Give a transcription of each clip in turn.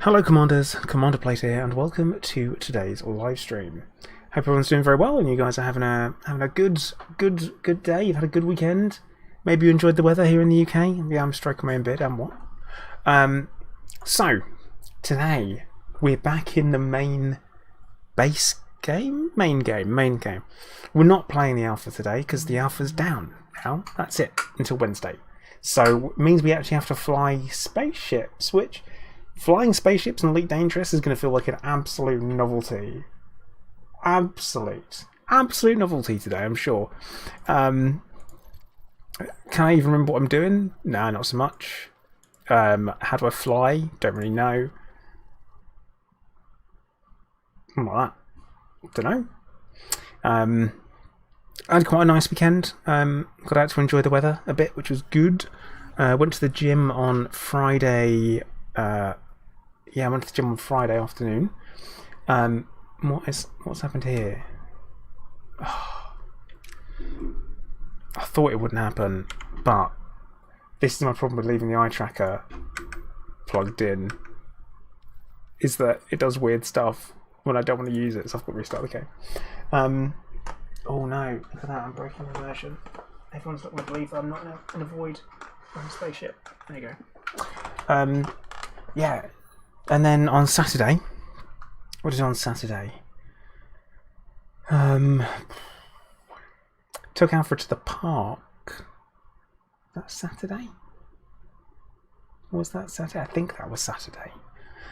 Hello Commanders, Commander Plate here, and welcome to today's live stream. Hope everyone's doing very well and you guys are having a good day. You've had a good weekend. Maybe you enjoyed the weather here in the UK. Yeah, I'm stroking my own beard and what. So today we're back in the main game. We're not playing the alpha today because the alpha's down now. That's it until Wednesday. So it means we actually have to fly spaceships, which flying spaceships in Elite Dangerous is going to feel like an absolute novelty. Absolute novelty today, I'm sure. Can I even remember what I'm doing? No, not so much. How do I fly? Don't really know. Something like that. Don't know. I had quite a nice weekend. Got out to enjoy the weather a bit, which was good. Went to the gym on Friday. I went to the gym on Friday afternoon. What's happened here? Oh, I thought it wouldn't happen, but this is my problem with leaving the eye tracker plugged in. Is that it does weird stuff when I don't want to use it, so I've got to restart the game. Oh no, look at that, I'm breaking immersion. Everyone's not going to believe that I'm not in a void on a spaceship. There you go. Yeah, and then on Saturday, what is on Saturday? Took Alfred to the park. That's Saturday? Was that Saturday? I think that was Saturday.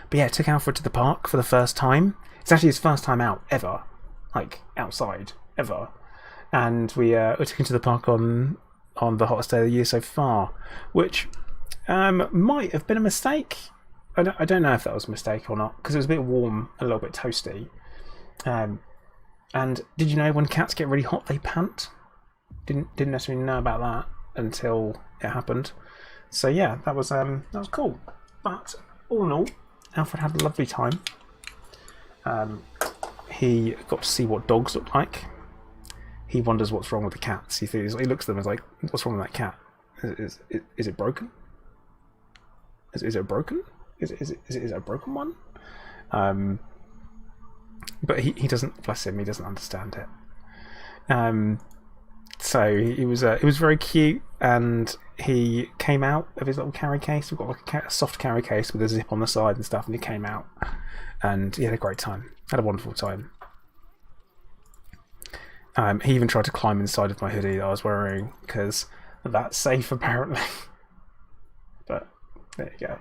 But yeah, took Alfred to the park for the first time. It's actually his first time out ever, like outside ever. And we took him to the park on the hottest day of the year so far, which might have been a mistake. I don't know if that was a mistake or not, because it was a bit warm and a little bit toasty. And did you know when cats get really hot they pant? Didn't necessarily know about that until it happened. So yeah, that was cool. But all in all, Alfred had a lovely time. He got to see what dogs look like. He wonders what's wrong with the cats. He looks at them and is like, "What's wrong with that cat? Is it broken? Is it broken? Is it a broken one?" But he doesn't. Bless him. He doesn't understand it. So it was very cute, and he came out of his little carry case. We've got like a soft carry case with a zip on the side and stuff, and he came out, and he had a great time. Had a wonderful time. He even tried to climb inside of my hoodie that I was wearing because that's safe apparently. But there you go.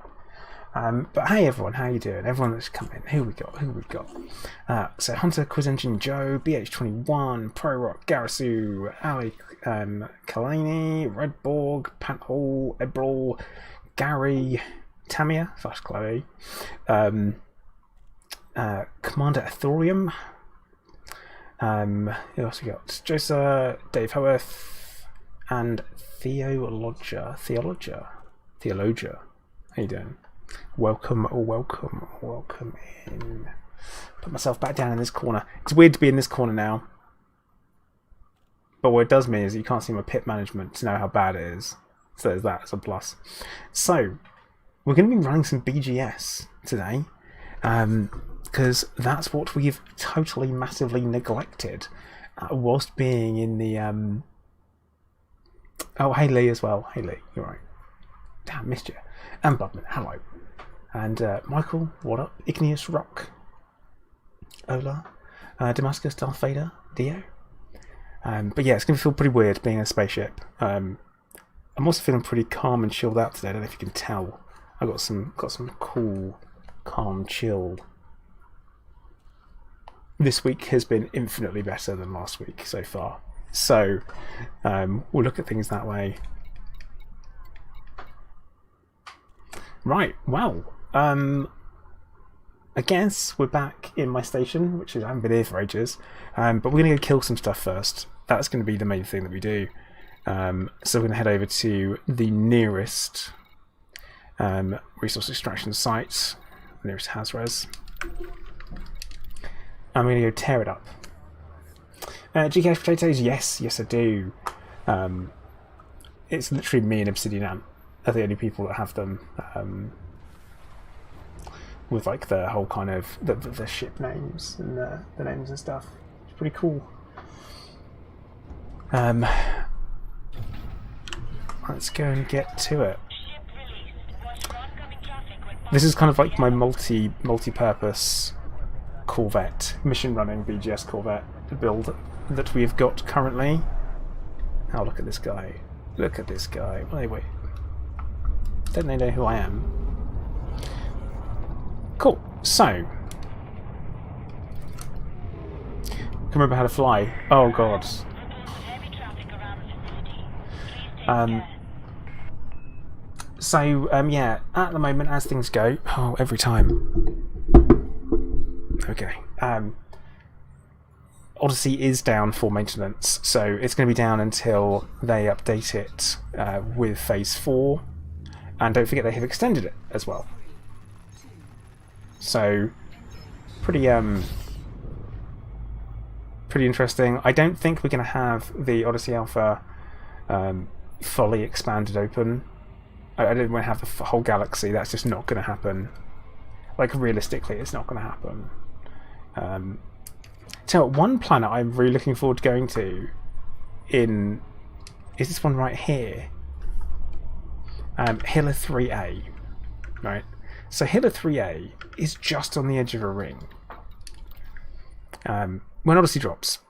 But hey everyone, how you doing? Everyone that's come in. Who we got? So Hunter, Quiz Engine Joe, BH21, Pro Rock, Garasu, Ali, Kalani, Redborg, Panthall, Ebril, Gary, Tamia, / Chloe, Commander Ethorium. Who else we got? Josa, Dave Howarth, and Theologia. How you doing? Welcome in. Put myself back down in this corner. It's weird to be in this corner now. But what it does mean is that you can't see my pit management to know how bad it is. So there's that as a plus. So, we're going to be running some BGS today. Because that's what we've totally massively neglected whilst being in the oh, hey Lee as well. Hey Lee, you're right. Damn, missed you. And Budman, hello. And Michael, what up? Igneous Rock, Ola, Damascus, Darth Vader, Dio. But yeah, it's going to feel pretty weird being in a spaceship. I'm also feeling pretty calm and chilled out today. I don't know if you can tell. I got some cool, calm, chill. This week has been infinitely better than last week so far. So we'll look at things that way. Right, well, I guess we're back in my station, which is, I haven't been here for ages, but we're going to go kill some stuff first. That's going to be the main thing that we do. So we're going to head over to the nearest resource extraction site, nearest Hazres. I'm going to go tear it up. GK potatoes, yes I do. It's literally me and Obsidian Ant are the only people that have them. with like the whole kind of the ship names and the names and stuff. It's pretty cool. Let's go and get to it. This is kind of like my multi-purpose Corvette, mission running BGS Corvette build that we've got currently. Oh, look at this guy. Look at this guy. Wait. Don't they know who I am? Cool. So, can remember how to fly. Oh god. Yeah, at the moment, as things go, every time. Okay. Odyssey is down for maintenance, so it's going to be down until they update it with Phase 4, and don't forget they have extended it as well. So, pretty interesting. I don't think we're going to have the Odyssey Alpha fully expanded open. I don't want to have the whole galaxy. That's just not going to happen. Like, realistically, it's not going to happen. So, one planet I'm really looking forward to going to is this one right here. Hilla 3A. Right? So, Hilla 3A is just on the edge of a ring. When Odyssey drops,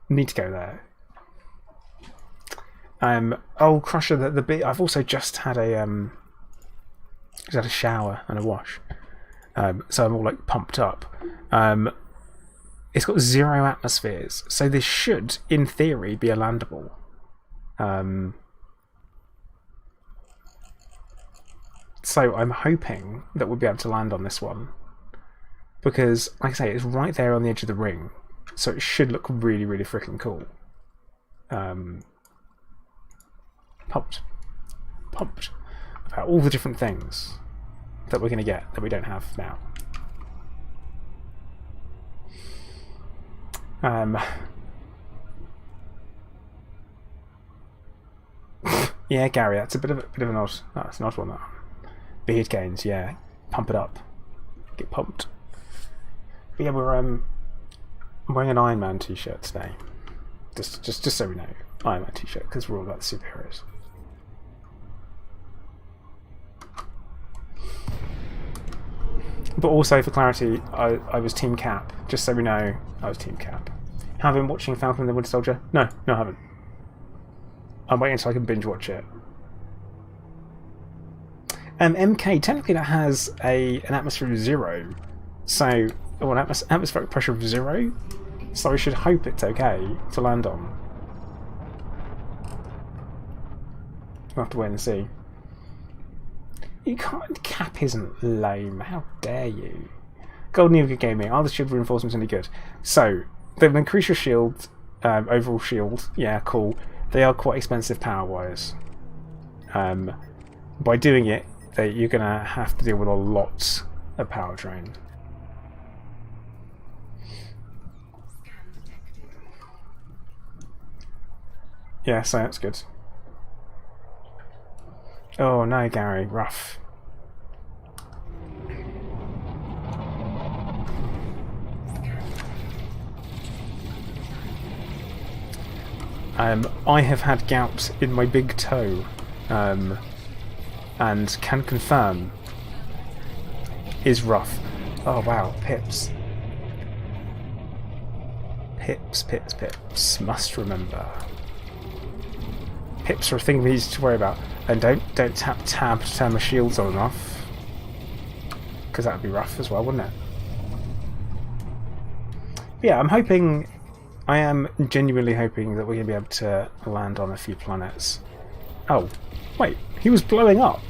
need to go there. Oh, Crusher, the bit. I've also just had a shower and a wash, so I'm all like pumped up. It's got 0 atmospheres, so this should, in theory, be a landable. So I'm hoping that we'll be able to land on this one, because, like I say, it's right there on the edge of the ring, so it should look really, really freaking cool. Pumped about all the different things that we're going to get that we don't have now. Yeah, Gary, that's a bit of an odd. That's an odd one. That beard gains, yeah, pump it up, get pumped. But yeah, we're I'm wearing an Iron Man t-shirt today, just so we know, Iron Man t-shirt, because we're all about the superheroes. But also, for clarity, I was Team Cap. Just so we know, I was Team Cap. Have been watching Falcon and the Winter Soldier? No, I haven't. I'm waiting until I can binge watch it. MK, technically that has an atmosphere of 0. So, an atmospheric pressure of 0. So I should hope it's okay to land on. We'll have to wait and see. You can't. Cap isn't lame. How dare you? Golden Eagle Gaming. Are the shield reinforcements any good? So, they've increased your shield, overall shield. Yeah, cool. They are quite expensive power-wise. By doing it, you're going to have to deal with a lot of power drain. Yeah, so that's good. Oh no, Gary, rough. I have had gout in my big toe, and can confirm is rough. Oh wow, pips. Pips. Must remember. Pips are a thing we need to worry about. And don't tap tab to turn my shields on and off, because that would be rough as well, wouldn't it? But yeah, I am genuinely hoping that we're going to be able to land on a few planets. Oh, wait, he was blowing up.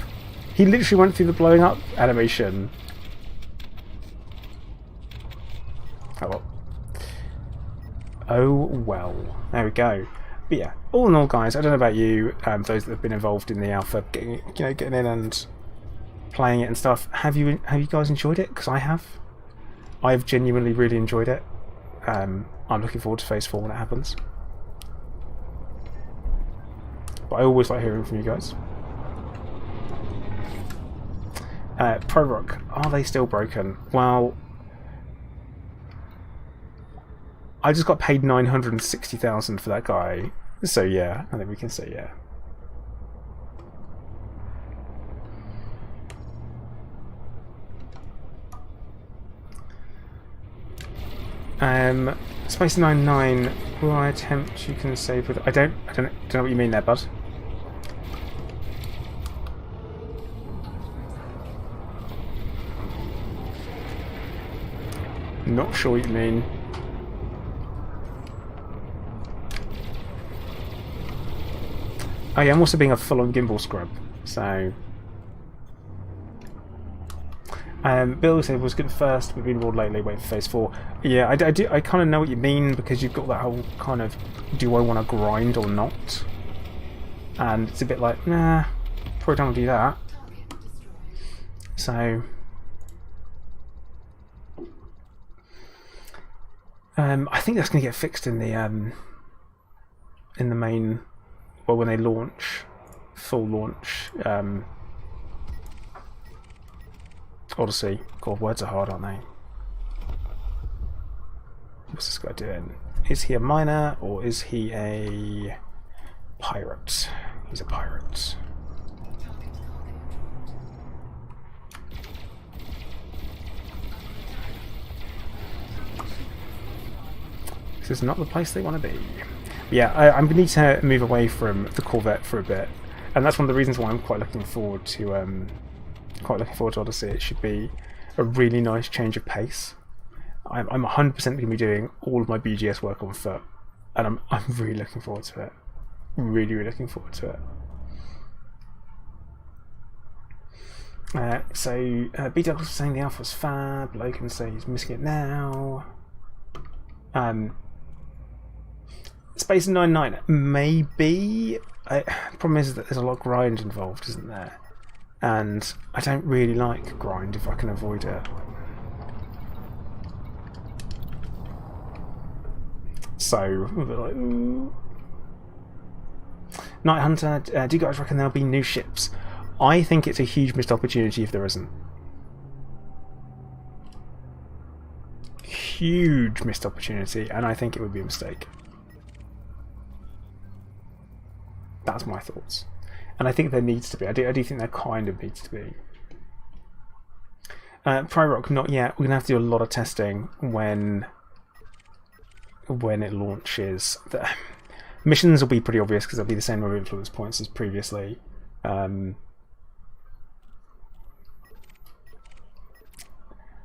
He literally went through the blowing up animation. Oh well, there we go. But yeah, all in all, guys, I don't know about you, those that have been involved in the alpha, getting in and playing it and stuff. Have you guys enjoyed it? Because I have. I've genuinely really enjoyed it. I'm looking forward to Phase 4 when it happens. But I always like hearing from you guys. Pro Rock, are they still broken? Well, I just got paid 960,000 for that guy, so yeah, I think we can say yeah. Space 99. Will I attempt? You can save with. I don't know what you mean there, bud. Not sure what you mean. Oh yeah, I'm also being a full-on gimbal scrub, so. Bill said was good at first, we've been bored lately, wait for phase 4. Yeah, I kind of know what you mean, because you've got that whole kind of, do I want to grind or not? And it's a bit like, nah, probably don't want to do that. So... I think that's going to get fixed in the main, well, when they launch, full launch, Odyssey. God, words are hard, aren't they? What's this guy doing? Is he a miner or is he a pirate? He's a pirate. This is not the place they want to be. Yeah, I'm going to need to move away from the Corvette for a bit, and that's one of the reasons why I'm quite looking forward to Odyssey. It should be a really nice change of pace. I'm 100% going to be doing all of my BGS work on foot, and I'm really looking forward to it. Really looking forward to it. So B Douglas was saying the alpha's fab. Logan says he's missing it now. Space 99, maybe. Problem is that there's a lot of grind involved, isn't there? And I don't really like grind if I can avoid it. So, we'll be like, ooh. Night Hunter, do you guys reckon there'll be new ships? I think it's a huge missed opportunity if there isn't. Huge missed opportunity, and I think it would be a mistake. That's my thoughts. And I think there needs to be. I do think there kind of needs to be. Pro Rock, not yet. We're going to have to do a lot of testing when it launches. The missions will be pretty obvious because they'll be the same number of influence points as previously. Logan,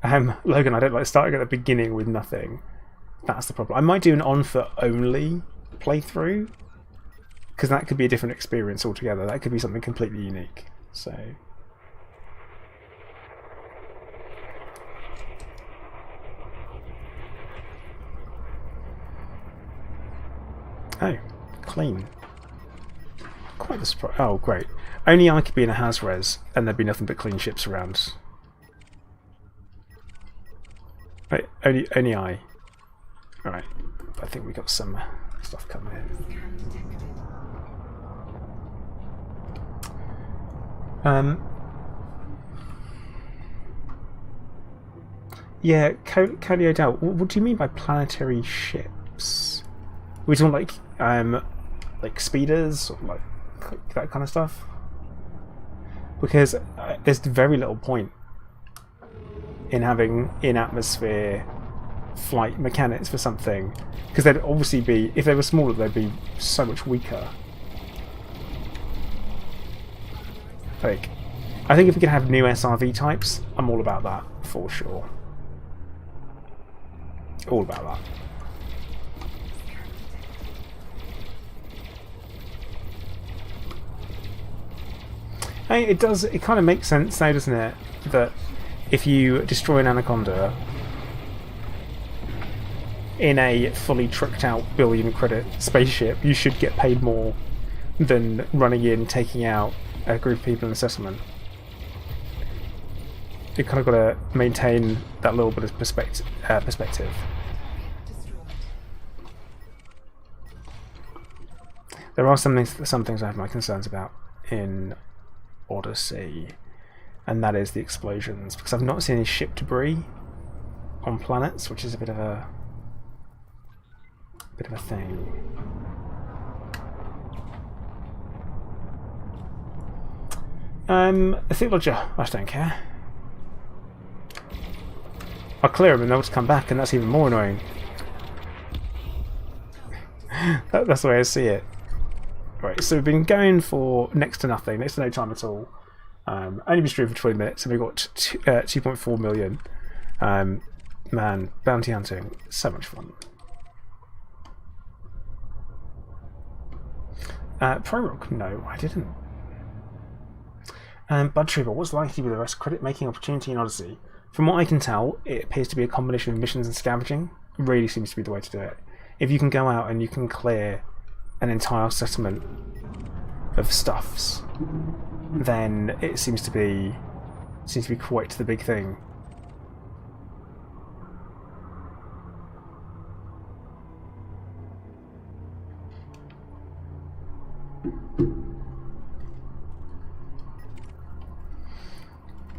I don't like starting at the beginning with nothing. That's the problem. I might do an on-foot only playthrough, because that could be a different experience altogether. That could be something completely unique. So, oh, clean. Quite a surprise. Oh, great. Only I could be in a Has-Res, and there'd be nothing but clean ships around. Right, only I. Alright, I think we got some stuff coming in. Yeah, Cody O'Dell, what do you mean by planetary ships? Are we talking like speeders, or like that kind of stuff? Because there's very little point in having in-atmosphere flight mechanics for something, because they'd obviously be, if they were smaller, they'd be so much weaker. Like, I think if we can have new SRV types, I'm all about that, for sure. All about that. Hey, it does, it kind of makes sense now, doesn't it, that if you destroy an Anaconda in a fully tricked out billion credit spaceship, you should get paid more than running in, taking out a group of people in a settlement. You kind of got to maintain that little bit of perspective. There are some things I have my concerns about in Odyssey. and that is the explosions, because I've not seen any ship debris on planets, which is a bit of a thing. I think Lodger, I just don't care. I'll clear them and they'll just come back, and that's even more annoying. That's the way I see it. Right, so we've been going for next to nothing, next to no time at all. Only been streaming for 20 minutes, and we've got 2.4 million. Man, bounty hunting, so much fun. Prorogue? No, I didn't. Bud Trooper, what's likely to be the best credit-making opportunity in Odyssey? From what I can tell, it appears to be a combination of missions and scavenging. It really seems to be the way to do it. If you can go out and you can clear an entire settlement of stuffs, then it seems to be quite the big thing.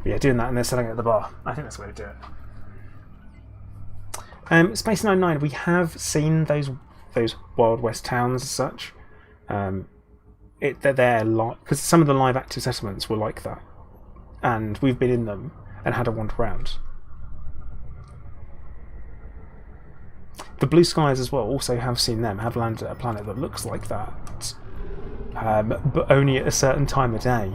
But yeah, doing that and then selling it at the bar. I think that's the way to do it. Space 99, we have seen those Wild West towns as such. They're there because some of the live active settlements were like that, and we've been in them and had a wander around. The Blue Skies as well also have seen them, have landed at a planet that looks like that, but only at a certain time of day.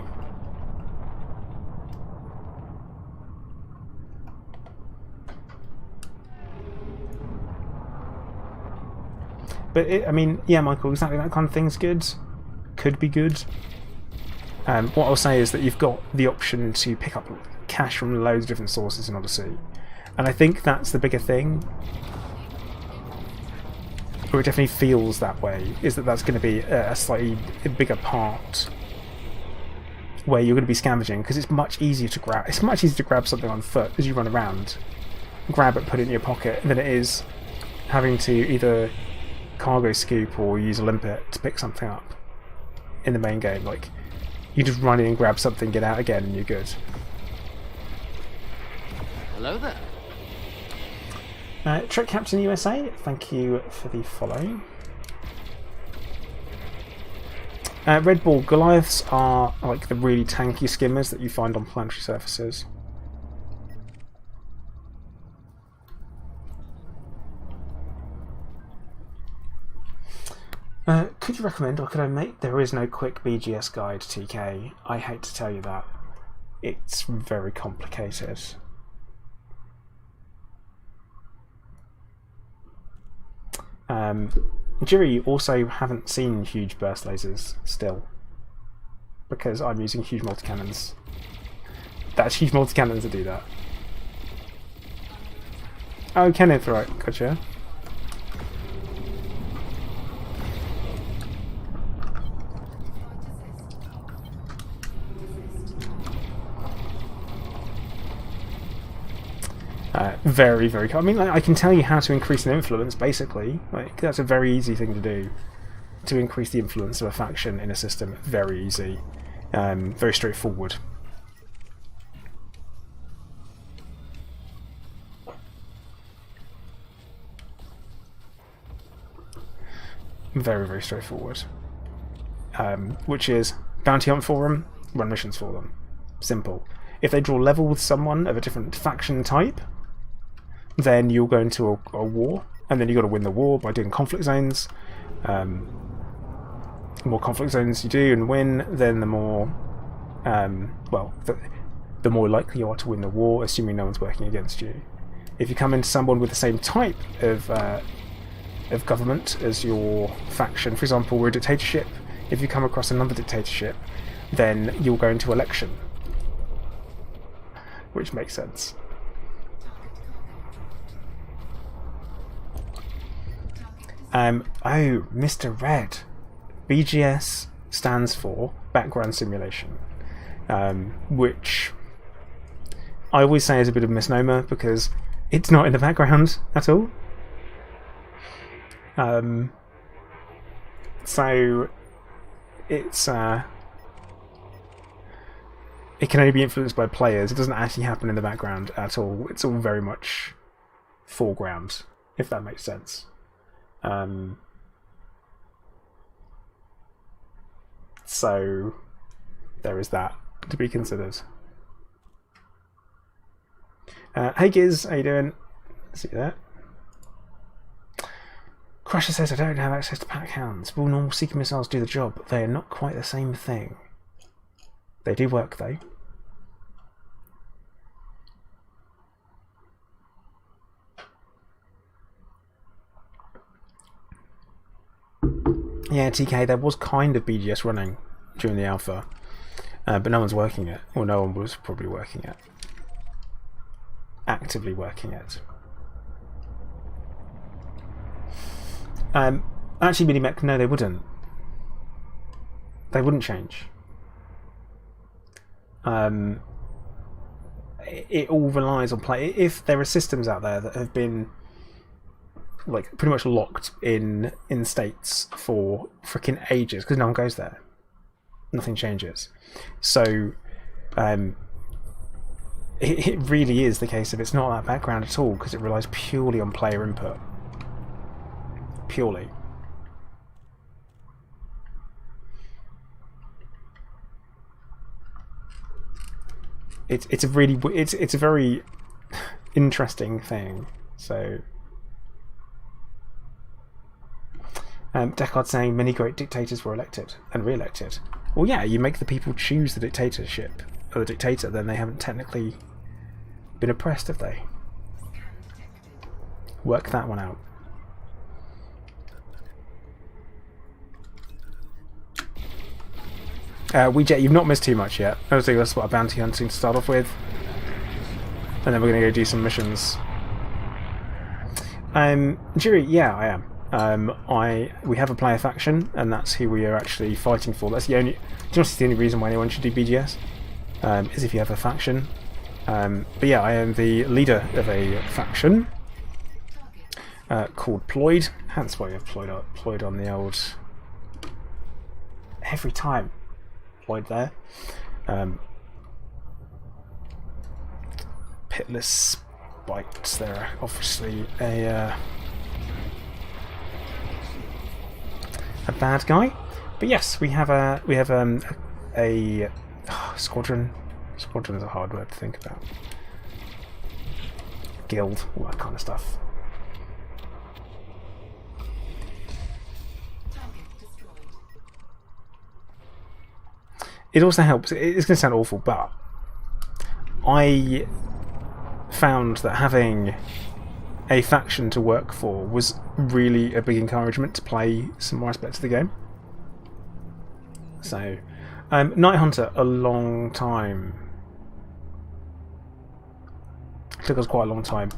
But I mean, yeah, Michael, exactly that kind of thing's good. Could be good. What I'll say is that you've got the option to pick up cash from loads of different sources in Odyssey, and I think that's the bigger thing. Or it definitely feels that way. Is that that's going to be a slightly bigger part where you're going to be scavenging, because it's much easier to grab. It's much easier to grab something on foot as you run around, grab it, put it in your pocket, than it is having to either cargo scoop or use a limpet to pick something up in the main game. Like, you just run in and grab something, get out again, and you're good. Hello there. Trick Captain USA, thank you for the follow. Red Bull, Goliaths are like the really tanky skimmers that you find on planetary surfaces. Could you recommend, or could I make? There is no quick BGS guide, TK. I hate to tell you that. It's very complicated. Jiri, you also haven't seen huge burst lasers still, because I'm using huge multi-cannons. That's huge multi-cannons to do that. Oh, Kenneth, right, gotcha. Very, very cool. I mean, I can tell you how to increase an influence, basically. Like, that's a very easy thing to do. To increase the influence of a faction in a system. Very easy. Very straightforward. Very, very straightforward. Which is, bounty hunt for them, run missions for them. Simple. If they draw level with someone of a different faction type, then you'll go into a war, and then you've got to win the war by doing conflict zones. The more conflict zones you do and win, then the more, the more likely you are to win the war, assuming no one's working against you. If you come into someone with the same type of government as your faction, for example, we're a dictatorship, if you come across another dictatorship, then you'll go into election. Which makes sense. Oh, Mr. Red. BGS stands for Background Simulation, which I always say is a bit of a misnomer because it's not in the background at all. So it's it can only be influenced by players. It doesn't actually happen in the background at all. It's all very much foreground, if that makes sense. So there is that to be considered. Hey Giz, how you doing? See that? Crusher says I don't have access to pack hounds. Will normal seeker missiles do the job? They are not quite the same thing. They do work though. Yeah, TK, there was kind of BGS running during the alpha, but no one's working it. Or no one was probably working it. Actively working it. Actually, Minimech, no, they wouldn't. They wouldn't change. It all relies on play. If there are systems out there that have been like pretty much locked in states for freaking ages because no one goes there, nothing changes. So it really is the case of it's not that background at all because it relies purely on player input. Purely. It's a very interesting thing. So Deckard saying many great dictators were elected and re-elected. Well, yeah, you make the people choose the dictatorship or the dictator, then they haven't technically been oppressed, have they? Work that one out. Weejet, you've not missed too much yet. I was thinking that's what a bounty hunting to start off with, and then we're going to go do some missions. Jury, yeah, I am. We have a player faction, and that's who we are actually fighting for. That's the only, just the only reason why anyone should do BGS, is if you have a faction. But yeah, I am the leader of a faction called Ployd. Hence why we have Ployd on the old. Every time, Ployd there. Pitless spikes. They're obviously a bad guy, but yes, we have a squadron. Squadron is a hard word to think about. Guild, all that kind of stuff. It also helps. It's going to sound awful, but I found that having a faction to work for was really a big encouragement to play some more aspects of the game. So, Night Hunter, a long time. It took us quite a long time.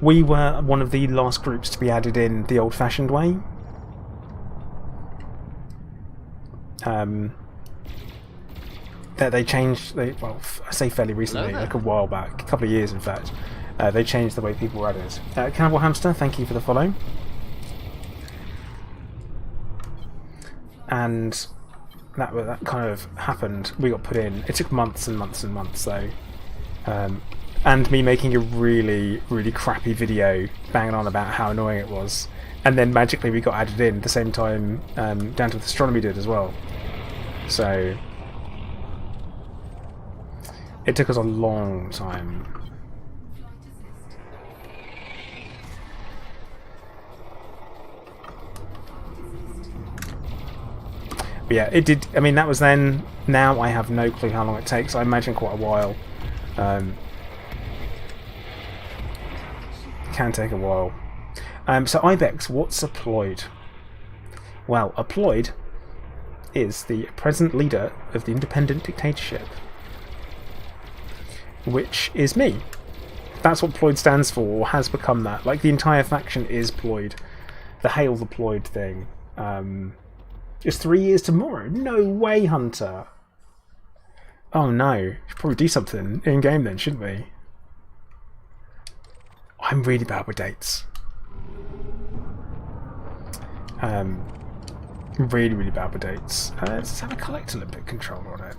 We were one of the last groups to be added in the old-fashioned way. That they changed. Well, I say fairly recently, like a while back, a couple of years in fact. They changed the way people were added. Cannibal Hamster, thank you for the follow. And that kind of happened. We got put in. It took months and months and months though. And me making a really, really crappy video banging on about how annoying it was. And then magically we got added in at the same time Down to Astronomy did as well. So it took us a long time. But yeah, it did. I mean, that was then. Now I have no clue how long it takes. I imagine quite a while. Can take a while. So Ibex, what's a Ployd? Well, a Ployd is the present leader of the independent dictatorship, which is me. That's what Ployd stands for, or has become that. Like, the entire faction is Ployd. The Hail the Ployd thing. It's 3 years tomorrow. No way, Hunter. Oh no. Should probably do something in-game then, shouldn't we? I'm really bad with dates. Really, really bad with dates. Let's have a Collect Olympic controller on it.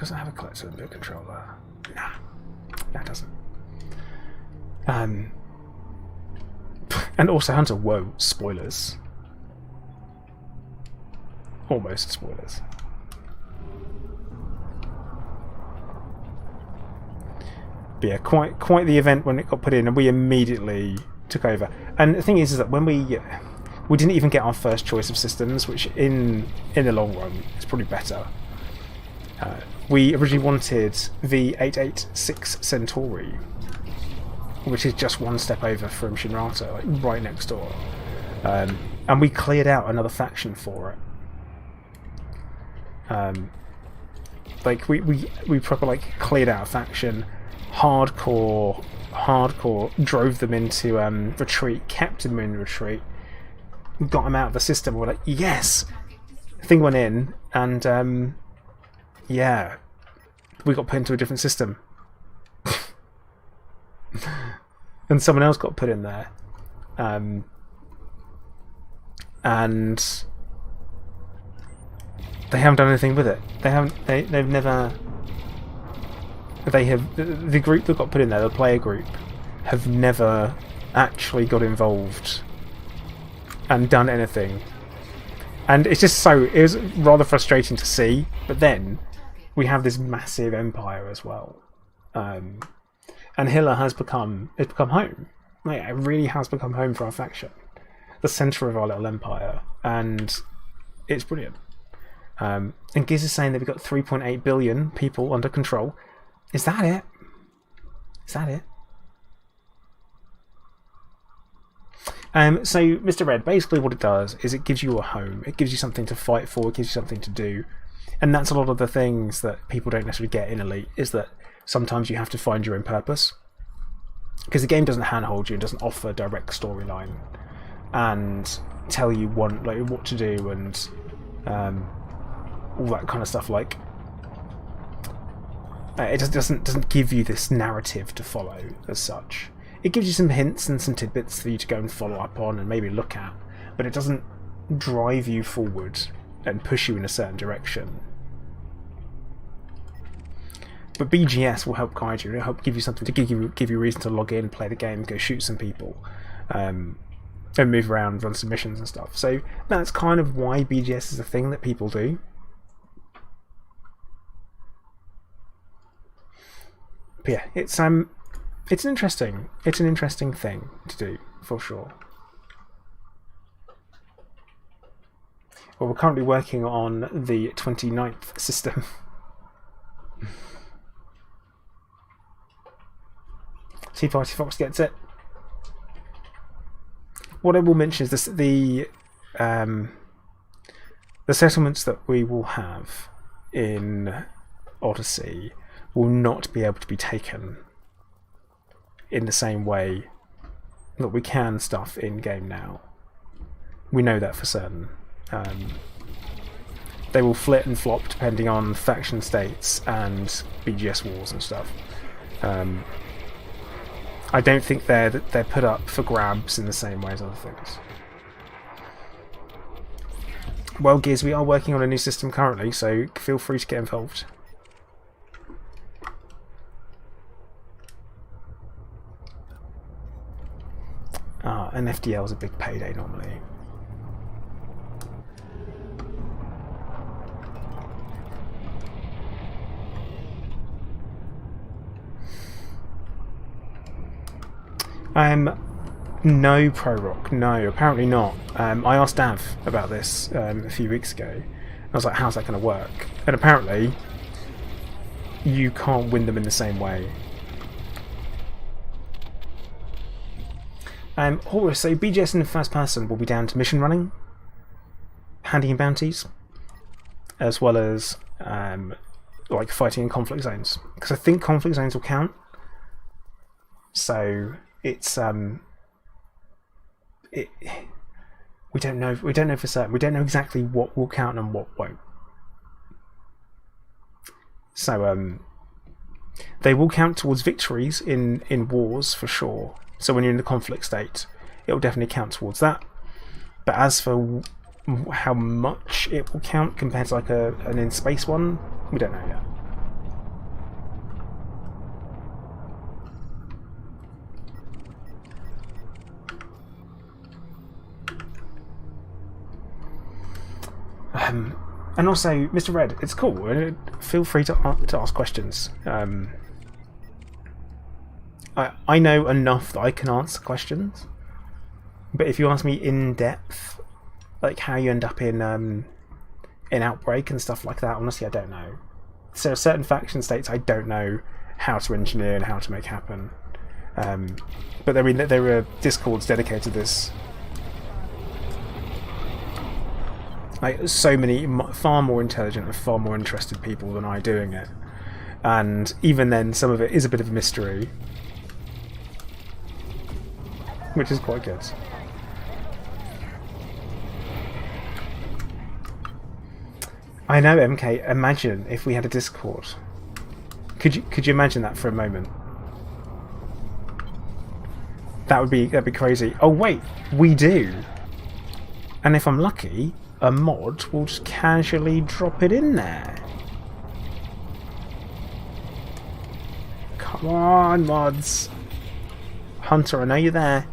does it have a collector and controller? Nah, that doesn't. And also Hunter, whoa, spoilers. Almost spoilers. But yeah, quite the event when it got put in, and we immediately took over. And the thing is that when we didn't even get our first choice of systems, which in the long run is probably better. We originally wanted the 886 Centauri, which is just one step over from Shinrata, like right next door. And we cleared out another faction for it. Like we proper like cleared out a faction, hardcore drove them into retreat, kept them in retreat, got them out of the system. We're like, yes, thing went in, and yeah, we got put into a different system, and someone else got put in there, and they haven't done anything with it. They've never. The group that got put in there, the player group, have never actually got involved and done anything. And it's just it was rather frustrating to see. But then we have this massive empire as well, and Hilla has become home. Like, it really has become home for our faction, the centre of our little empire, and it's brilliant. And Giz is saying that we've got 3.8 billion people under control. Is that it? Is that it? So, Mr. Red, basically what it does is it gives you a home. It gives you something to fight for. It gives you something to do. And that's a lot of the things that people don't necessarily get in Elite, is that sometimes you have to find your own purpose. Because the game doesn't handhold you, it doesn't offer direct storyline and tell you what to do and all that kind of stuff. Like, it just doesn't give you this narrative to follow as such. It gives you some hints and some tidbits for you to go and follow up on and maybe look at, but it doesn't drive you forward and push you in a certain direction. But BGS will help guide you. It'll help give you something to give you reason to log in, play the game, go shoot some people, and move around, run some missions and stuff. So that's kind of why BGS is a thing that people do. But yeah, it's an interesting thing to do for sure. Well, we're currently working on the 29th system. Tea Party Fox gets it. What I will mention is this: the settlements that we will have in Odyssey will not be able to be taken in the same way that we can stuff in game now. We know that for certain. They will flit and flop depending on faction states and BGS wars and stuff. I don't think they're put up for grabs in the same way as other things. Well, Gears, we are working on a new system currently, so feel free to get involved. An FDL is a big payday normally. No, Pro-Rock, no, apparently not. I asked Dav about this a few weeks ago. I was like, how's that going to work? And apparently, you can't win them in the same way. Horus, so BGS in the first person will be down to mission running, handing in bounties, as well as like fighting in conflict zones. Because I think conflict zones will count. So it's we don't know for certain. We don't know exactly what will count and what won't. So they will count towards victories in wars for sure. So when you're in the conflict state, it will definitely count towards that. But as for how much it will count compared to like an in-space one, we don't know yet. And also, Mr. Red, it's cool. Feel free to ask questions. I know enough that I can answer questions, but if you ask me in depth, like how you end up in Outbreak and stuff like that, honestly, I don't know. So certain faction states I don't know how to engineer and how to make happen. But I mean, there are Discords dedicated to this. Like so many far more intelligent and far more interested people than I doing it, and even then, some of it is a bit of a mystery, which is quite good. I know, MK. Imagine if we had a Discord. Could you imagine that for a moment? That'd be crazy. Oh wait, we do. And if I'm lucky, a mod will just casually drop it in there. Come on, mods. Hunter, I know you're there.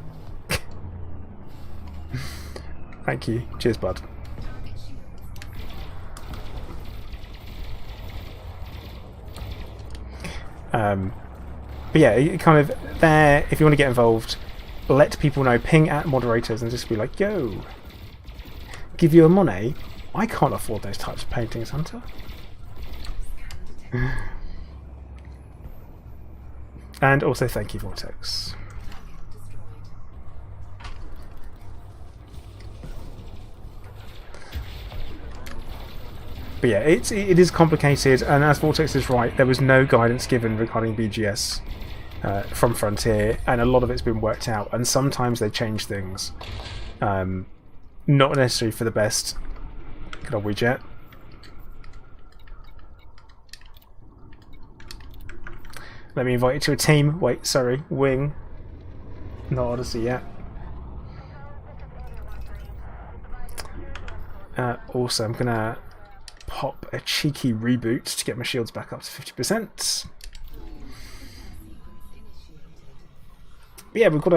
Thank you. Cheers, bud. But yeah, it kind of there. If you want to get involved, let people know. Ping at moderators and just be like, "Yo, give you a money? I can't afford those types of paintings, Hunter." And also, thank you, Vortex. But yeah, it is complicated, and as Vortex is right, there was no guidance given regarding BGS from Frontier, and a lot of it's been worked out, and sometimes they change things. Not necessarily for the best. Good old WeJet. Let me invite you to a team. Wait, sorry, Wing. Not Odyssey yet. Also, I'm gonna pop a cheeky reboot to get my shields back up to 50%. But yeah, we've got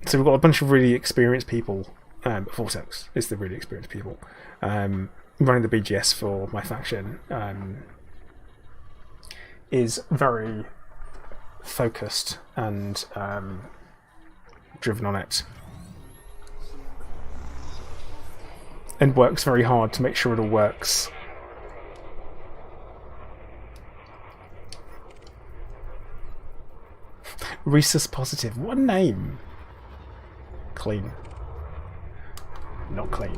so we've got a bunch of really experienced people. Vortex is the really experienced people running the BGS for my faction. Is very focused and driven on it, and works very hard to make sure it all works. Rhesus Positive, what a name! Clean. Not clean.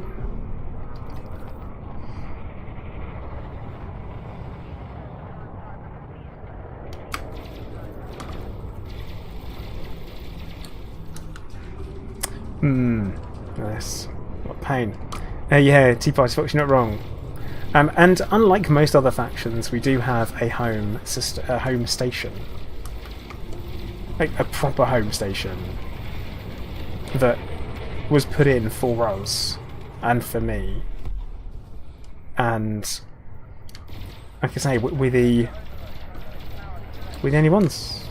Nice. What pain. Yeah, Tea Party Fox, you're not wrong. And unlike most other factions, we do have a home station. Like a proper home station that was put in for us and for me. And like I say, we're the only ones,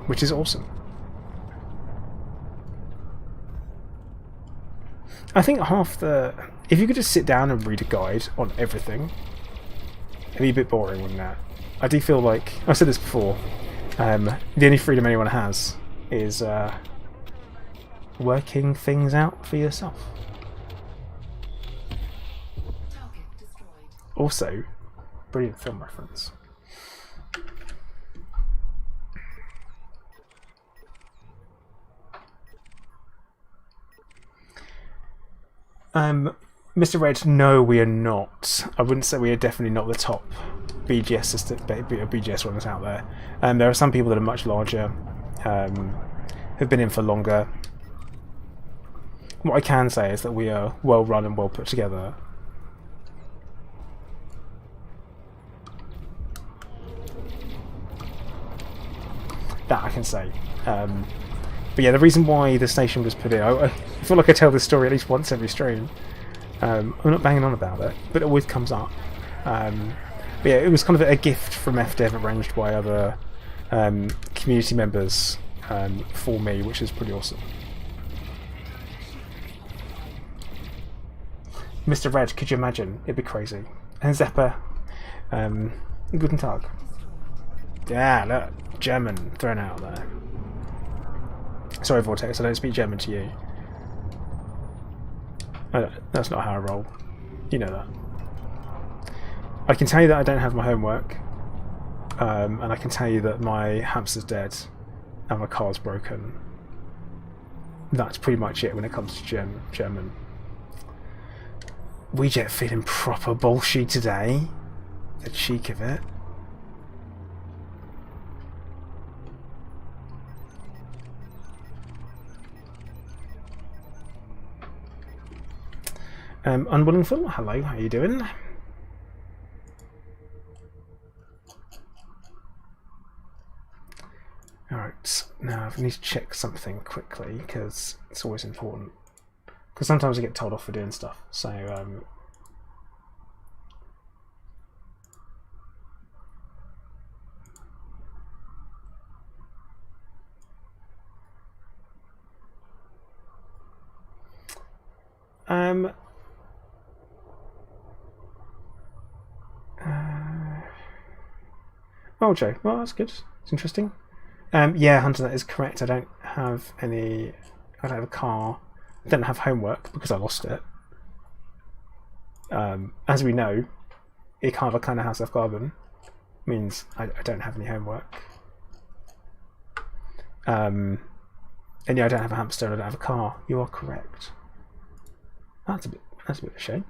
which is awesome. I think if you could just sit down and read a guide on everything, it'd be a bit boring, wouldn't it? I do feel like, I've said this before, the only freedom anyone has is working things out for yourself. Also, brilliant film reference. Mr. Red, no, we are not. I wouldn't say we are definitely not the top BGS system, BGS runners out there. There are some people that are much larger, who've been in for longer. What I can say is that we are well run and well put together. That I can say. But yeah, the reason why the station was put in, I feel like I tell this story at least once every stream. I'm not banging on about it, but it always comes up. But yeah, it was kind of a gift from FDev arranged by other community members for me, which is pretty awesome. Mr. Red, could you imagine? It'd be crazy. And Zepper, guten Tag. Yeah, look, German thrown out there. Sorry, Vortex, I don't speak German to you. That's not how I roll. You know that. I can tell you that I don't have my homework, and I can tell you that my hamster's dead and my car's broken. That's pretty much it when it comes to German. WeJet feeling proper bullshit today. The cheek of it. Unwilling Phil, hello, how you doing? Alright, now I need to check something quickly because it's always important. Because sometimes I get told off for doing stuff, so oh, Joe. Well, that's good. It's interesting. Yeah, Hunter, that is correct. I don't have any. I don't have a car. I don't have homework because I lost it. As we know, Ich habe keine Hausaufgaben means I don't have any homework. And yeah, I don't have a hamster. I don't have a car. You are correct. That's a bit of a shame.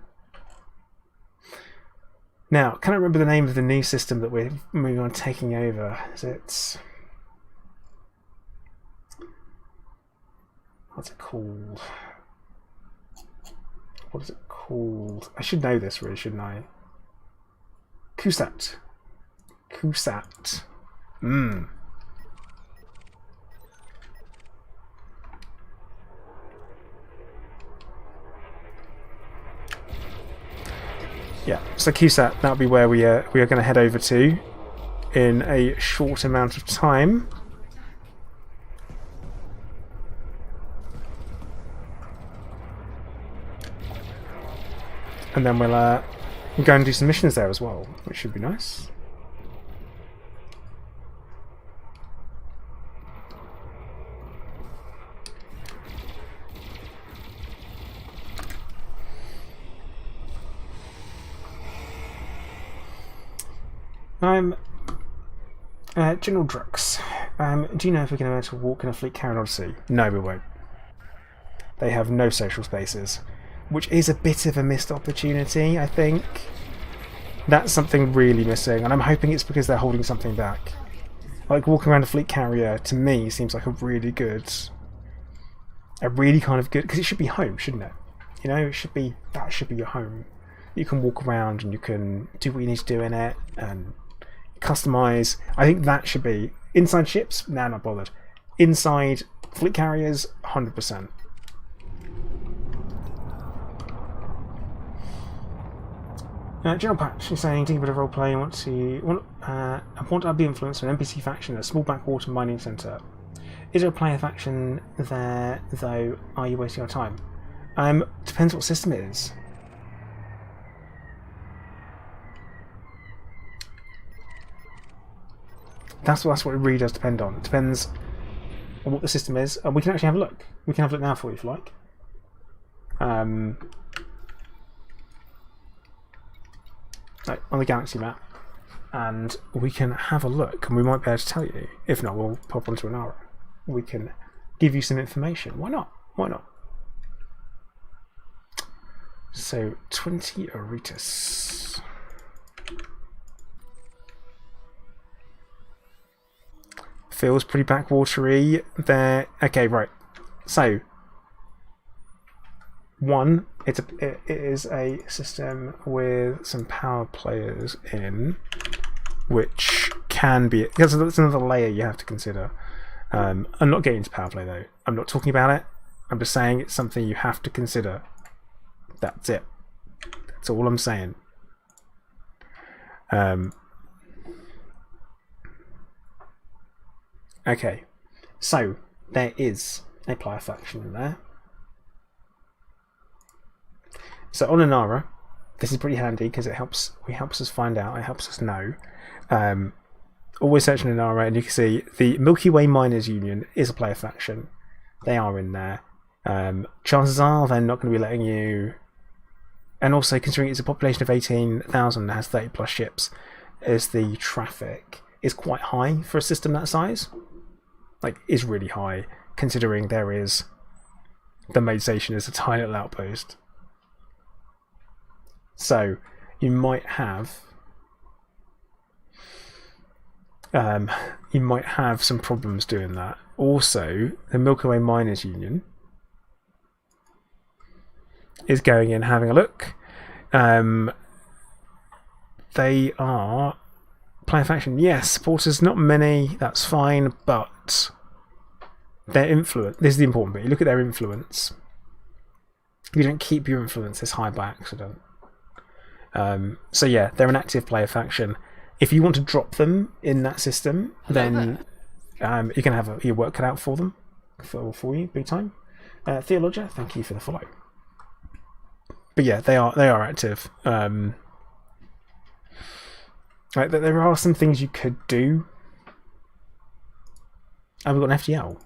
Now, can I remember the name of the new system that we're moving on taking over? Is it... What's it called? What is it called? I should know this really, shouldn't I? Kusat. Kusat. Yeah, so CuSat, that'll be where we are going to head over to in a short amount of time. And then we'll go and do some missions there as well, which should be nice. General Drux, do you know if we're going to be able to walk in a fleet carrier in Odyssey? No, we won't. They have no social spaces, which is a bit of a missed opportunity, I think. That's something really missing, and I'm hoping it's because they're holding something back. Like, walking around a fleet carrier, to me, seems like a really kind of good, because it should be home, shouldn't it? You know, that should be your home. You can walk around and you can do what you need to do in it, and customize. I think that should be inside ships. Nah, not bothered. Inside fleet carriers, 100%. General Patch is saying, doing a bit of roleplay. I want to be influenced by an NPC faction at a small backwater mining centre. Is there a player faction there, though? Are you wasting your time? Depends what system it is. That's what it really does depend on. It depends on what the system is. We can actually have a look. We can have a look now for you if you like. On the galaxy map, and we can have a look, and we might be able to tell you. If not, we'll pop onto an arrow. We can give you some information. Why not? Why not? So 20 Auritus. Feels pretty backwatery there. Okay, right. So one, it is a system with some power players in, which can be, because that's another layer you have to consider. I'm not getting into power play though. I'm not talking about it. I'm just saying it's something you have to consider. That's it. That's all I'm saying. Okay, so there is a player faction in there. So on Inara, this is pretty handy because it helps us find out, it helps us know. Always searching Inara, and you can see the Milky Way Miners Union is a player faction. They are in there. Chances are they're not going to be letting you. And also, considering it's a population of 18,000 that has 30 plus ships, as the traffic is quite high for a system that size. Like, is really high, considering there is the main station is a tiny little outpost. So you might have some problems doing that. Also, the Milky Way Miners Union is going in, having a look. They are player faction. Yes, supporters not many. That's fine, but their influence. This is the important bit. You look at their influence. You don't keep your influence this high by accident. So yeah, they're an active player faction. If you want to drop them in that system, then you can have your work cut out for them, for you, big time. Theologia, thank you for the follow. But yeah, they are active. Right, there are some things you could do. Oh, we've got an FTL.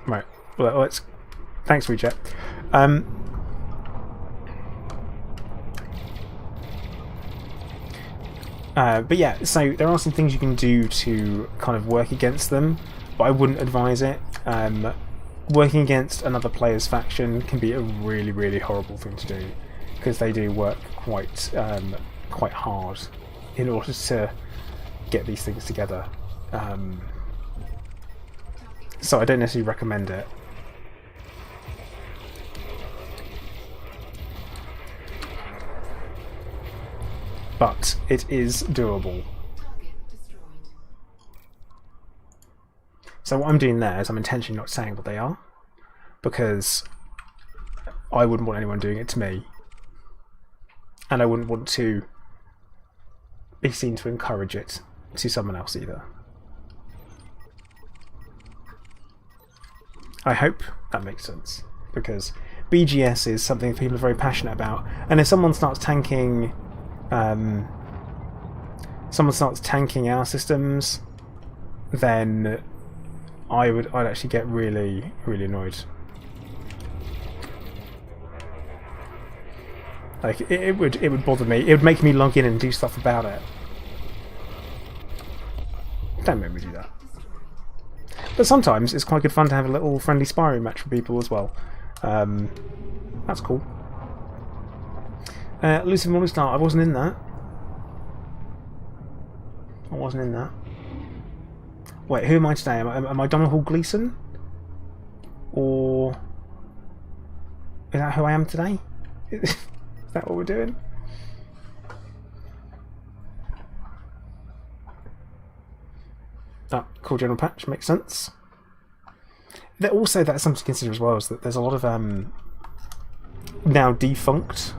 Right. Well, let's. Thanks, WeChat. But yeah, so there are some things you can do to kind of work against them, but I wouldn't advise it. Working against another player's faction can be a really, really horrible thing to do, because they do work quite hard in order to get these things together. So I don't necessarily recommend it. But it is doable. So what I'm doing there is I'm intentionally not saying what they are, because I wouldn't want anyone doing it to me, and I wouldn't want to be seen to encourage it to someone else either. I hope that makes sense, because BGS is something people are very passionate about, and if someone starts tanking our systems, then I'd actually get really, really annoyed. Like it would bother me. It would make me log in and do stuff about it. Don't make me do that. But sometimes it's quite good fun to have a little friendly sparring match for people as well. That's cool. Lucifer Morningstar, I wasn't in that. I wasn't in that. Wait, who am I today? Am I Donald Hall Gleason? Or is that who I am today? Is that what we're doing? Ah, cool general patch, makes sense. Also, that's something to consider as well, is that there's a lot of now defunct.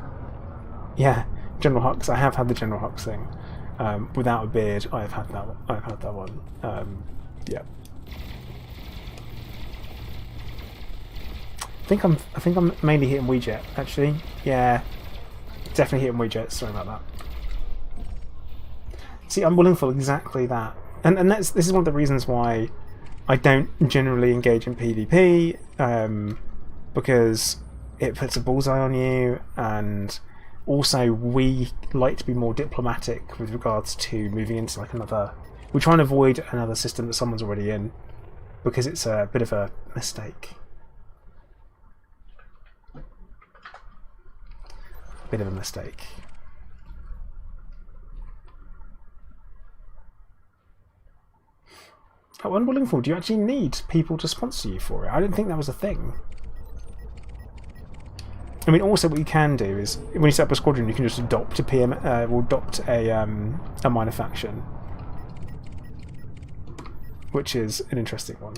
Yeah, General Hux. I have had the General Hux thing. Without a beard, I've had that one. Yeah. I think I'm mainly hitting WeJet actually. Yeah, definitely hitting WeJet. Sorry about that. See, I'm willing for exactly that, and this is one of the reasons why I don't generally engage in PvP, because it puts a bullseye on you, and also we like to be more diplomatic with regards to moving into like another. We try and avoid another system that someone's already in, because it's a bit of a mistake. Bit of a mistake. Oh, Unwilling Fool, do you actually need people to sponsor you for it? I didn't think that was a thing. I mean, also what you can do is, when you set up a squadron, you can just adopt a PM, or adopt a minor faction, which is an interesting one.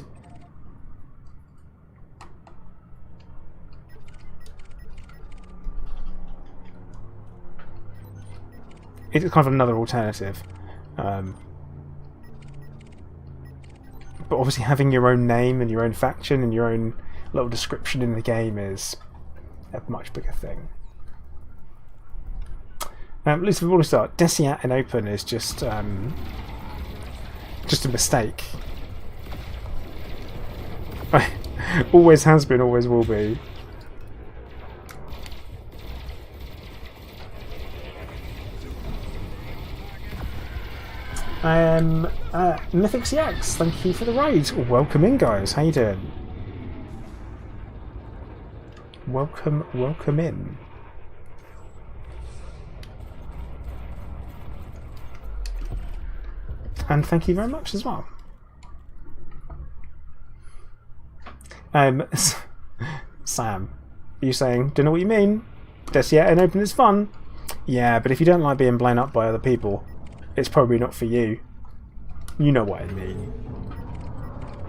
It's kind of another alternative. But obviously having your own name and your own faction and your own little description in the game is a much bigger thing. Lucifer Ball start. Desiat in open is just a mistake. Always has been, always will be. Mythic CX, thank you for the raid. Welcome in, guys. How you doing? Welcome in. And thank you very much as well. Sam, are you saying, don't know what you mean? Desiat and open is fun. Yeah, but if you don't like being blown up by other people, it's probably not for you. You know what I mean.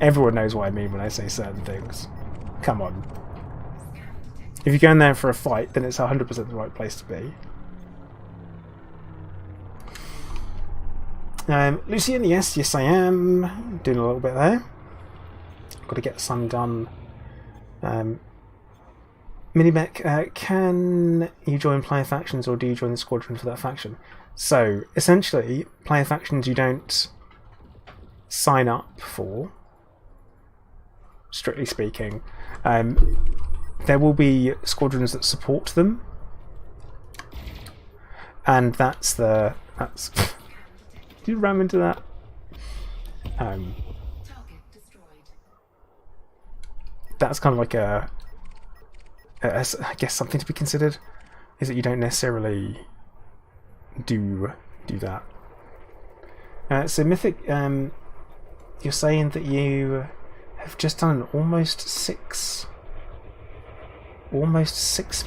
Everyone knows what I mean when I say certain things. Come on. If you go in there for a fight, then it's 100% the right place to be. Lucian, yes I am. Doing a little bit there. Got to get some done. Minimech, can you join player factions or do you join the squadron for that faction? So, essentially, player factions you don't sign up for, strictly speaking. There will be squadrons that support them. And that's... Did you ram into that? That's kind of like I guess something to be considered, is that you don't necessarily do that. So Mythic, you're saying that you have just done an almost 6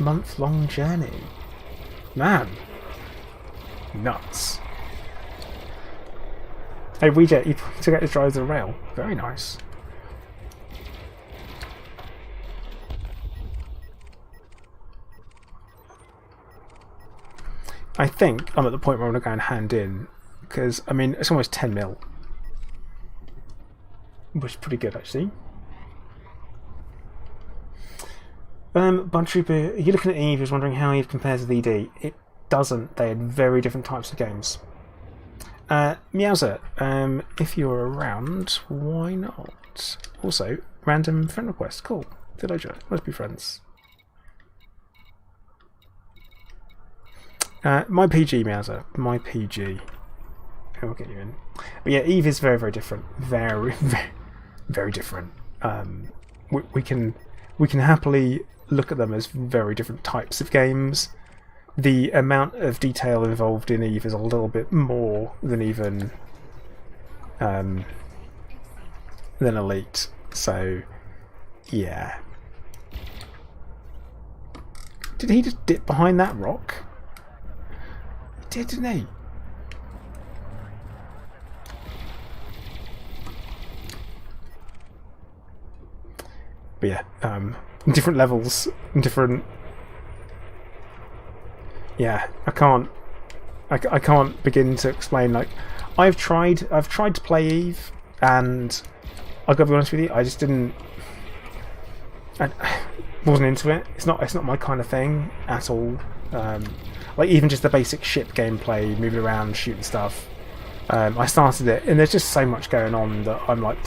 month long journey. Man, nuts. Hey Weejet, you took out the drive of the rail. Very nice. I think I'm at the point where I'm going to go and hand in, because, I mean, it's almost 10 mil. Which is pretty good, actually. Bud Trooper, you're looking at Eve, is wondering how Eve compares with ED. It doesn't. They had very different types of games. Meowser, if you're around, why not? Also, random friend request. Cool. Did I join? Let's be friends. My PG, Meowser. My PG. I'll get you in. But yeah, Eve is very, very different. Very, very, very different. We can happily look at them as very different types of games. The amount of detail involved in Eve is a little bit more than even than Elite. So, yeah. Did he just dip behind that rock? He did, didn't he? But yeah, different levels, different. Yeah, I can't begin to explain. Like, I've tried to play Eve, and I've got to be honest with you, I just didn't. I wasn't into it. It's not my kind of thing at all. Like even just the basic ship gameplay, moving around, shooting stuff. I started it, and there's just so much going on that I'm like,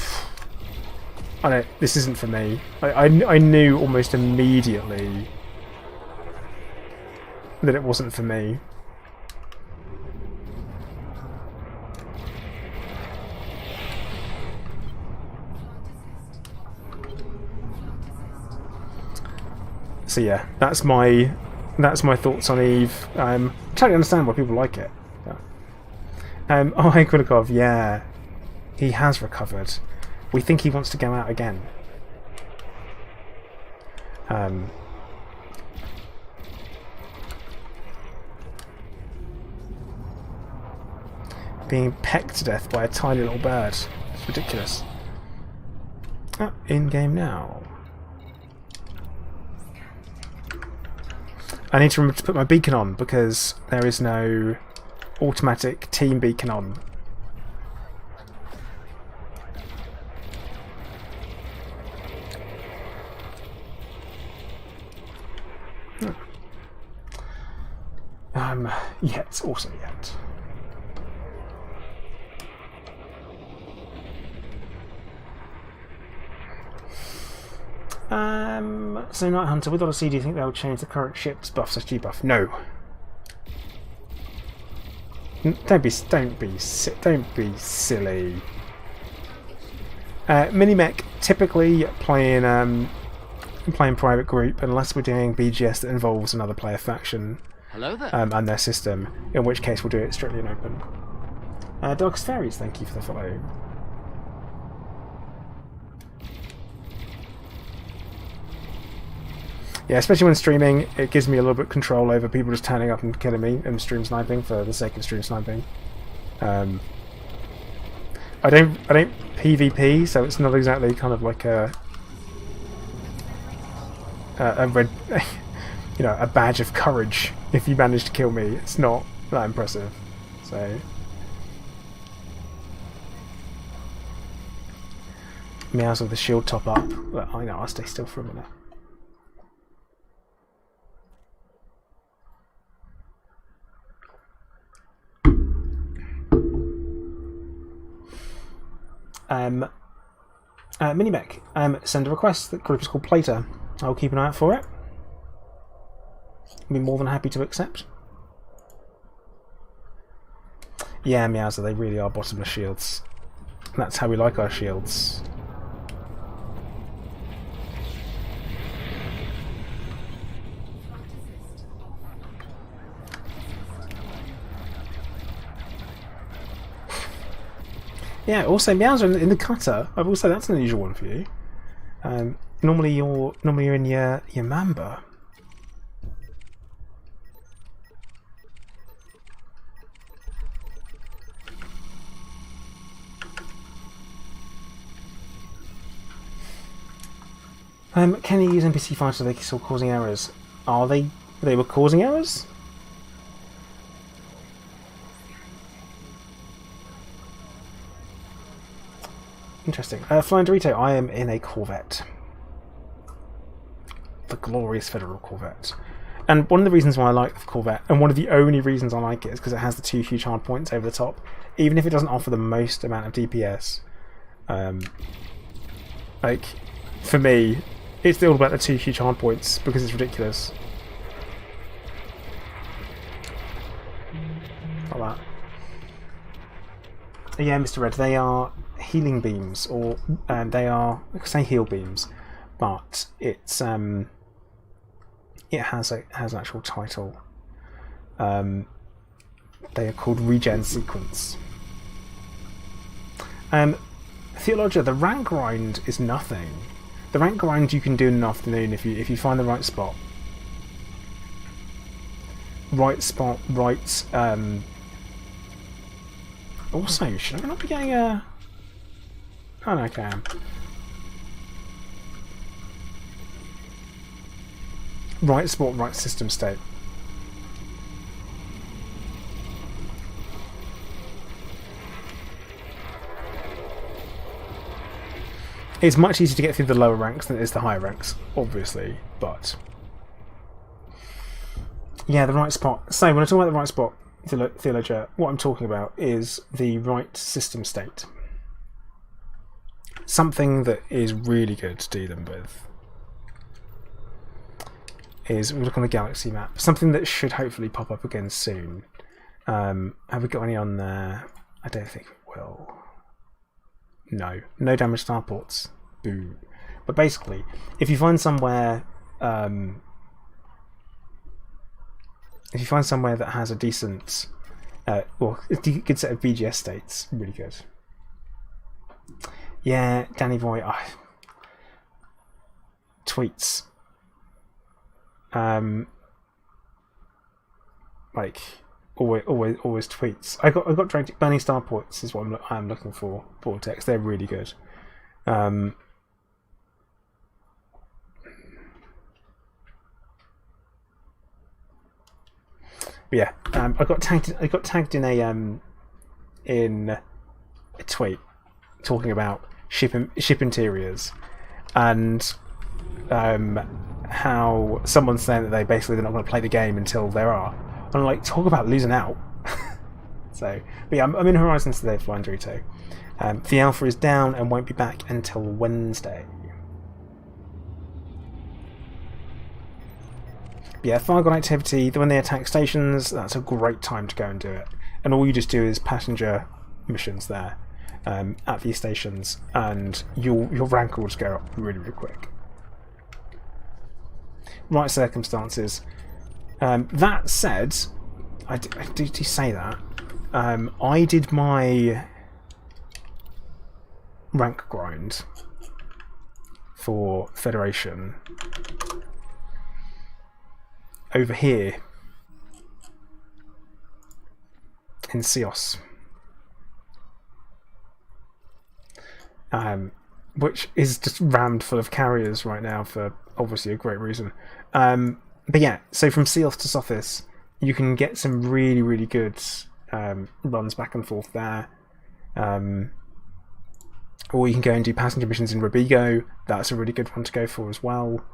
this isn't for me. I knew almost immediately that it wasn't for me. So yeah, that's my thoughts on Eve. Totally understand why people like it. Oh, hey Kulikov, yeah, he has recovered. We think he wants to go out again. Being pecked to death by a tiny little bird. It's ridiculous. Oh, in game now. I need to remember to put my beacon on because there is no automatic team beacon on. Yet, also yet. So Night Hunter, with Odyssey, do you think they'll change the current ship's buffs as debuff? No. Don't be silly. Minimech typically playing private group unless we're doing BGS that involves another player faction. Hello there. And their system, in which case we'll do it strictly in open. Darkest Fairies, thank you for the follow. Yeah, especially when streaming, it gives me a little bit of control over people just turning up and killing me and stream sniping for the sake of stream sniping. I don't PvP, so it's not exactly kind of like a red, you know, a badge of courage if you manage to kill me. It's not that impressive. So Meows with the shield top up. But I know, I'll stay still for a minute. Minimech, send a request. The group is called Plater. I'll keep an eye out for it. I'll be more than happy to accept. Yeah, Meowser, they really are bottomless shields. That's how we like our shields. Yeah, also Meowser in the cutter. I will say that's an unusual one for you. Normally you're in your Mamba. Can you use NPC fighters so they can still causing errors? Are they? They were causing errors? Interesting. Flying Dorito, I am in a Corvette. The glorious Federal Corvette. And one of the reasons why I like the Corvette, and one of the only reasons I like it, is because it has the 2 huge hard points over the top. Even if it doesn't offer the most amount of DPS. Like, for me, it's all about the 2 huge hard points, because it's ridiculous. Like that. Yeah, Mr. Red, they are healing beams, or they are, I say heal beams, but it's it has an actual title. They are called Regen Sequence. Theologia, the rank grind is nothing. The rank grind you can do in an afternoon if you find the right spot. Right. Also, should I not be getting a? Oh no, I can. Right spot, right system state. It's much easier to get through the lower ranks than it is the higher ranks, obviously, but yeah, the right spot. So when I talk about the right spot, Theologia, what I'm talking about is the right system state. Something that is really good to deal with is, we look on the galaxy map, something that should hopefully pop up again soon. Have we got any on there? I don't think we will. No damaged starports. Boo. But basically, if you find somewhere, that has a decent, or a good set of BGS states, really good. Yeah, Danny Boy. Tweets. Like always tweets. I got dragged. Burning starports is what I'm looking for. Vortex. They're really good. But yeah, I got tagged in a tweet talking about ship interiors, and how someone's saying that they're not going to play the game until there are. I'm like, talk about losing out. So, but yeah, I'm in Horizons today, Flying Dorito. The alpha is down and won't be back until Wednesday. But yeah, Fargon activity, when they attack stations, that's a great time to go and do it. And all you just do is passenger missions there at these stations, and your rank will just go up really, really quick. Right circumstances. That said, I do say that. I did my rank grind for Federation over here in Cios, which is just rammed full of carriers right now for obviously a great reason. But yeah, so from Cios to Sophis, you can get some really, really good runs back and forth there. Or you can go and do passenger missions in Robigo. That's a really good one to go for as well.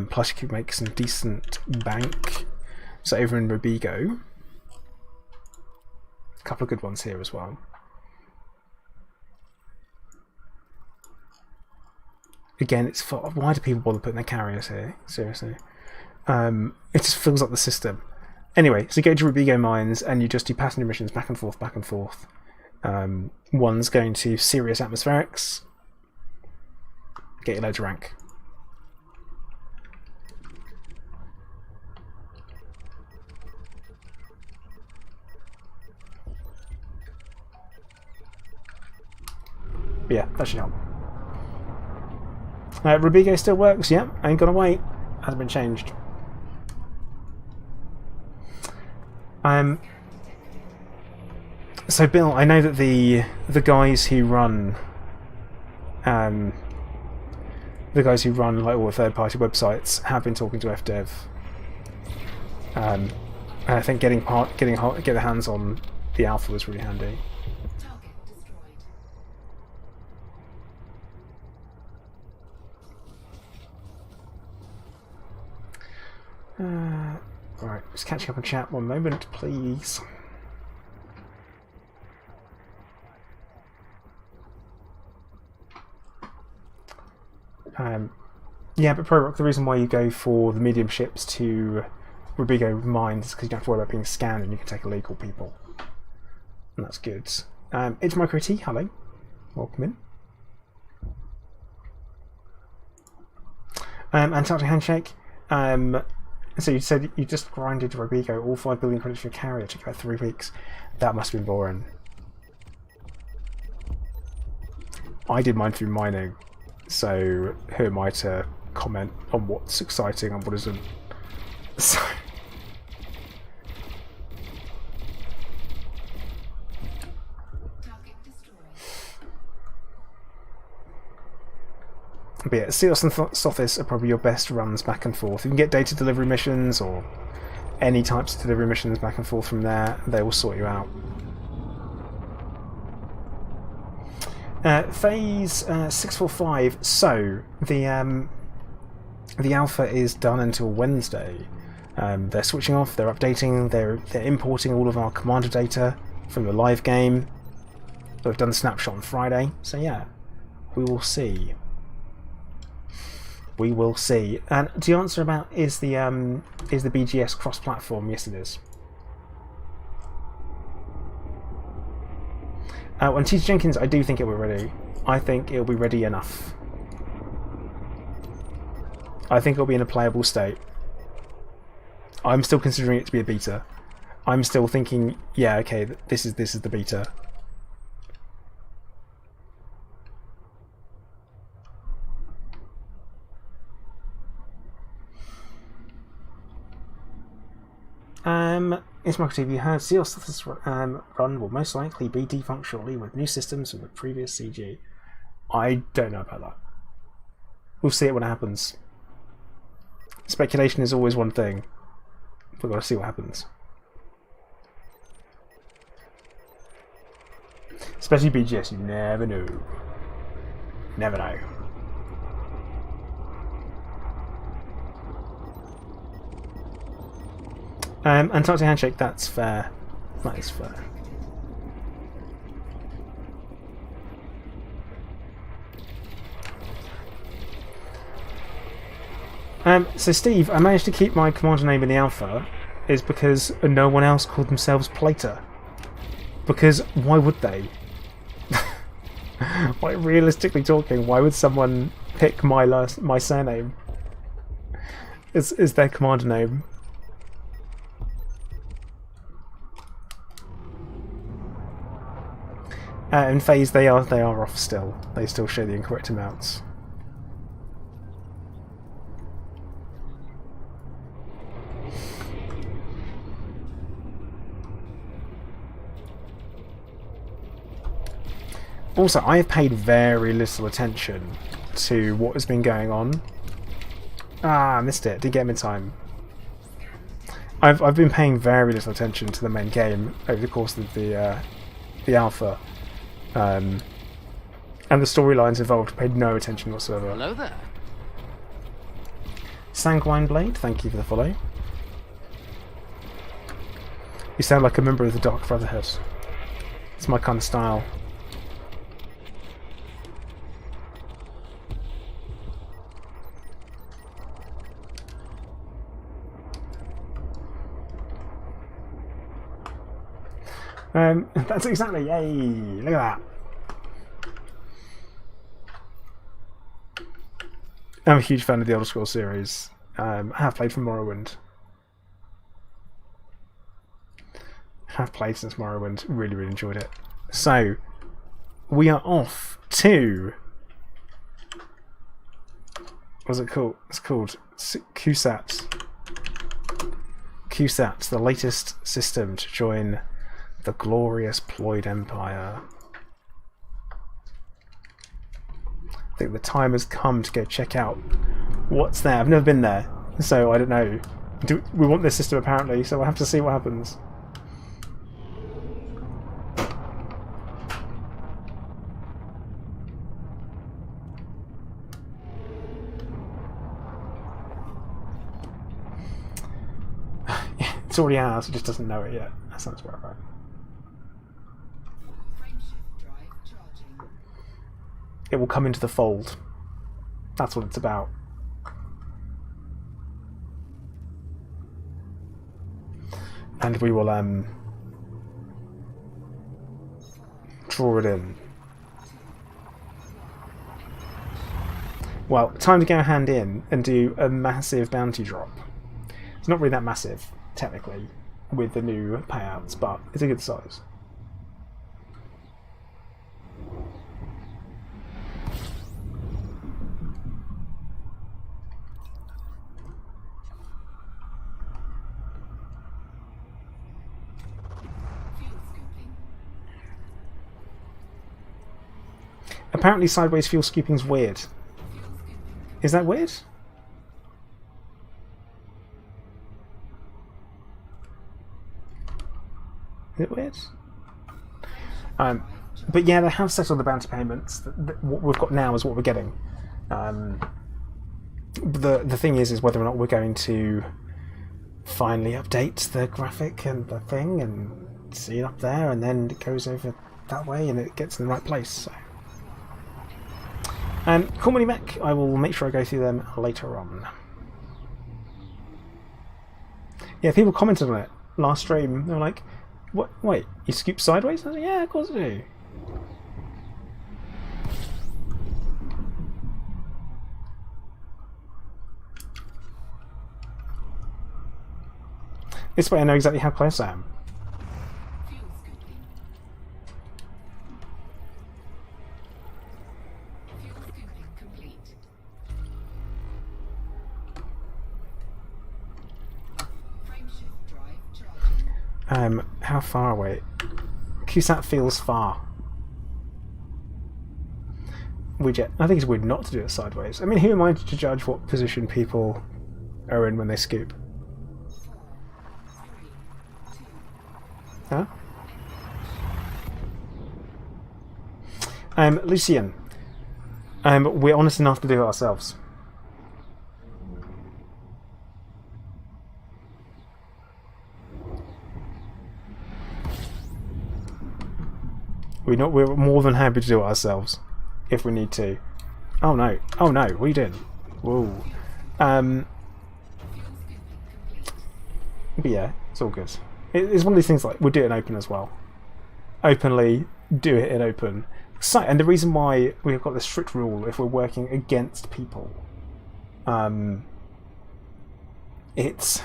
Plus you can make some decent bank. So over in Robigo, a couple of good ones here as well. Again, it's for, why do people bother putting their carriers here? Seriously. It just fills up the system. Anyway, so you go to Robigo Mines and you just do passenger missions back and forth, back and forth. One's going to Sirius Atmospherics. Get your loads of rank. But yeah, that should help. Robigo still works, yeah, ain't gonna wait. Hasn't been changed. So Bill, I know that the guys who run like all the third-party websites have been talking to FDev. And I think getting the hands on the alpha was really handy. Right, just catching up on chat 1 moment, please. Yeah, but ProRock, the reason why you go for the medium ships to Robigo Mines is because you don't have to worry about being scanned and you can take illegal people. And that's good. It's Micro T, hello. Welcome in. Antarctic Handshake. So you said you just grinded Robigo, all 5 billion credits for your carrier, took about 3 weeks. That must have been boring. I did mine through mining, so who am I to comment on what's exciting and what isn't? So but yeah, Cios and Sophis are probably your best runs back and forth. You can get data delivery missions or any types of delivery missions back and forth from there. They will sort you out. Phase 645. So the alpha is done until Wednesday. They're switching off. They're updating. They're importing all of our commander data from the live game. We've done the snapshot on Friday. So yeah, we will see. We will see. And to answer about is the BGS cross-platform? Yes, it is. On T.T. Jenkins, I do think it will be ready. I think it'll be ready enough. I think it'll be in a playable state. I'm still considering it to be a beta. I'm still thinking, yeah, okay, this is the beta. It's Michael TV. You heard Cios run will most likely be defunct shortly with new systems from the previous CG. I don't know about that. We'll see it when it happens. Speculation is always one thing. We've got to see what happens. Especially BGS, you never know. Never know. Antarctic handshake, that's fair. That is fair. So Steve, I managed to keep my commander name in the alpha is because no one else called themselves Plater. Because why would they? Like, realistically talking, why would someone pick my surname is their commander name? In phase, they are off still. They still show the incorrect amounts. Also, I have paid very little attention to what has been going on. Ah, I missed it. Didn't get him in time. I've been paying very little attention to the main game over the course of the alpha, and the storylines involved. Paid no attention whatsoever. Hello there. Sanguine Blade, thank you for the follow. You sound like a member of the Dark Brotherhood. It's my kind of style. That's exactly, yay! Look at that. I'm a huge fan of the Elder Scrolls series. I have played from Morrowind. Have played since Morrowind. Really, really enjoyed it. So, we are off to... What's it called? It's called QSAT. QSAT, the latest system to join the glorious Ploid Empire. I think the time has come to go check out what's there. I've never been there, so I don't know. We want this system apparently, so we'll have to see what happens. It's already ours, it just doesn't know it yet. That sounds about right. It will come into the fold. That's what it's about. And we will draw it in. Well, time to go hand in and do a massive bounty drop. It's not really that massive, technically, with the new payouts, but it's a good size. Apparently sideways fuel scooping's weird. Is that weird? Is it weird? But yeah, they have settled the bounty payments. What we've got now is what we're getting. The thing is whether or not we're going to finally update the graphic and the thing and see it up there, and then it goes over that way and it gets in the right place. So. Call me back. I will make sure I go through them later on. Yeah, people commented on it last stream. They were like, "What? Wait, you scoop sideways?" I was like, "Yeah, of course I do." This way I know exactly how close I am. How far away? QSAT feels far. I think it's weird not to do it sideways. I mean, who am I to judge what position people are in when they scoop? Huh? Lucian. We're honest enough to do it ourselves. We're more than happy to do it ourselves if we need to. Oh no! Oh no! What are you doing? Whoa. But yeah, it's all good. It's one of these things like we'll do it in open as well. Openly do it in open. So, and the reason why we've got this strict rule if we're working against people, it's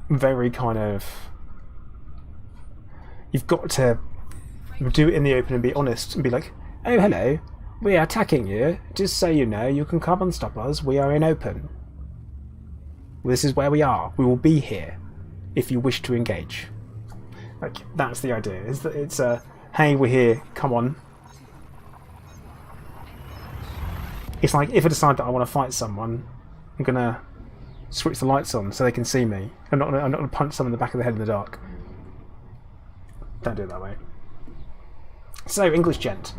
very kind of, you've got to do it in the open and be honest and be like, oh hello, we are attacking you, just so you know, you can come and stop us, we are in open. This is where we are, we will be here if you wish to engage. Like, that's the idea, is that it's a, hey, we're here, come on. It's like, if I decide that I want to fight someone, I'm gonna switch the lights on so they can see me. I'm not gonna punch someone in the back of the head in the dark. Don't do it that way. So, English Gent.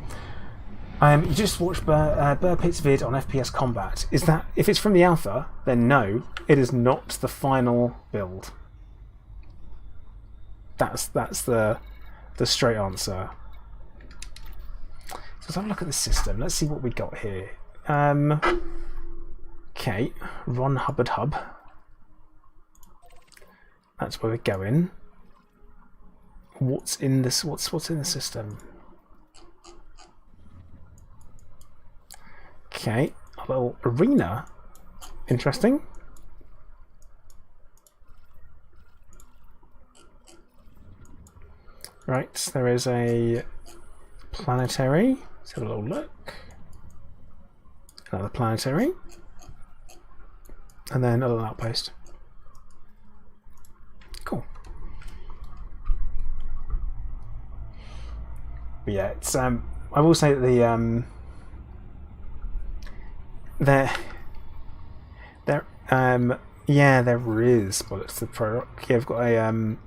You just watched Burr Pitt's vid on FPS Combat. Is that, if it's from the alpha, then no, it is not the final build. That's the straight answer. So let's have a look at the system. Let's see what we got here. Okay, Ron Hubbard Hub. That's where we're going. What's in this? What's in the system? Okay, a little arena. Interesting. Right, there is a planetary. Let's have a little look. Another planetary. And then a little outpost. Cool. But yeah, it's I will say that the yeah, there is, but it's the pro. Yeah, I've got a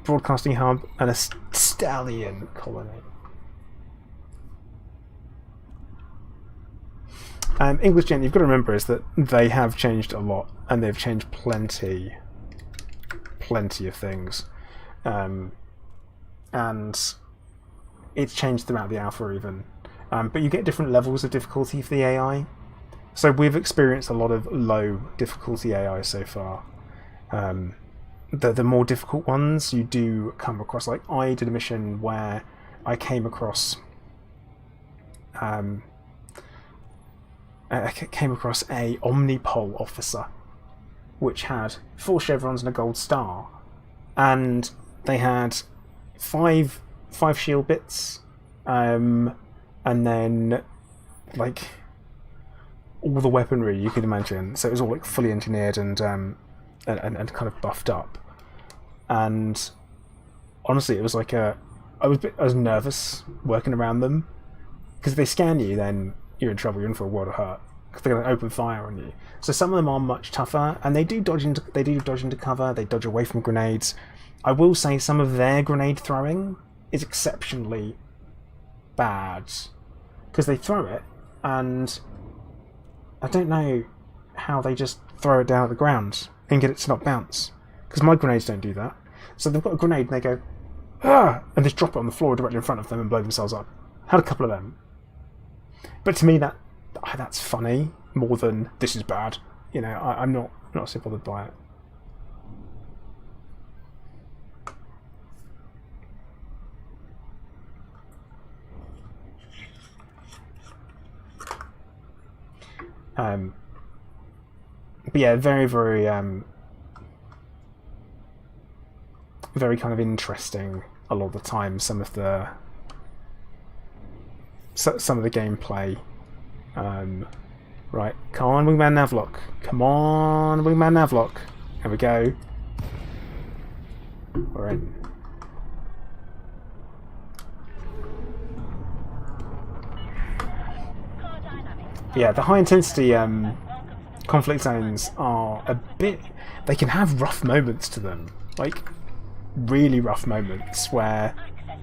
broadcasting hub and a stallion colony. English Gent, you've got to remember is that they have changed a lot, and they've changed plenty of things, and it's changed throughout the alpha even. But you get different levels of difficulty for the AI. So we've experienced a lot of low difficulty AI so far. The more difficult ones you do come across, like I did a mission where I came across a Omnipol officer which had 4 chevrons and a gold star, and they had five shield bits, and then like all the weaponry you could imagine. So it was all like fully engineered and kind of buffed up. And honestly, it was like I was nervous working around them, because if they scan you, then you're in trouble. You're in for a world of hurt, because they're going to open fire on you. So some of them are much tougher, and they do dodge into cover. They dodge away from grenades. I will say some of their grenade throwing is exceptionally bad, because they throw it, and I don't know how they just throw it down at the ground and get it to not bounce, because my grenades don't do that. So they've got a grenade and they go, ah, and just drop it on the floor directly in front of them and blow themselves up. Had a couple of them. But to me, that's funny more than this is bad. You know, I'm not so bothered by it. But yeah, very kind of interesting a lot of the time. Some of the gameplay. Right, come on, wingman navlock. Come on, wingman navlock. There we go. We're in. Yeah, the high intensity conflict zones are a bit. They can have rough moments to them, like really rough moments where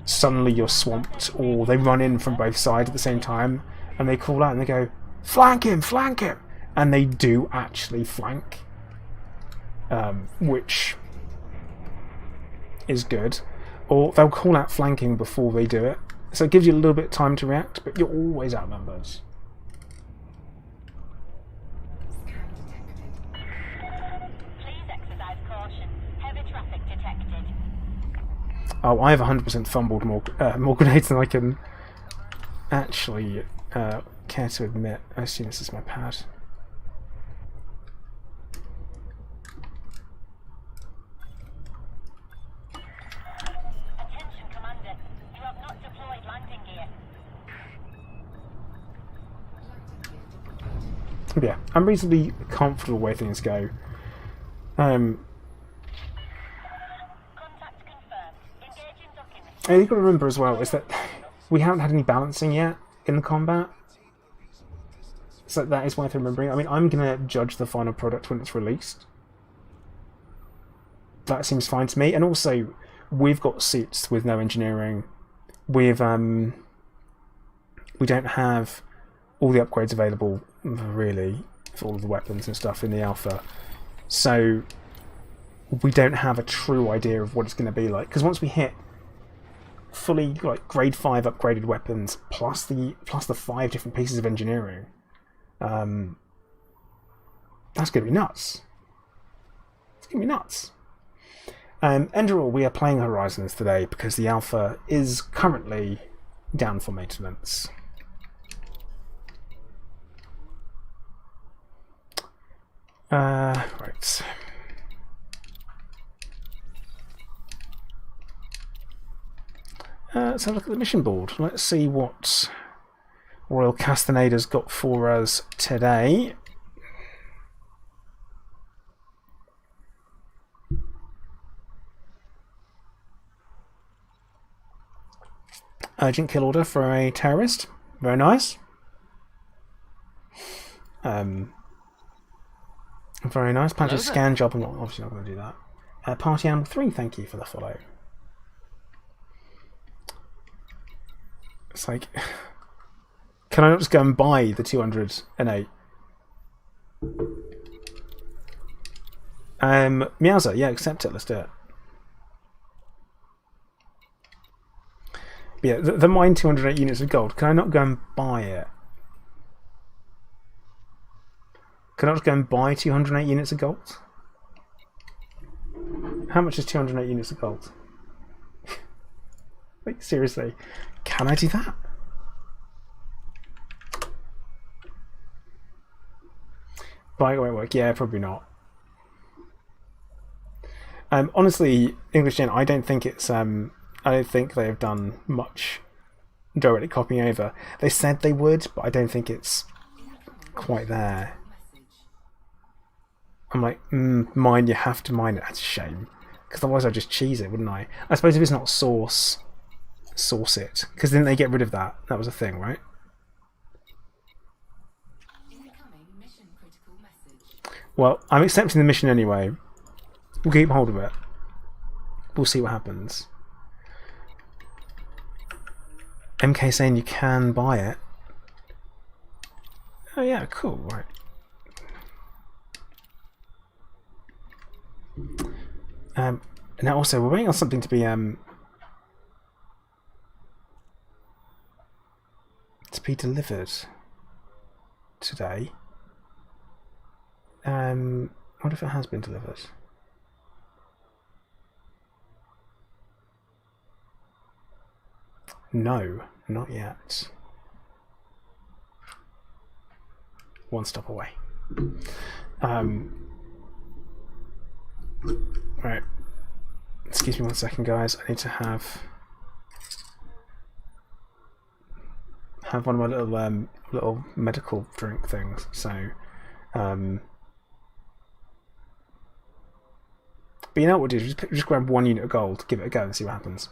suddenly you're swamped, or they run in from both sides at the same time, and they call out and they go, "Flank him! Flank him!" And they do actually flank, which is good. or they'll call out flanking before they do it. So it gives you a little bit of time to react, but you're always outnumbered. Please exercise caution. Heavy traffic detected. Oh, I have 100% fumbled more grenades than I can actually care to admit. I assume this is my pad. Attention, Commander. You have not deployed landing gear. Yeah, I'm reasonably comfortable where things go. Contact confirmed. Engaging docking. And you've got to remember as well is that we haven't had any balancing yet in the combat. So that is worth remembering. I mean, I'm going to judge the final product when it's released. That seems fine to me. And also, we've got suits with no engineering. We don't have all the upgrades available, really, for all of the weapons and stuff in the alpha. So we don't have a true idea of what it's going to be like. Because once we hit fully like grade 5 upgraded weapons plus the 5 different pieces of engineering, that's going to be nuts. It's going to be nuts. Enderall, we are playing Horizons today because the alpha is currently down for maintenance. Right. Let's have a look at the mission board. Let's see what Royal Castaneda's got for us today. Urgent kill order for a terrorist. Very nice. Very nice. Patch scan job. I'm obviously not going to do that. Party Animal 3, thank you for the follow. It's like, can I not just go and buy the 208? Meowser, yeah, accept it. Let's do it. But yeah, the mine 208 units of gold. Can I not go and buy it? Can I just go and buy 208 units of gold? How much is 208 units of gold? Like, seriously, can I do that? Buy it won't work. Yeah, probably not. Honestly, English Gen, I don't think it's I don't think they have done much directly copying over. They said they would, but I don't think it's quite there. I'm like, mine, you have to mine it. That's a shame. Because otherwise I'd just cheese it, wouldn't I? I suppose if it's not source it. Because didn't they get rid of that? That was a thing, right? Well, I'm accepting the mission anyway. We'll keep hold of it. We'll see what happens. MK saying you can buy it. Oh yeah, cool, right. Now also we're waiting on something to be delivered today. What if it has been delivered? No, not yet. One stop away. Right. Excuse me 1 second, guys. I need to have one of my little medical drink things. So, but you know what we'll do? Just grab 1 unit of gold, give it a go, and see what happens.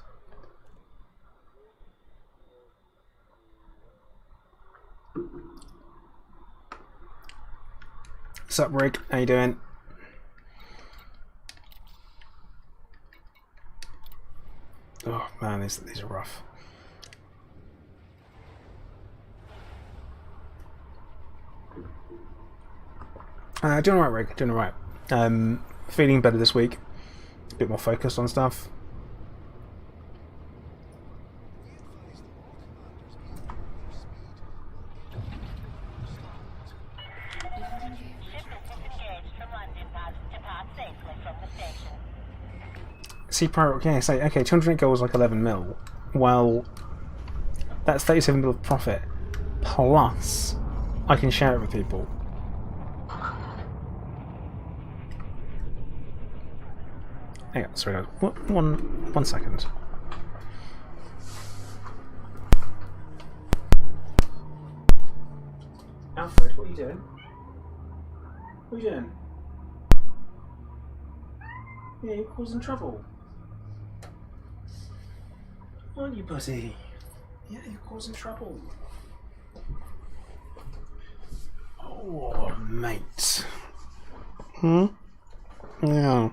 What's up, Rig? How you doing? Oh man, these are rough. Doing alright, Rig. Doing alright. Feeling better this week. A bit more focused on stuff. see, yeah, say, okay, 208 gold is like 11 mil. Well, that's 37 mil of profit. Plus, I can share it with people. Hang on, sorry, one second. Alfred, what are you doing? What are you doing? Yeah, you're causing trouble. Aren't you, buddy? Yeah, you're causing trouble. Oh, mate. Yeah.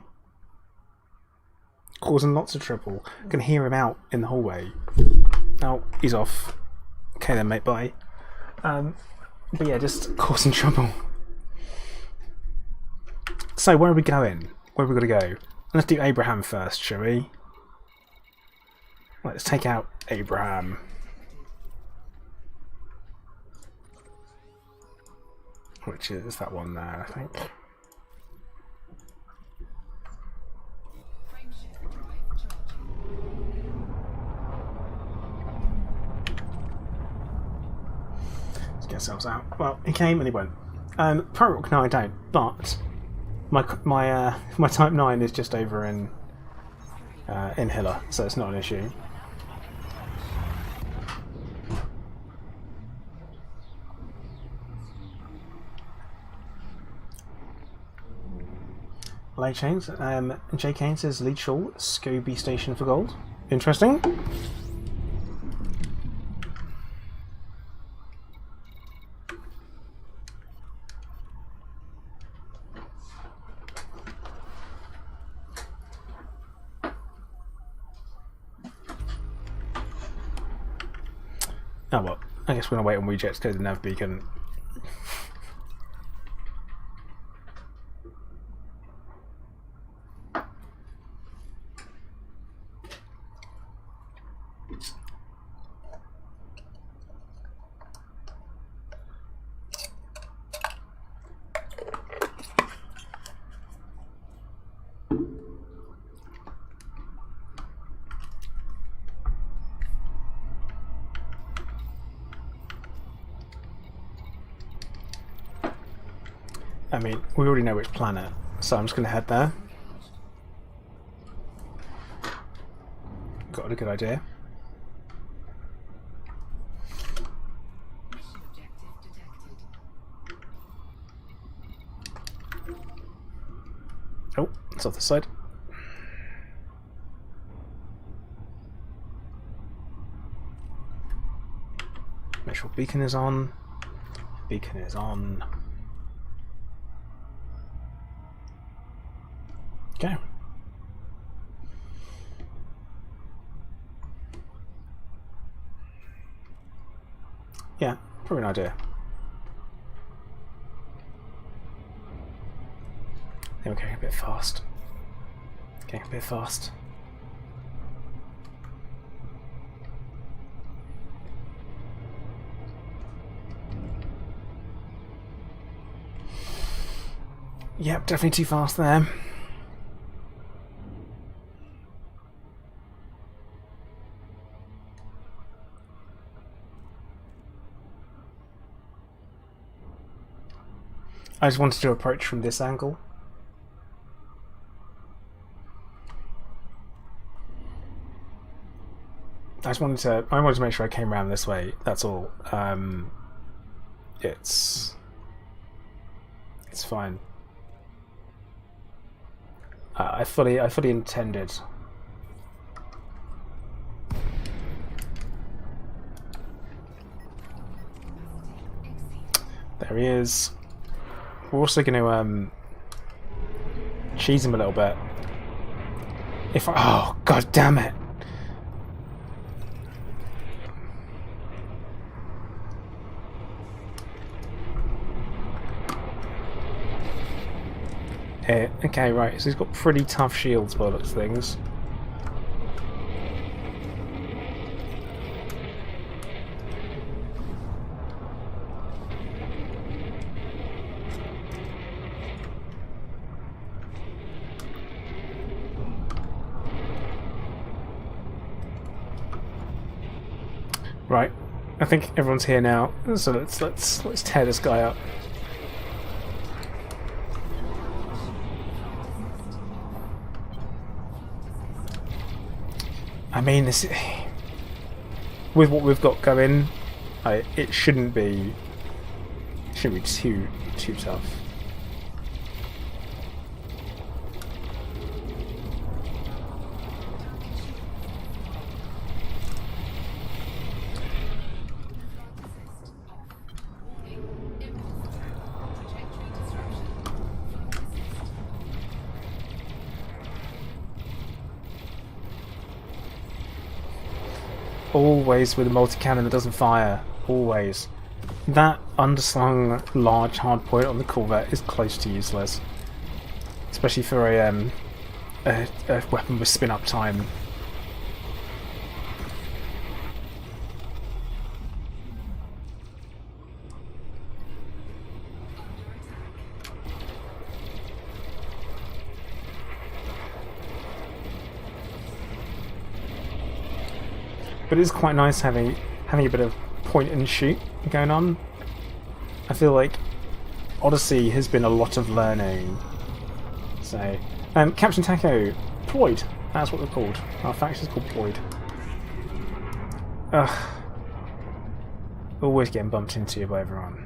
Causing lots of trouble. I can hear him out in the hallway. Oh, he's off. Okay then, mate, bye. But yeah, just causing trouble. So, where are we going? Where are we going to go? Let's do Abraham first, shall we? Let's take out Abraham. Which is that one there, I think. Let's get ourselves out. Well, he came and he went. Pro Rock, no I don't, but my Type 9 is just over in Hilla, so it's not an issue. Lay chains. J. Kane says Lead Shawl, Scooby Station for gold. Interesting. Oh well, I guess we're gonna wait on Wejets to go to the nav beacon. I mean, we already know which planet, so I'm just going to head there. Got a good idea. Oh, it's off the side. Make sure beacon is on. Beacon is on. Go. Yeah, probably an idea. Then we're going a bit fast. Getting a bit fast. Yep, definitely too fast there. I just wanted to approach from this angle. I wanted to make sure I came around this way, that's all. It's fine. I fully intended. There he is. We're also going to cheese him a little bit. Oh, god damn it! Okay, right, so he's got pretty tough shields by the looks of things. Right. I think everyone's here now, so let's tear this guy up. I mean, this with what we've got going, it shouldn't be too tough. Always with a multi-cannon that doesn't fire. Always. That underslung large hardpoint on the Corvette is close to useless. Especially for a weapon with spin-up time. But it is quite nice having a bit of point and shoot going on. I feel like Odyssey has been a lot of learning. So, Captain Taco, Ployd, that's what they're called. Our faction's called Ployd. Ugh. Always getting bumped into by everyone.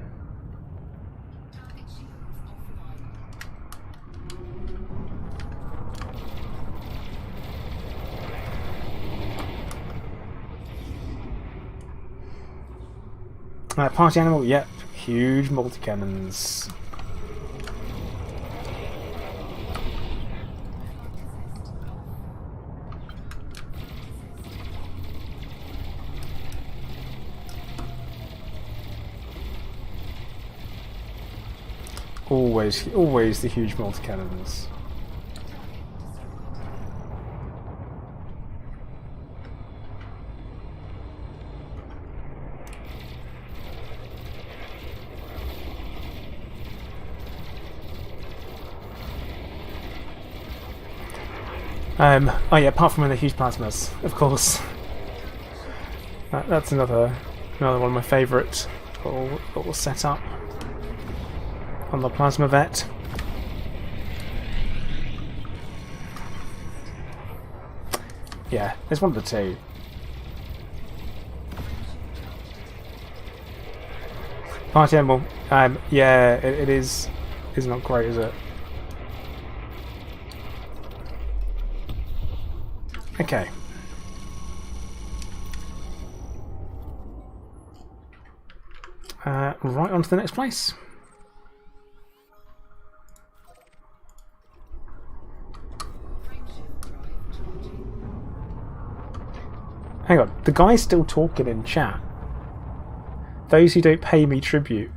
Party animal, yep. Huge multi-cannons. Always the huge multi-cannons. Oh yeah, apart from the huge plasmas, of course. That's another one of my favourite little setup on the plasma vet. Yeah, it's one of the two. Party animal. Yeah, it is not great, is it? Okay. Right on to the next place. Hang on, the guy's still talking in chat. Those who don't pay me tribute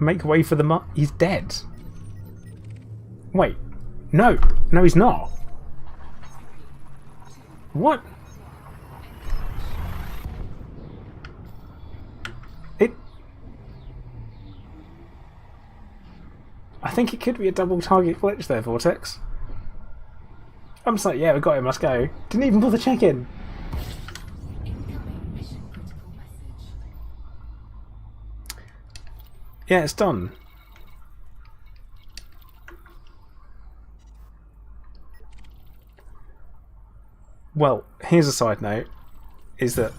make way for the he's dead. Wait, no, he's not. What? I think it could be a double target glitch there, Vortex. I'm just like, yeah, we got him, let's go. Didn't even bother checking. Yeah, it's done. Well, here's a side note, is that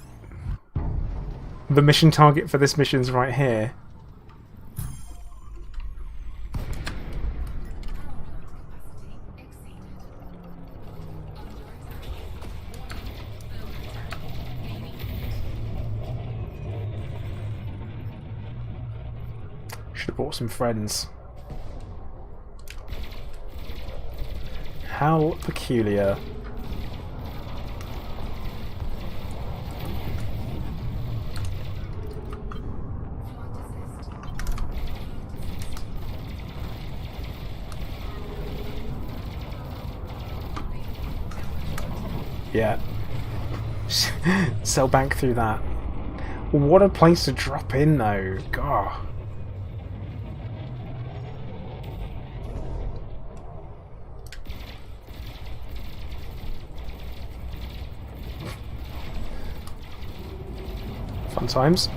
the mission target for this mission's right here. Should have brought some friends. How peculiar. Yeah. Sell bank through that. What a place to drop in though. God. sometimes.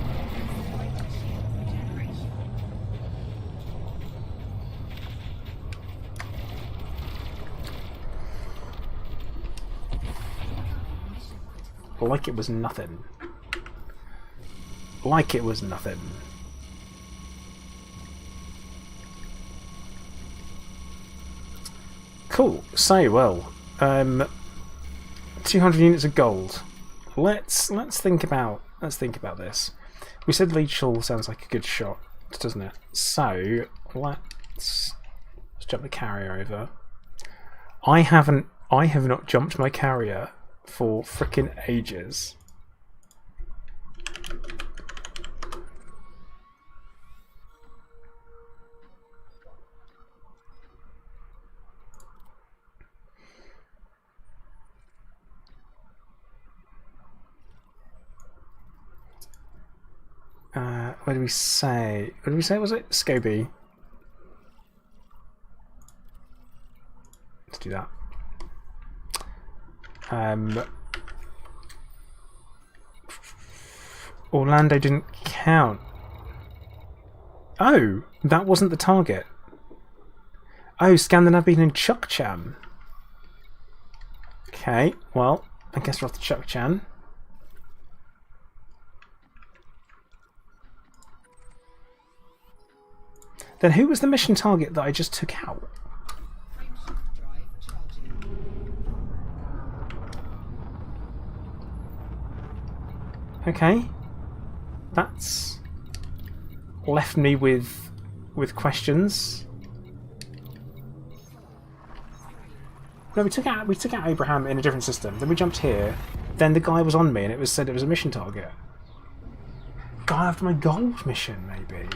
Like it was nothing. Like it was nothing. Cool. So, well, 200 units of gold. Let's think about this. We said Leechall sounds like a good shot, doesn't it? So let's jump the carrier over. I have not jumped my carrier for frickin' ages. What did we say? What did we say? Was it Scoby? Let's do that. Orlando didn't count. Oh, that wasn't the target. Oh, Scandinavian and Chukchan. Okay, well, I guess we're off to Chukchan. Then who was the mission target that I just took out? Okay, that's left me with questions. No, we took out Abraham in a different system. Then we jumped here. Then the guy was on me, and it was said it was a mission target. Guy after my gold mission, maybe.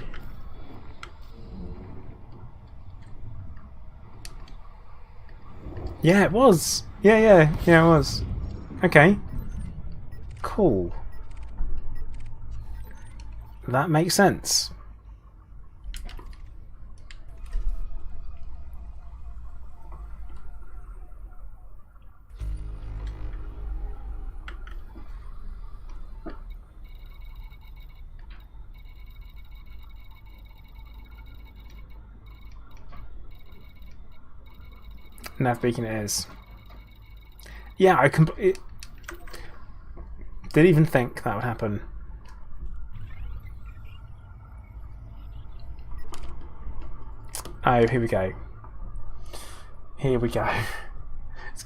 Yeah, it was. Yeah, it was. Okay. Cool. That makes sense. Nav beacon it is. Yeah, I didn't even think that would happen. Oh, here we go. Here we go.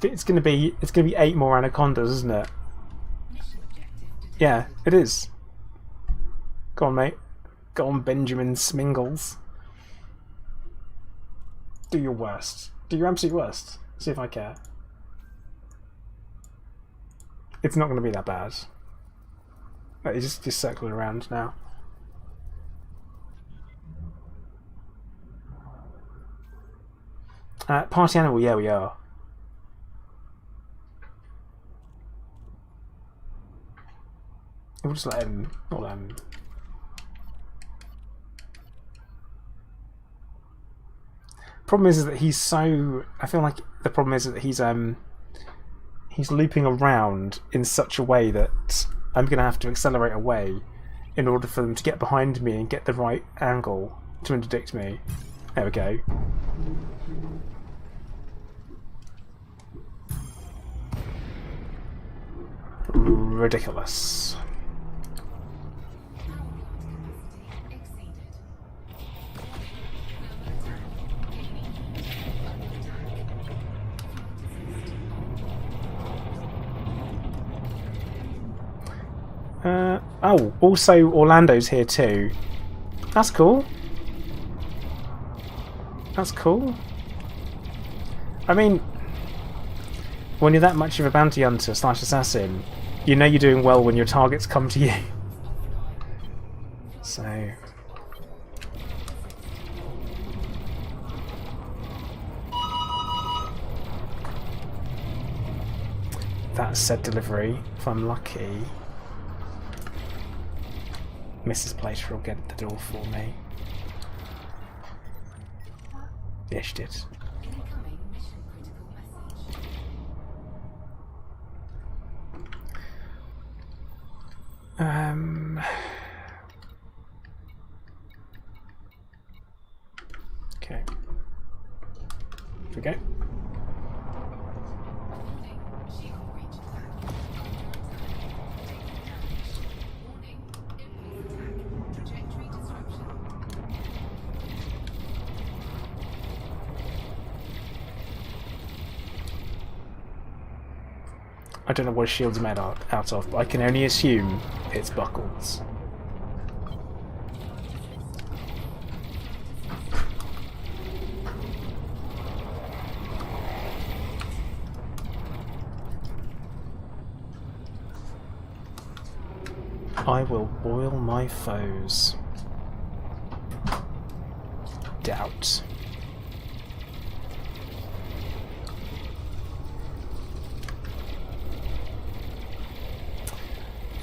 It's gonna be 8 more anacondas, isn't it? Yeah, it is. Go on, mate. Go on, Benjamin Smingles. Do your worst. Do your absolute worst. See if I care. It's not going to be that bad. It's just circling around now. Party animal, yeah, we are. We'll just let him. We'll let him. Problem is that he's so. I feel like the problem is that he's looping around in such a way that I'm going to have to accelerate away in order for them to get behind me and get the right angle to interdict me. There we go. Ridiculous. Oh, also Orlando's here too. That's cool. That's cool. I mean, when you're that much of a bounty hunter / assassin, you know you're doing well when your targets come to you. So... that's said delivery, if I'm lucky. Mrs. Plater will get the door for me. Yeah, she did. Okay. Here we go. I don't know what shield's made out of, but I can only assume it's buckles. I will boil my foes. Doubt.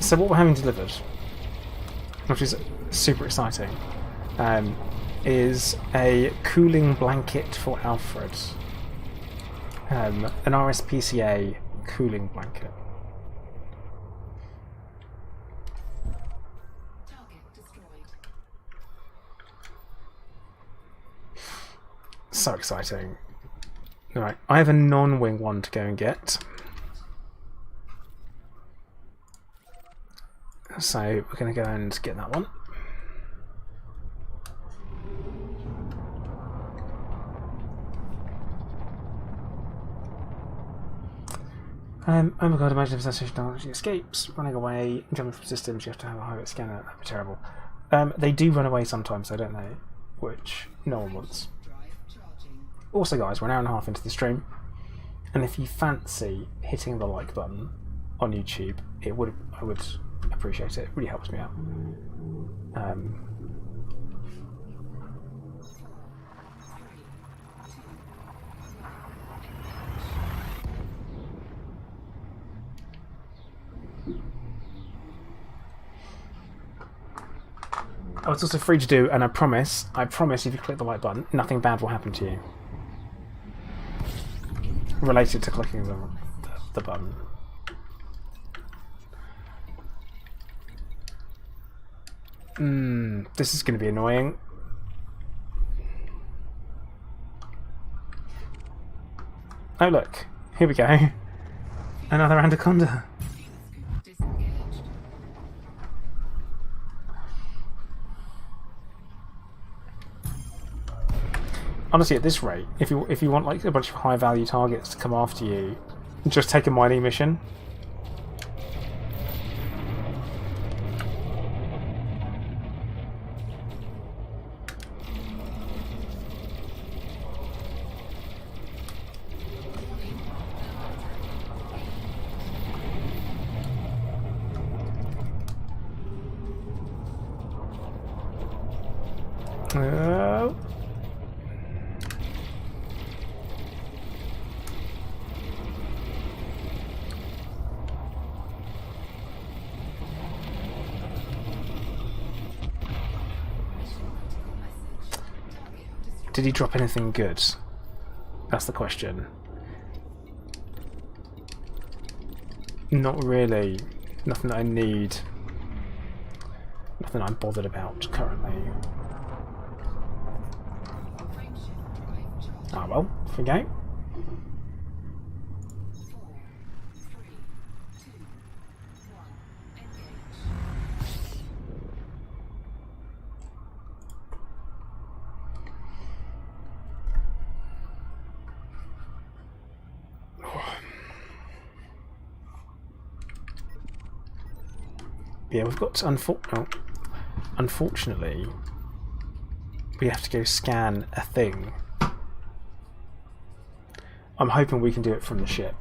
So what we're having delivered, which is super exciting, is a cooling blanket for Alfred. An RSPCA cooling blanket. So exciting. Alright, I have a non-wing one to go and get. So we're going to go and get that one. Oh my god, imagine if assassination technology escapes. Running away, jumping from systems, you have to have a high scanner. That'd be terrible. They do run away sometimes, though, don't they? Which no one wants. Also, guys, we're an hour and a half into the stream, and if you fancy hitting the like button on YouTube, I would appreciate it. It really helps me out. Oh, it's also free to do, and I promise, if you click the like button, nothing bad will happen to you. Related to clicking the button. This is going to be annoying. Oh look, here we go. Another anaconda. Honestly, at this rate, if you want like a bunch of high value targets to come after you, just take a mining mission. Did he drop anything good? That's the question. Not really. Nothing that I need. Nothing I'm bothered about currently. Ah well, off we go. Yeah, we've got unfortunately, we have to go scan a thing. I'm hoping we can do it from the ship.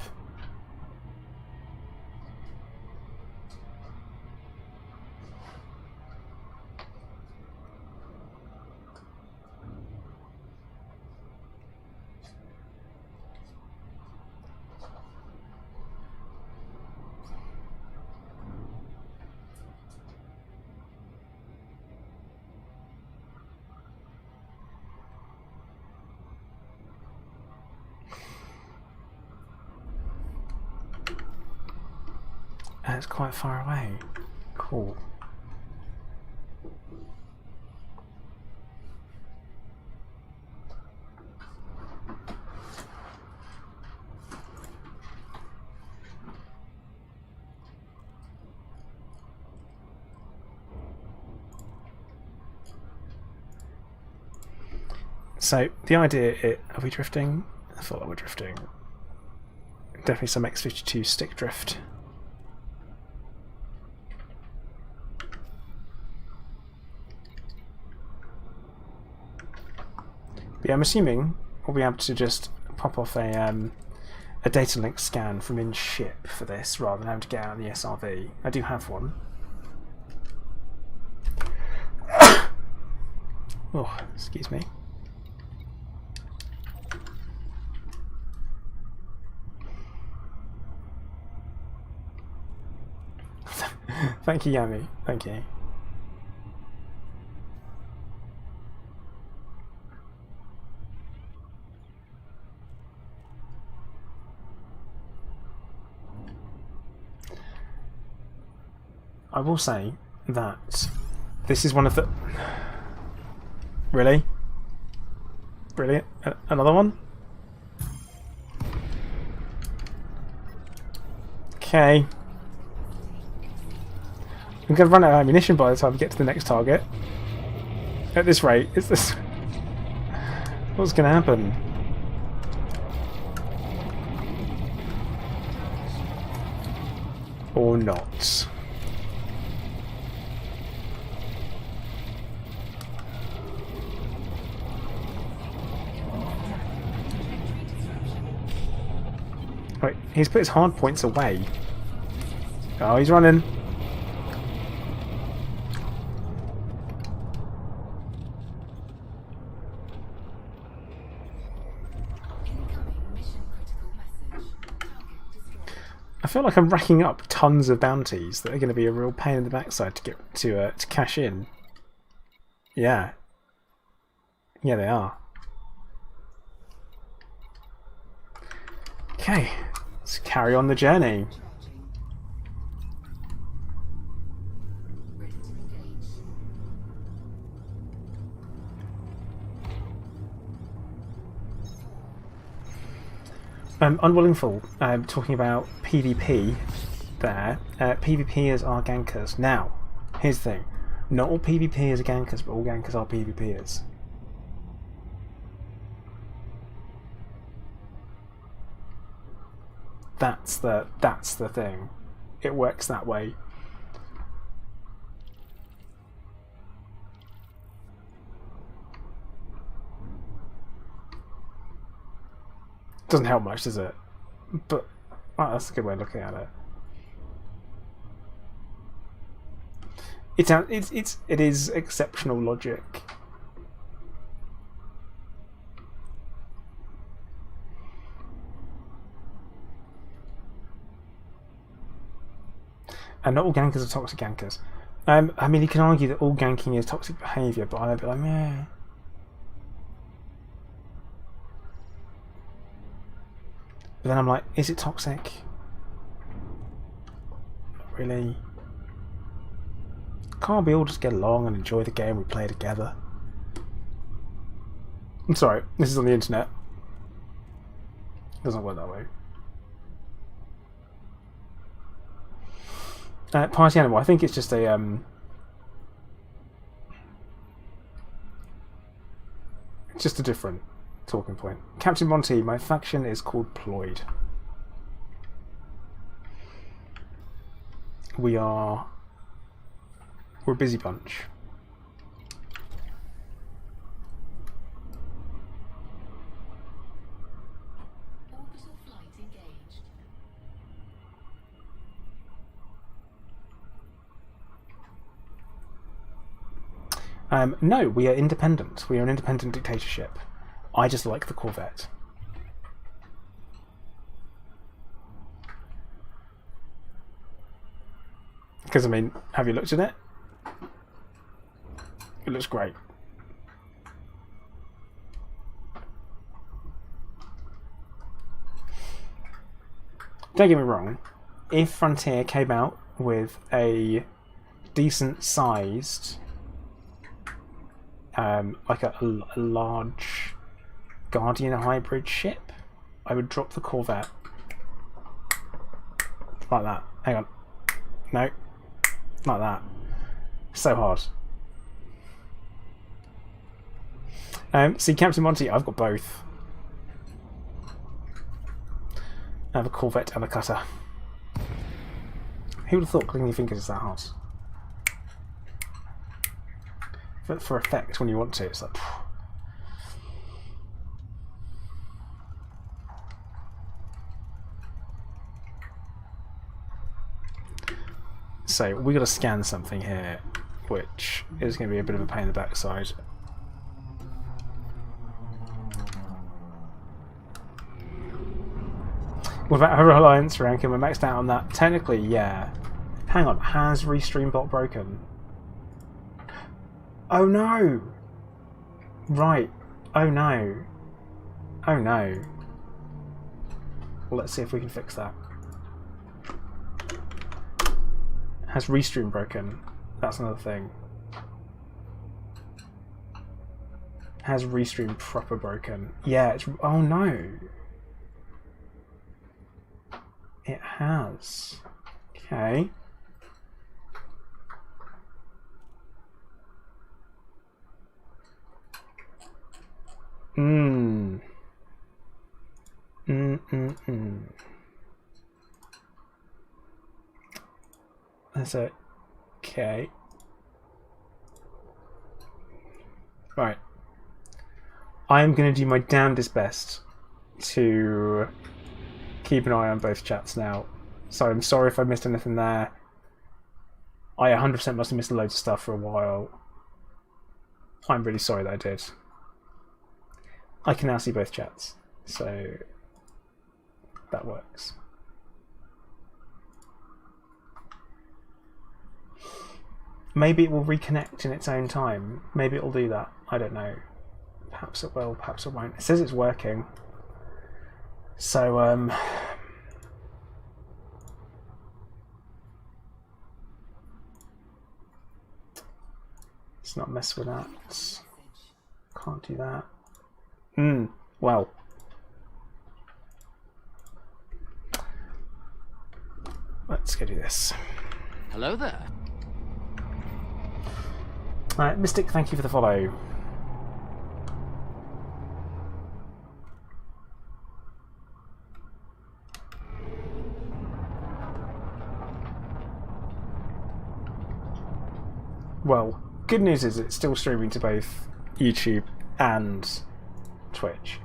It's quite far away. Cool. So the idea, are we drifting? I thought that we're drifting. Definitely some X52 stick drift. But yeah, I'm assuming we'll be able to just pop off a data link scan from in ship for this, rather than having to get out the SRV. I do have one. Oh, excuse me. Thank you, Yami. Thank you. I will say that this is one of the... Really? Brilliant. Another one? Okay. I'm going to run out of ammunition by the time we get to the next target. At this rate, is this... What's going to happen? Or not. Wait, he's put his hard points away. Oh, he's running. I feel like I'm racking up tons of bounties that are going to be a real pain in the backside to get to cash in. Yeah. Yeah, they are. Okay, let's carry on the journey. Unwilling Fool, talking about PvP there. PvPers are gankers. Now, here's the thing. Not all PvPers are gankers, but all gankers are PvPers. That's the thing. It works that way. Doesn't help much, does it? But that's a good way of looking at it. It is exceptional logic. And not all gankers are toxic gankers. I mean, you can argue that all ganking is toxic behaviour, but I'd be like, meh. But then I'm like, is it toxic? Not really. Can't we all just get along and enjoy the game we play together? I'm sorry, this is on the internet. It doesn't work that way. Party animal, I think it's just a just a different talking point. Captain Monty, my faction is called Ployd. We're a busy bunch. Orbital flight engaged. No, we are independent. We are an independent dictatorship. I just like the Corvette. Because, I mean, have you looked at it? It looks great. Don't get me wrong, if Frontier came out with a decent sized, like a large Guardian hybrid ship, I would drop the Corvette. Like that. Hang on. No. Like that. So hard. See, Captain Monty, I've got both. I have a Corvette and a cutter. Who would have thought clicking your fingers is that hard? For effect, when you want to, it's like... So, we got to scan something here, which is going to be a bit of a pain in the backside. What about our Alliance ranking? We're maxed out on that. Technically, yeah. Hang on, has Restream bot broken? Oh no! Right. Oh no. Oh no. Well, let's see if we can fix that. Has Restream broken? That's another thing. Has Restream proper broken? Yeah, it's... Oh no! It has. Okay. That's it. Okay. Right. I am going to do my damnedest best to keep an eye on both chats now. So I'm sorry if I missed anything there. I 100% must have missed loads of stuff for a while. I'm really sorry that I did. I can now see both chats, so that works. Maybe it will reconnect in its own time. Maybe it will do that. I don't know. Perhaps it will, perhaps it won't. It says it's working. So, let's not mess with that. Can't do that. Well. Let's go do this. Hello there. Mystic, thank you for the follow. Well, good news is it's still streaming to both YouTube and Twitch,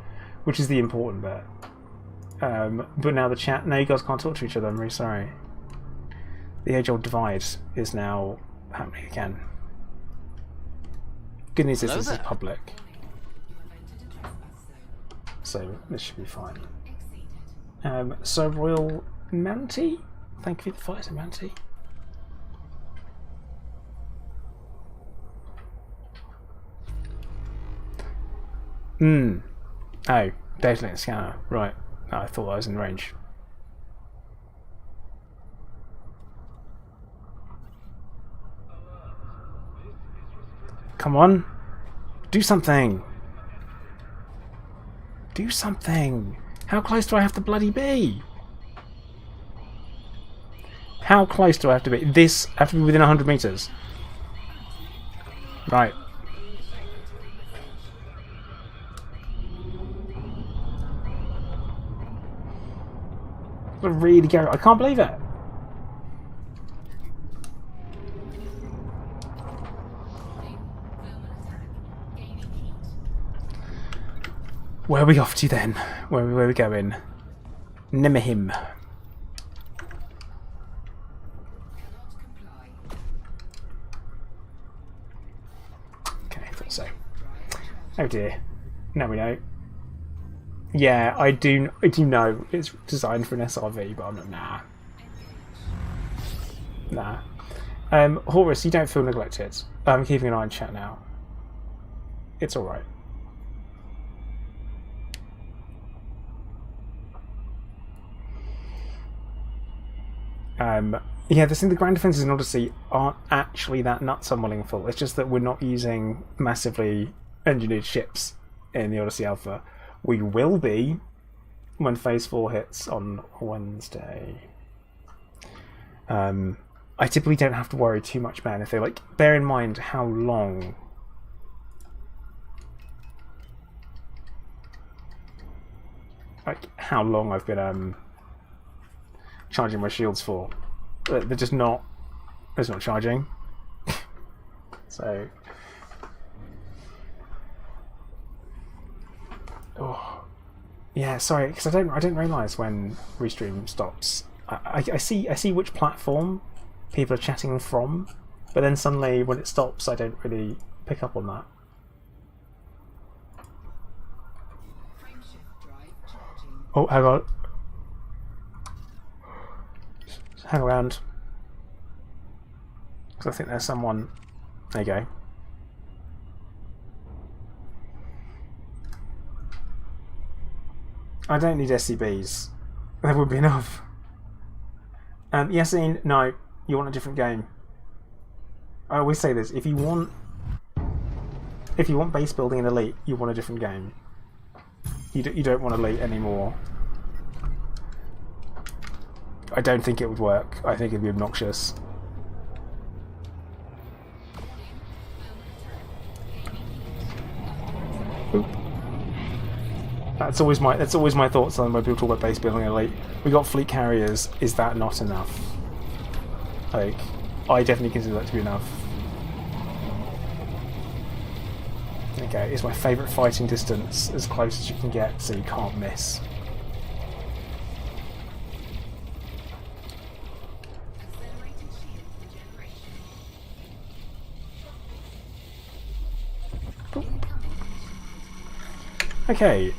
which is the important bit. But now the chat, now you guys can't talk to each other, I'm really sorry. The age-old divide is now happening again. Good news is this is public, so this should be fine. So Royal Manti, thank you for the fight, Manti. Oh, data link scanner, right. Oh, I thought I was in range. Come on. Do something. Do something. How close do I have to bloody be? How close do I have to be? This, I have to be within 100 meters. Right. Really go. I can't believe it. Where are we off to then? Where are we going? Nimahim. Okay, I thought so. Oh dear. Now we know. Yeah, I do know it's designed for an SRV, but I'm not. Nah. Horus, you don't feel neglected. I'm keeping an eye on chat now. It's alright. Yeah, the ground defenses in Odyssey aren't actually that nuts on Wellingful. It's just that we're not using massively engineered ships in the Odyssey Alpha. We will be when Phase 4 hits on Wednesday. I typically don't have to worry too much about anything. Like, bear in mind how long I've been charging my shields for. They're just not. It's not charging. So. Oh. Yeah, sorry, because I don't realise when Restream stops. I see which platform people are chatting from, but then suddenly when it stops, I don't really pick up on that. Oh, hang on. Hang around. Because I think there's someone. There you go. I don't need SCBs. That would be enough. Yassine, no. You want a different game. I always say this. If you want base building in Elite, you want a different game. You don't want Elite anymore. I don't think it would work. I think it'd be obnoxious. Oop. That's always my thoughts on when people talk about base building in Elite. We got fleet carriers. Is that not enough? Like, I definitely consider that to be enough. Okay, it's my favourite fighting distance, as close as you can get, so you can't miss. Okay.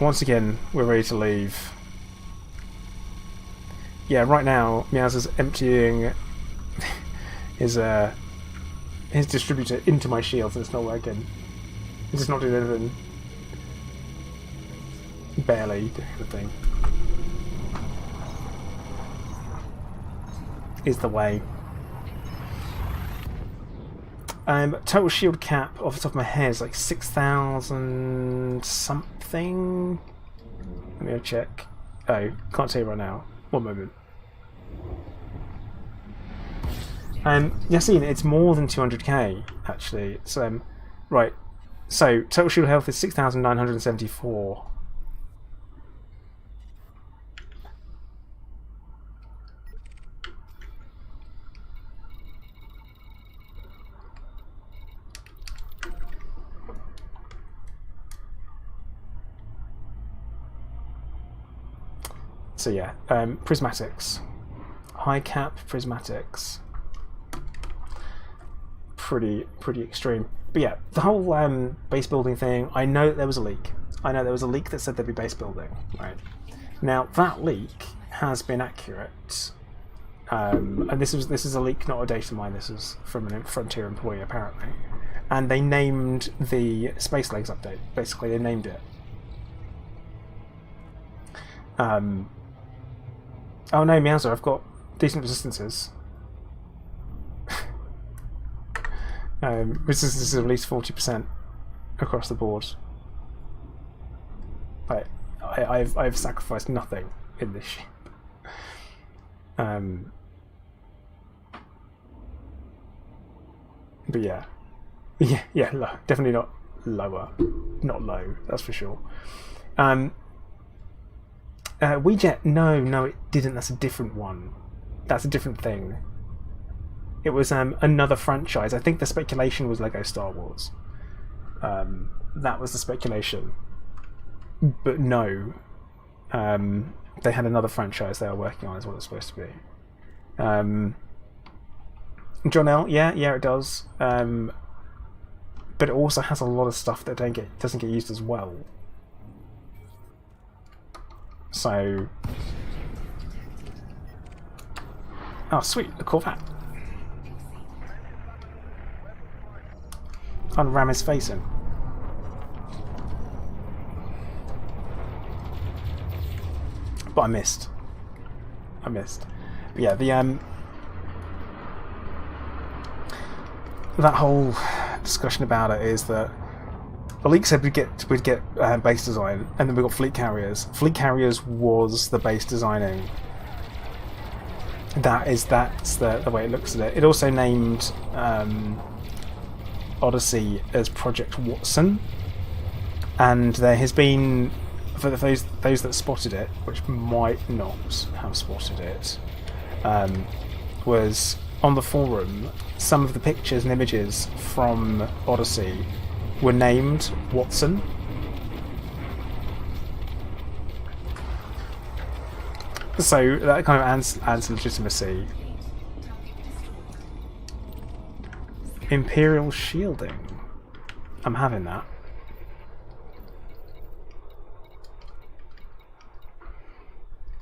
Once again, we're ready to leave. Yeah, right now, Meowz is emptying his distributor into my shields and it's not working. It's just not doing anything. Barely doing anything. Is the way. Total shield cap off the top of my head is like 6,000 something. Let me go check. Oh, can't tell you right now. One moment. Yassine, it's more than 200k actually. It's right. So total shield health is 6,974. So yeah, prismatics, high cap prismatics, pretty extreme. But yeah, the whole base building thing. I know that there was a leak. I know there was a leak that said there'd be base building. Right now, that leak has been accurate, and this is a leak, not a data mine. This is from a Frontier employee apparently, and they named the Space Legs update. Basically, they named it. Oh no, Meowzer, I've got decent resistances. Resistance is at least 40% across the board. But I've sacrificed nothing in this ship. But yeah, low. Definitely not lower, not low. That's for sure. WeJet, no, it didn't. That's a different one. That's a different thing. It was another franchise. I think the speculation was Lego Star Wars. That was the speculation. But no, they had another franchise they were working on. Is what it's supposed to be. John L. Yeah, it does. But it also has a lot of stuff that doesn't get used as well. So, oh sweet, a Corvette. And ram his face in. But I missed. But Yeah, that whole discussion about it is that the leak said we'd get base design, and then we got fleet carriers. Fleet carriers was the base designing. That's the way it looks at it. It also named Odyssey as Project Watson, and there has been, for those that spotted it, which might not have spotted it, was on the forum. Some of the pictures and images from Odyssey were named Watson. So that kind of adds legitimacy. Imperial shielding. I'm having that.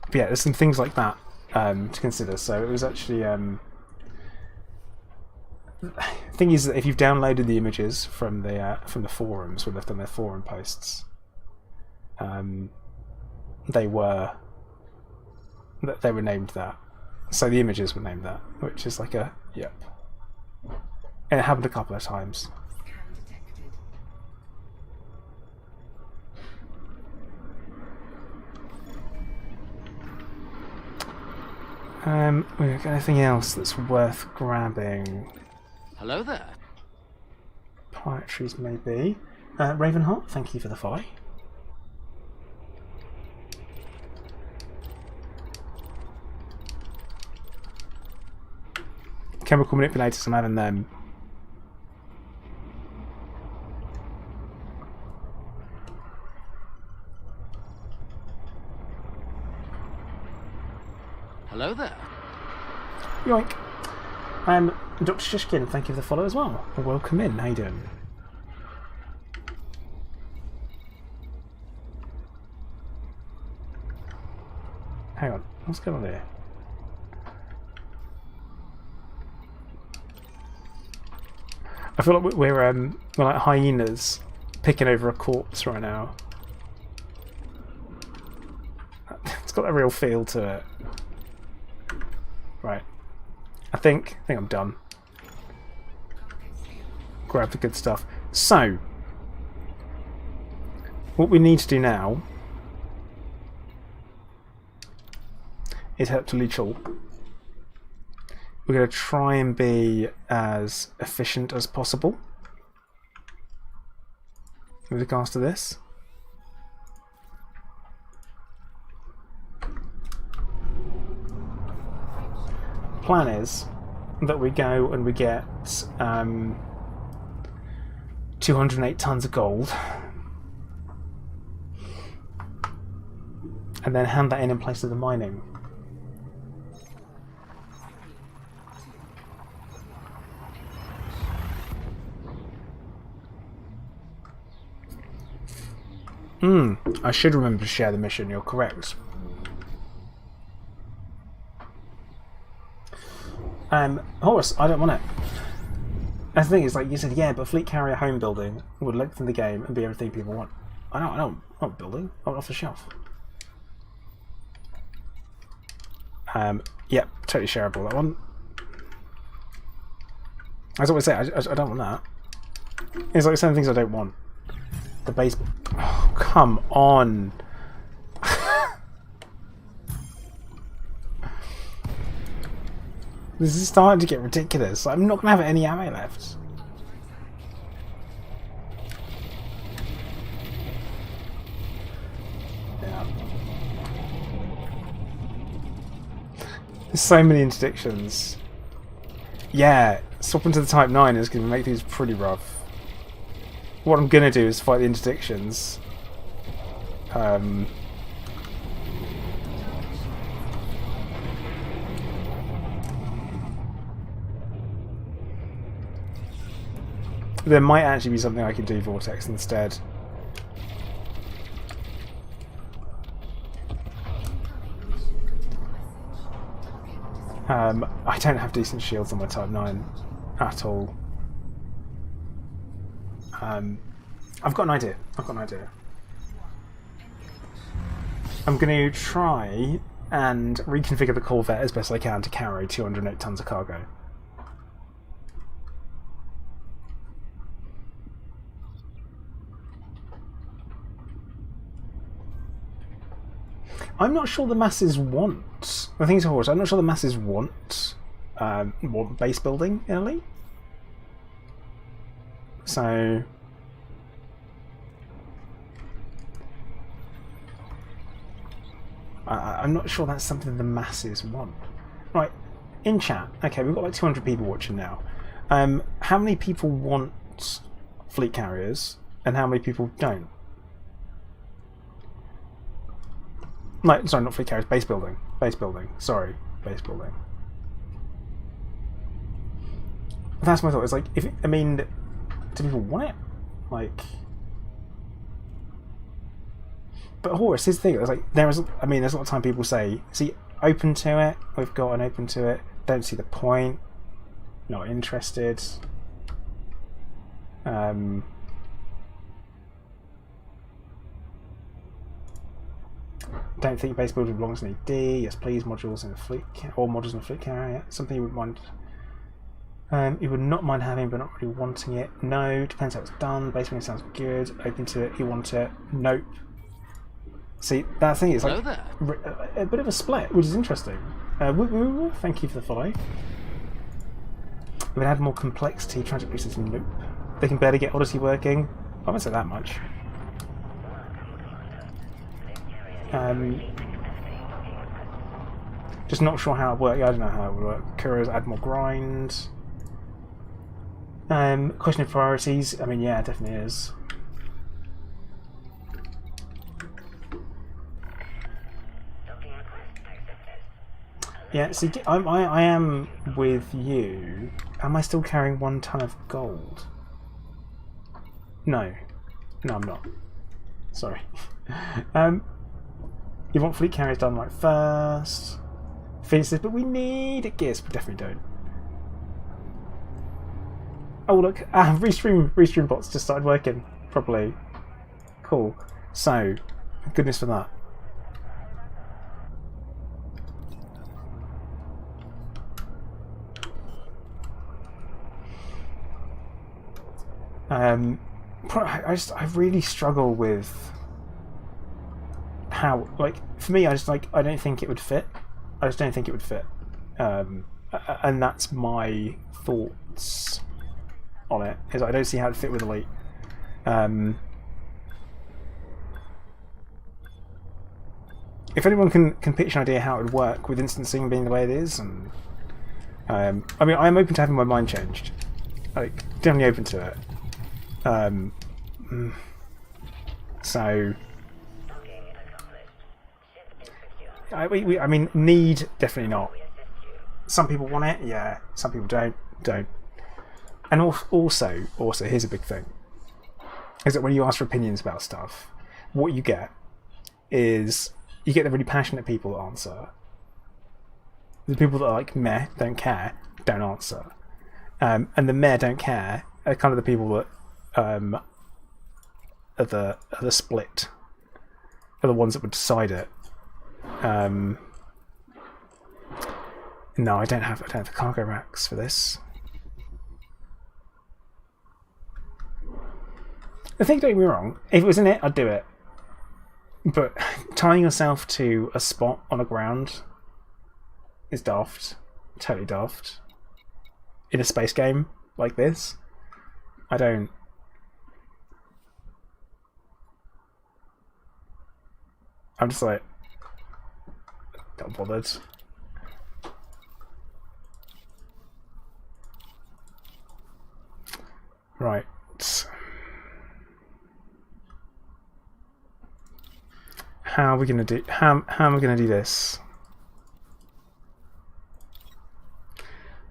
But yeah, there's some things like that to consider. So it was actually... the thing is that if you've downloaded the images from the forums, when they've done their forum posts, they were named that. So the images were named that, which is like a yep. And it happened a couple of times. We got anything else that's worth grabbing? Hello there. Poetries maybe. Ravenheart, thank you for the follow. Chemical manipulators, I'm having them. Hello there. Yoink. Dr. Shishkin, thank you for the follow as well. Welcome in, how you doing? Hang on, what's going on here? I feel like we're like hyenas picking over a corpse right now. It's got a real feel to it. Right. I think I'm done. Grab the good stuff. So, what we need to do now is head up to Leech Hall. We're going to try and be as efficient as possible with regards to this. Plan is that we go and we get 208 tons of gold and then hand that in place of the mining. I should remember to share the mission, you're correct. Horus, I don't want it. That's the thing, is like you said, yeah, but fleet carrier home building would lengthen the game and be everything people want. I don't want building. I want off the shelf. Yep, totally shareable, that one. As I always say, I don't want that. It's like some things I don't want. The base... Oh, come on! This is starting to get ridiculous. I'm not going to have any ammo left. Yeah. There's so many interdictions. Yeah, swapping to the Type 9 is going to make these pretty rough. What I'm going to do is fight the interdictions. There might actually be something I can do Vortex instead. I don't have decent shields on my Type 9 at all. I've got an idea. I'm going to try and reconfigure the Corvette as best I can to carry 208 tons of cargo. I'm not sure the masses want. The thing is, horse. I'm not sure the masses want base building in Elite. So I'm not sure that's something the masses want. Right, in chat. Okay, we've got like 200 people watching now. How many people want fleet carriers, and how many people don't? No, sorry, not fleet carriers. Base building. Base building. Sorry, base building. That's my thought. It's like, do people want it? Like, but Horus, his thing. It's like there's a lot of time people say, "See, open to it. We've got an open to it. Don't see the point. Not interested." Don't think base building belongs in AD. Yes, please. Modules in a fleet or modules in a fleet carrier. Yeah. Something you would mind. You would not mind having, but not really wanting it. No, depends how it's done. Base building sounds good. Open to it. You want it? Nope. See, that thing is like a bit of a split, which is interesting. Thank you for the follow. It would add more complexity. Tragic pieces. Nope. They can barely get Odyssey working. I won't say that much. Just not sure how it works. I don't know how it would work. Kuros add more grind. Question of priorities. I mean, yeah, it definitely is. Yeah, see, I am with you. Am I still carrying 1 ton of gold? No. No, I'm not. Sorry. You want fleet carriers done right first. Phoenix says, but we need it. Gears, we definitely don't. Oh look, restream bots just started working properly. Cool. So, goodness for that. I really struggle with how, like, for me, I don't think it would fit. I just don't think it would fit. And that's my thoughts on it, is I don't see how it fit with Elite. If anyone can pitch an idea how it would work with instancing being the way it is, and I mean, I am open to having my mind changed. Like, definitely open to it. So I mean, need, definitely not. Some people want it, yeah. Some people don't. And also, here's a big thing: is that when you ask for opinions about stuff, what you get is you get the really passionate people that answer. The people that are like meh, don't care, don't answer, and the meh, don't care are kind of the people that are the split, are the ones that would decide it. No, I don't have the cargo racks for this. The thing, don't get me wrong, if it was in it, I'd do it. But tying yourself to a spot on the ground is daft. Totally daft. In a space game like this, I don't. I'm just like, not bothered. Right. How are we gonna do? How am I gonna do this?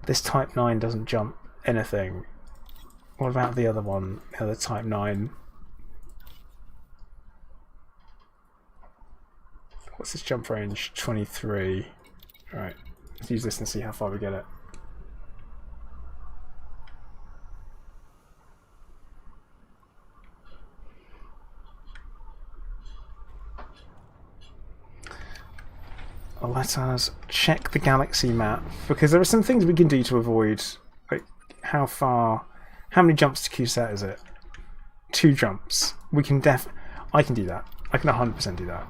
This Type 9 doesn't jump anything. What about the other one? The other Type 9. What's this jump range? 23. Right. Let's use this and see how far we get it. let us check the galaxy map, because there are some things we can do to avoid, like, how many jumps to Q-set is it? 2 jumps. We can I can do that. I can 100% do that.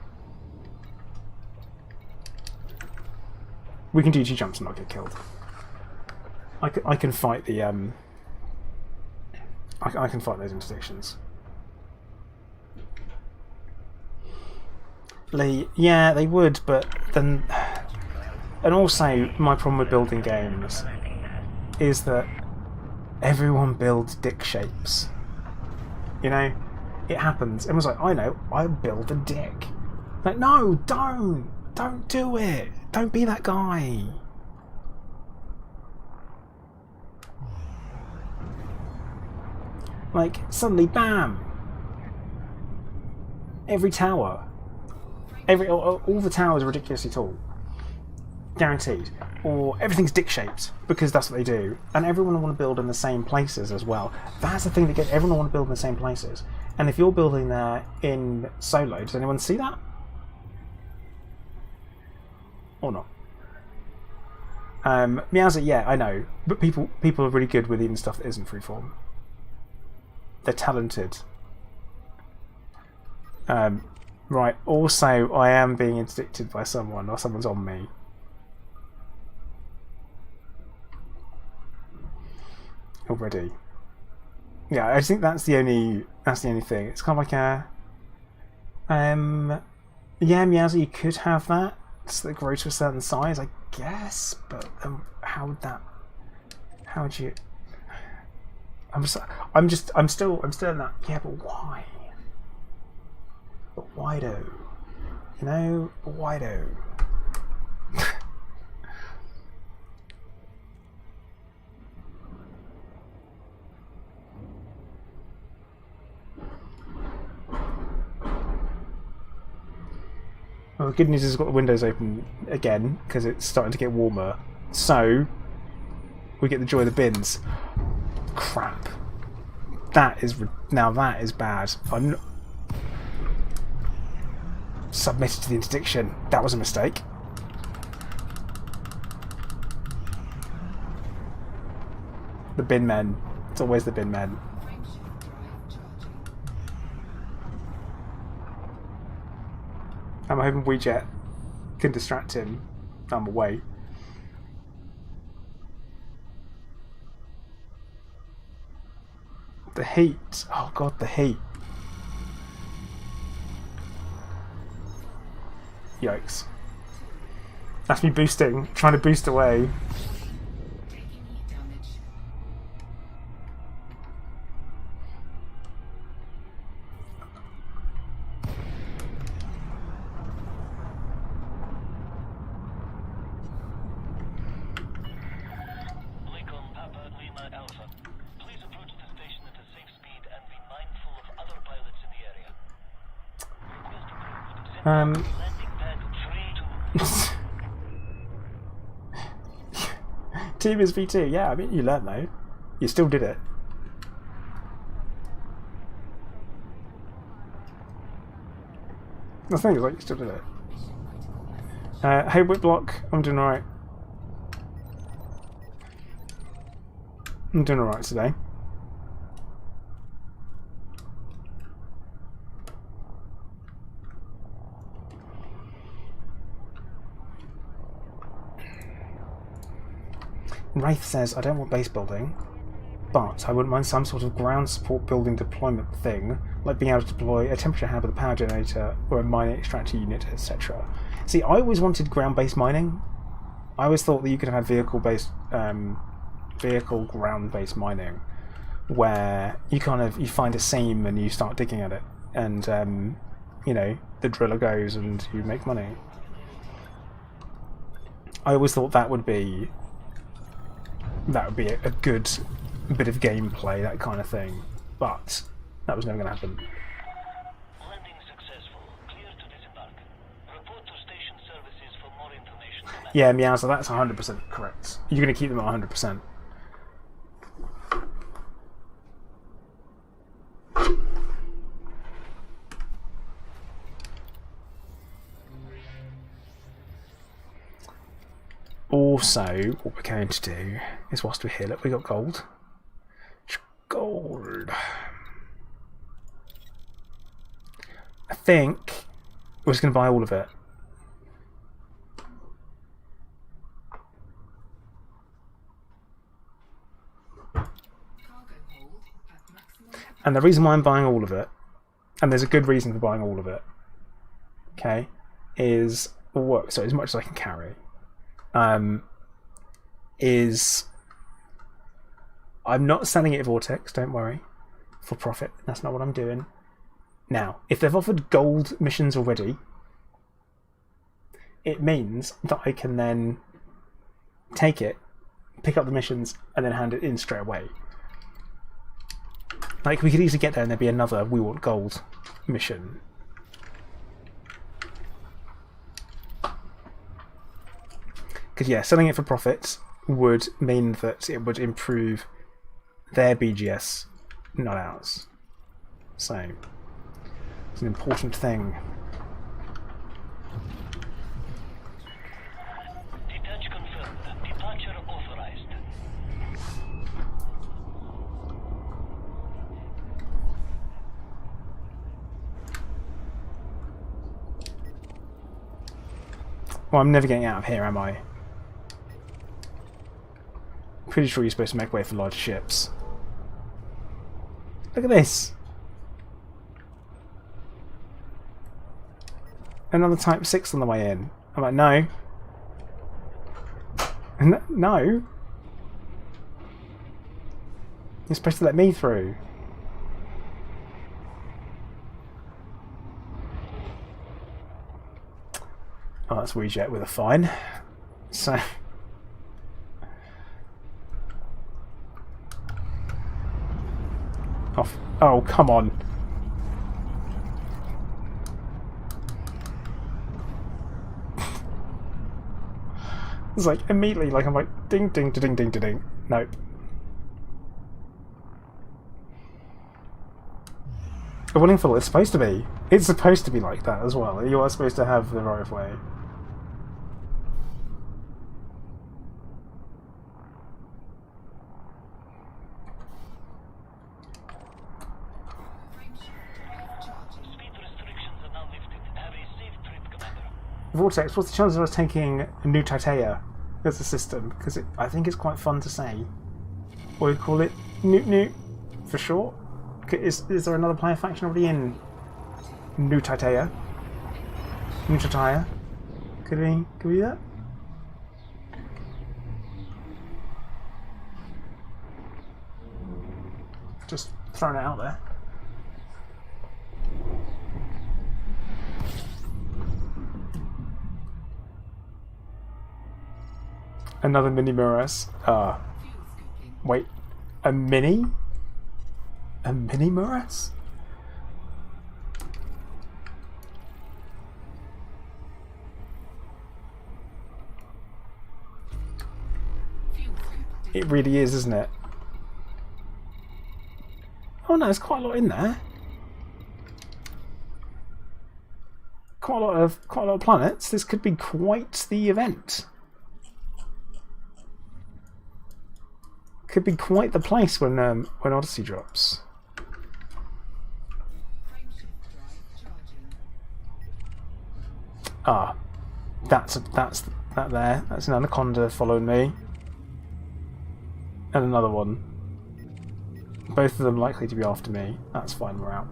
We can do 2 jumps and not get killed. I can fight the I can fight those interdictions. Yeah, they would, but then, and also my problem with building games is that everyone builds dick shapes. You know, it happens. Everyone's like, I know, I build a dick. Like, no, don't do it. Don't be that guy. Like, suddenly, bam! Every tower. All the towers are ridiculously tall. Guaranteed. Or everything's dick-shaped, because that's what they do. And everyone will want to build in the same places as well. That's the thing that gets everyone will want to build in the same places. And if you're building there in solo, does anyone see that? Or not? Meowser, yeah, I know. But people are really good with even stuff that isn't freeform. They're talented. Right, also, I am being interdicted by someone, or someone's on me. Already. Yeah, I think that's the only thing. It's kind of like a... yeah, Meowser, you could have that. So that grow to a certain size, I guess, but how would you... I'm still in that. Yeah, but why? But why do? You know, but why do? Well, the good news is I've got the windows open again because it's starting to get warmer. So we get the joy of the bins. Crap. That is bad. I'm submitted to the interdiction. That was a mistake. The bin men. It's always the bin men. I'm hoping WeJet can distract him. I'm away. The heat. Oh god, the heat. Yikes. That's me boosting. Trying to boost away. Team is V2, yeah, I mean, you learn though. You still did it. The thing is, like, you still did it. Hey, Whitblock, I'm doing alright. I'm doing alright today. Wraith says, I don't want base building, but I wouldn't mind some sort of ground support building deployment thing, like being able to deploy a temperature hub with a power generator or a mining extractor unit, etc. See, I always wanted ground-based mining. I always thought that you could have vehicle-based, vehicle ground-based mining, where you you find a seam and you start digging at it, and you know, the driller goes and you make money. I always thought that would be a good bit of gameplay, that kind of thing, but that was never going to happen. Landing successful. Clear to disembark. Report to station services for more information. Yeah, Meowser, that's 100% correct. You're going to keep them at 100%. also, what we're going to do is, whilst we're here, look, we got gold. Gold. I think we're just going to buy all of it. And the reason why I'm buying all of it, and there's a good reason for buying all of it, okay, is work. So as much as I can carry, is I'm not selling it at Vortex. Don't worry, for profit. That's not what I'm doing. Now, if they've offered gold missions already, it means that I can then take it, pick up the missions, and then hand it in straight away. Like, we could easily get there and there'd be another We Want Gold mission. Because, yeah, selling it for profit would mean that it would improve their BGS, not ours. So, it's an important thing. Detach confirmed. Departure authorized. Well, I'm never getting out of here, am I? Pretty sure you're supposed to make way for large ships. Look at this! Another Type 6 on the way in. I'm like, no. No! You're supposed to let me through. Oh, that's WeJet with a fine. So... off. Oh, come on. It's like, immediately, like, I'm like, ding, ding, ding, ding, ding, ding. No. A willing full, it's supposed to be. It's supposed to be like that as well. You are supposed to have the right of way. Speed restrictions are now lifted. Have a safe trip, Commander. Vortex, what's the chances of us taking New Titania as a system? Because I think it's quite fun to say. Or we call it Newt Newt for short. Is there another player faction already in New Titania? New Titania? Could we do that? Just throwing it out there. Another mini Muras. Wait, a mini? A mini Muras? It really is, isn't it? Oh no, there's quite a lot in there. Quite a lot of planets. This could be quite the event. Could be quite the place when Odyssey drops. Ah, that's that there. That's an anaconda following me, and another one. Both of them likely to be after me. That's fine. We're out.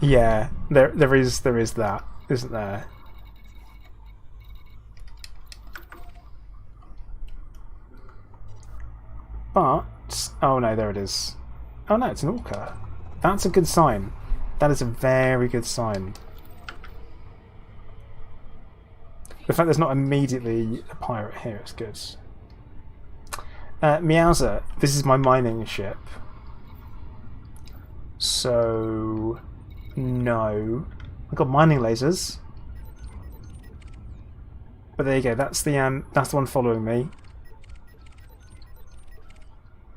Yeah, there is that, isn't there? But oh no, there it is. Oh no, it's an orca. That's a good sign. That is a very good sign. The fact there's not immediately a pirate here is good. Meowser, this is my mining ship. So no, I've got mining lasers. But there you go. That's the one following me,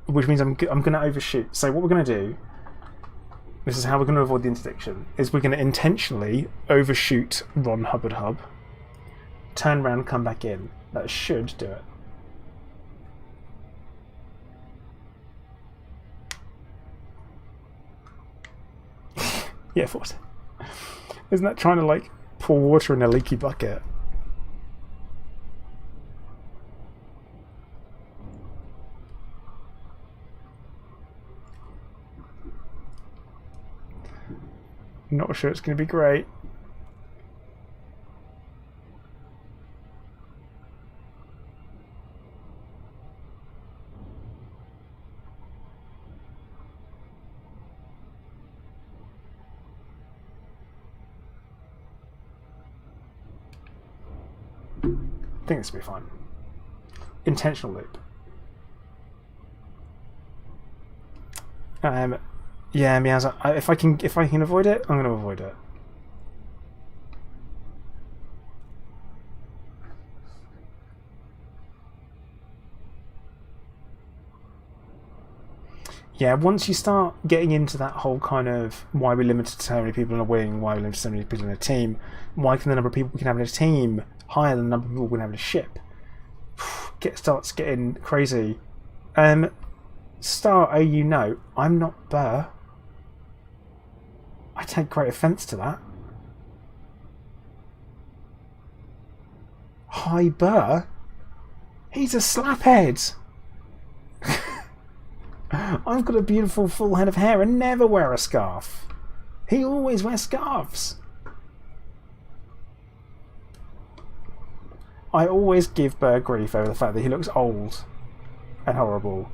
which means I'm going to overshoot. So what we're going to do, this is how we're going to avoid the interdiction, is we're going to intentionally overshoot Ron Hubbard Hub, turn around, come back in. That should do it. Yeah, what? Isn't that trying to like pour water in a leaky bucket? Not sure it's going to be great. I think this will be fine. Intentional loop. Yeah, Meows. If I can avoid it, I'm going to avoid it. Yeah, once you start getting into that whole kind of why we're limited to so many people in a wing, why we're limited to so many people in a team, why can the number of people we can have in a team higher than the number of people we can have in a ship? Starts getting crazy. Star, oh, you know, I'm not Burr. I take great offence to that. Hi, Burr. He's a slaphead. I've got a beautiful full head of hair and never wear a scarf. He always wears scarves. I always give Burr grief over the fact that he looks old and horrible.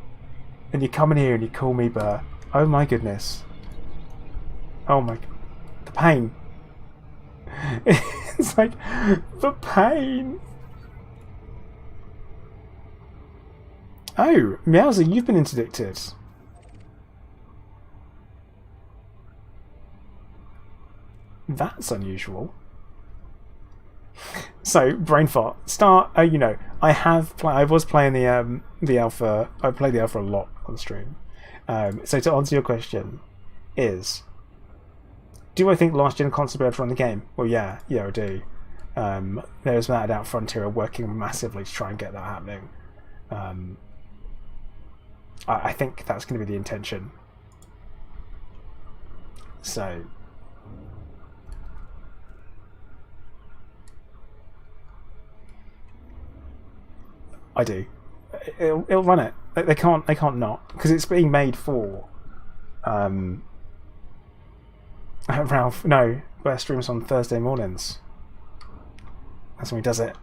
And you come in here and you call me Burr. Oh my goodness. Oh my... The pain. It's like... The pain. Oh, Meowser, you've been interdicted. That's unusual. So, brain fart. Start. Oh, you know, I was playing the alpha. I played the alpha a lot on stream. So to answer your question, do I think last gen consoles will be able to run the game? Well, yeah, I do. There's without a doubt Frontier are working massively to try and get that happening. I think that's going to be the intention. So. I do. It'll run it. They can't not, because it's being made for. Ralph, no, Bear streams on Thursday mornings. That's when he does it.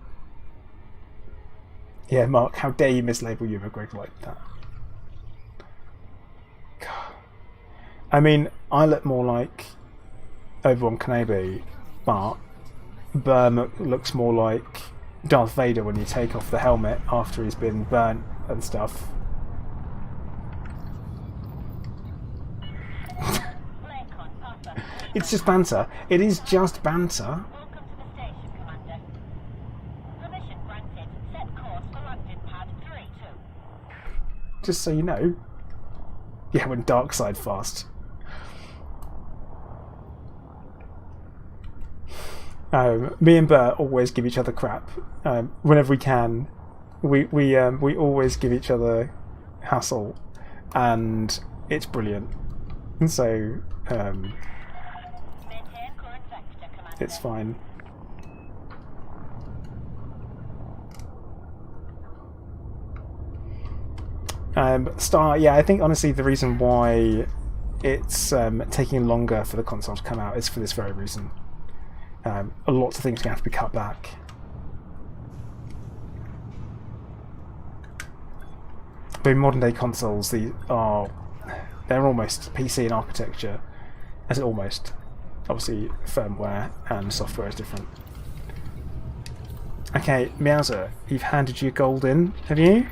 Yeah, Mark, how dare you mislabel you a Greg like that? God. I mean, I look more like Obi-Wan Kenobi, but Burr looks more like Darth Vader when you take off the helmet after he's been burnt and stuff. It's just banter. It is just banter. Welcome to the station, Commander. Permission granted. Set course for landing pad 3-2. Just so you know. Yeah, when dark side fast. Me and Bert always give each other crap whenever we can. We always give each other hassle, and it's brilliant. And so Maintain current vector, Commander. it's fine. Star, yeah, I think honestly the reason why it's taking longer for the console to come out is for this very reason. Lots of things are going to have to be cut back. But in modern day consoles, they're almost PC in architecture. As almost. Obviously, firmware and software is different. Okay, Meowser, you've handed your gold in, have you?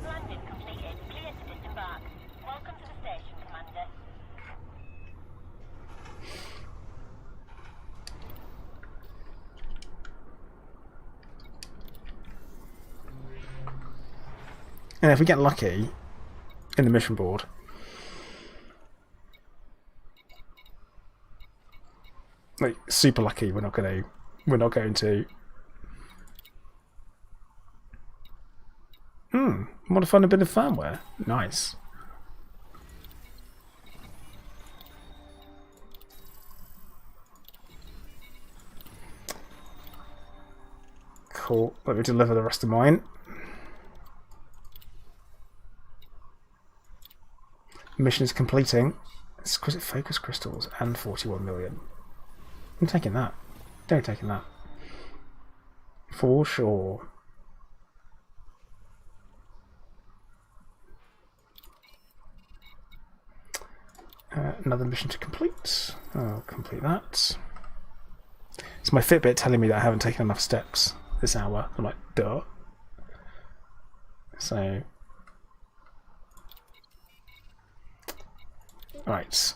Landing completed. Clear to disembark. Welcome to the station, Commander. And if we get lucky in the mission board, like super lucky, we're not going to. Want to find a bit of firmware? Nice. Cool. Let me deliver the rest of mine. Mission is completing. Exquisite focus crystals and 41 million. I'm taking that. Don't taking that. For sure. Another mission to complete. I'll complete that. It's my Fitbit telling me that I haven't taken enough steps this hour. I'm like, duh. So, right.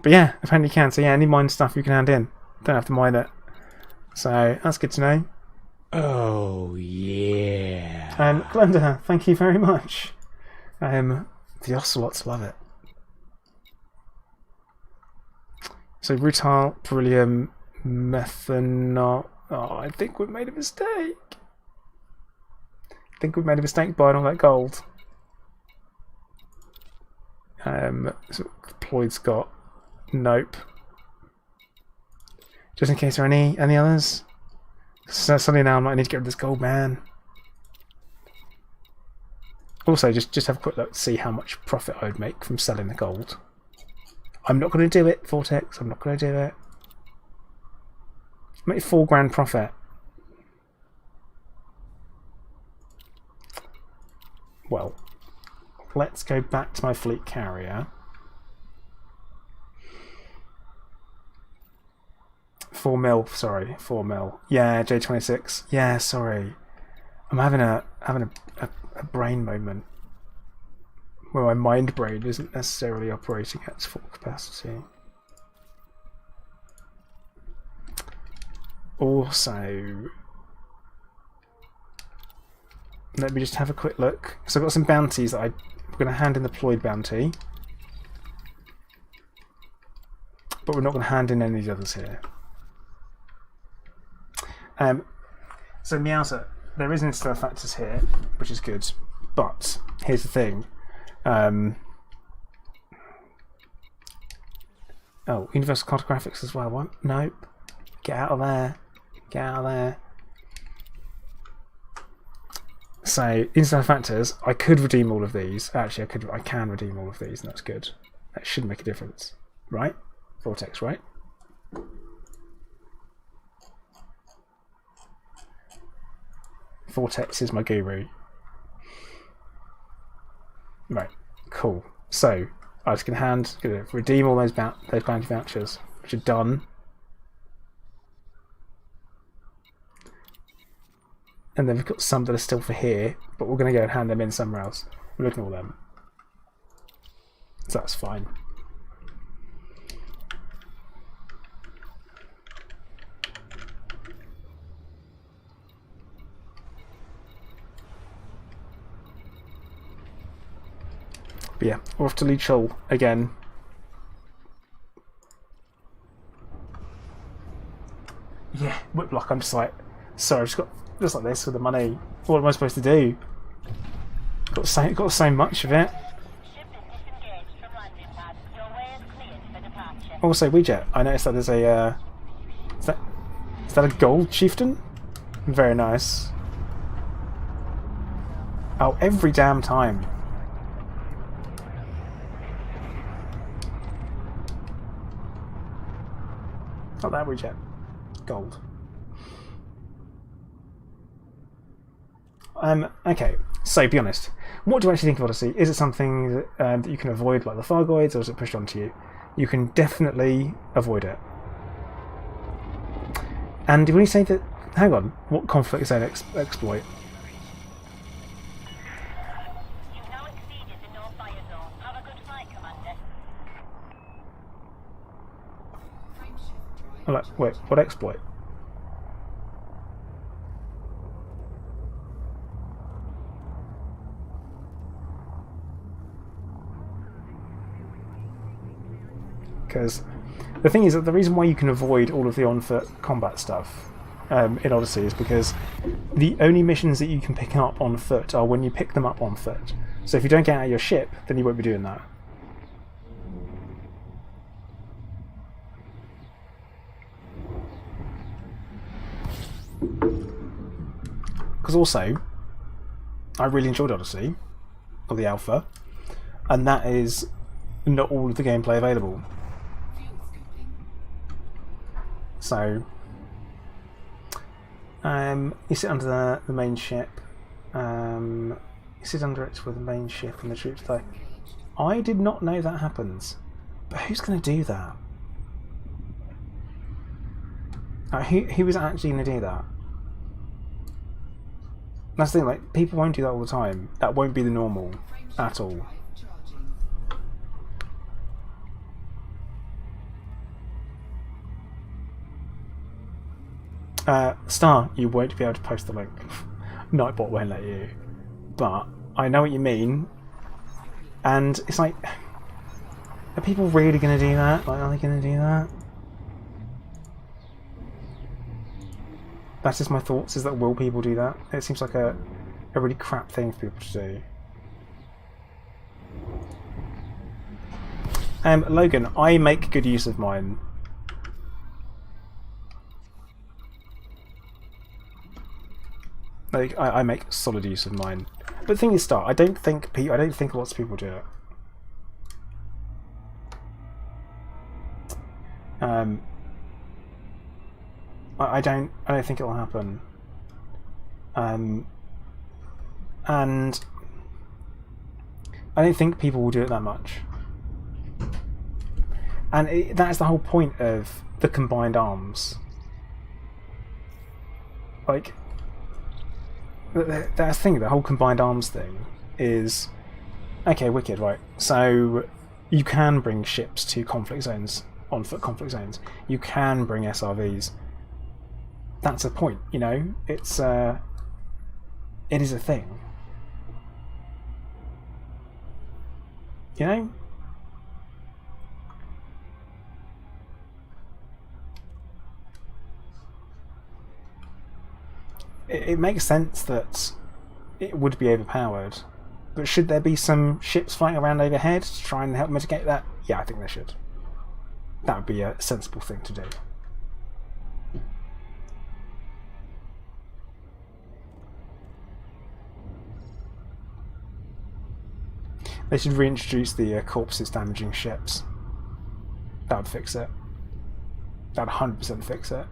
But yeah, apparently you can. So yeah, any mine stuff you can hand in. Don't have to mine it. So that's good to know. Oh, yeah. And Glenda, thank you very much. The ocelots love it. So rutile, beryllium, methanol. Oh, I think we've made a mistake. I think we've made a mistake buying all that gold. So Ployd's got. Nope. Just in case there are any others. So suddenly now I might need to get rid of this gold, man. Also, just have a quick look to see how much profit I would make from selling the gold. I'm not going to do it, Vortex. I'm not going to do it. Make £4,000 profit. Well, let's go back to my fleet carrier. 4 mil, sorry, 4 mil. Yeah, J26. Yeah, sorry. I'm having a brain moment where my mind brain isn't necessarily operating at its full capacity. Also, let me just have a quick look. So I've got some bounties that I'm going to hand in the Ployd bounty, but we're not going to hand in any of the others here. So Meowser, there is insta factors here, which is good, but here's the thing. Oh, universal cartographics as well. What? Nope. Get out of there. Get out of there. So insta factors, I could redeem all of these. Actually, I can redeem all of these, and that's good. That should make a difference, right? Vortex, right? Vortex is my guru. Right, cool. So I was gonna redeem all those bounty vouchers, which are done. And then we've got some that are still for here, but we're gonna go and hand them in somewhere else. We're looking at all them. So that's fine. But yeah, we're off to Leech Hall again. Yeah, Whiplock, I'm just like, sorry, I've just got just like this with the money. What am I supposed to do? Got so much of it. Ship is disengaged from landing pad. Your way is cleared for departure. Also, Weejet, I noticed that there's a is that a gold chieftain? Very nice. Oh, every damn time. Not that Weejet. Gold. Okay, so be honest. What do you actually think of Odyssey? Is it something that you can avoid like the Thargoids, or is it pushed onto you? You can definitely avoid it. And when you say that, hang on, what conflict zone exploit? You've now exceeded the no fire zone. Have a good flight, Commander. I'm like, wait, what exploit? because the thing is that the reason why you can avoid all of the on-foot combat stuff in Odyssey is because the only missions that you can pick up on foot are when you pick them up on foot. So if you don't get out of your ship, then you won't be doing that. Because also, I really enjoyed Odyssey, or the Alpha, and that is not all of the gameplay available. So, you sit under the main ship, you sit under it with the main ship and the troops there. I did not know that happens, but who's going to do that? Who is actually going to do that? That's the thing, like, people won't do that all the time. That won't be the normal at all. Star, you won't be able to post the link. Nightbot won't let you. But I know what you mean. And it's like, are people really going to do that? Like, are they going to do that? That's just my thoughts, is that will people do that? It seems like a really crap thing for people to do. Logan, I make good use of mine. Like, I make solid use of mine. But the thing is, Star, I don't think lots of people do it. I don't think it'll happen. And I don't think people will do it that much. And that's the whole point of the combined arms. Like, that's the thing, the whole combined arms thing is... Okay, wicked, right. So, you can bring ships to conflict zones, on-foot conflict zones. You can bring SRVs. That's a point, you know? It is a thing. You know? It makes sense that it would be overpowered, but should there be some ships flying around overhead to try and help mitigate that? Yeah, I think there should. That would be a sensible thing to do. They should reintroduce the corpses damaging ships. That would fix it. That would 100% fix it.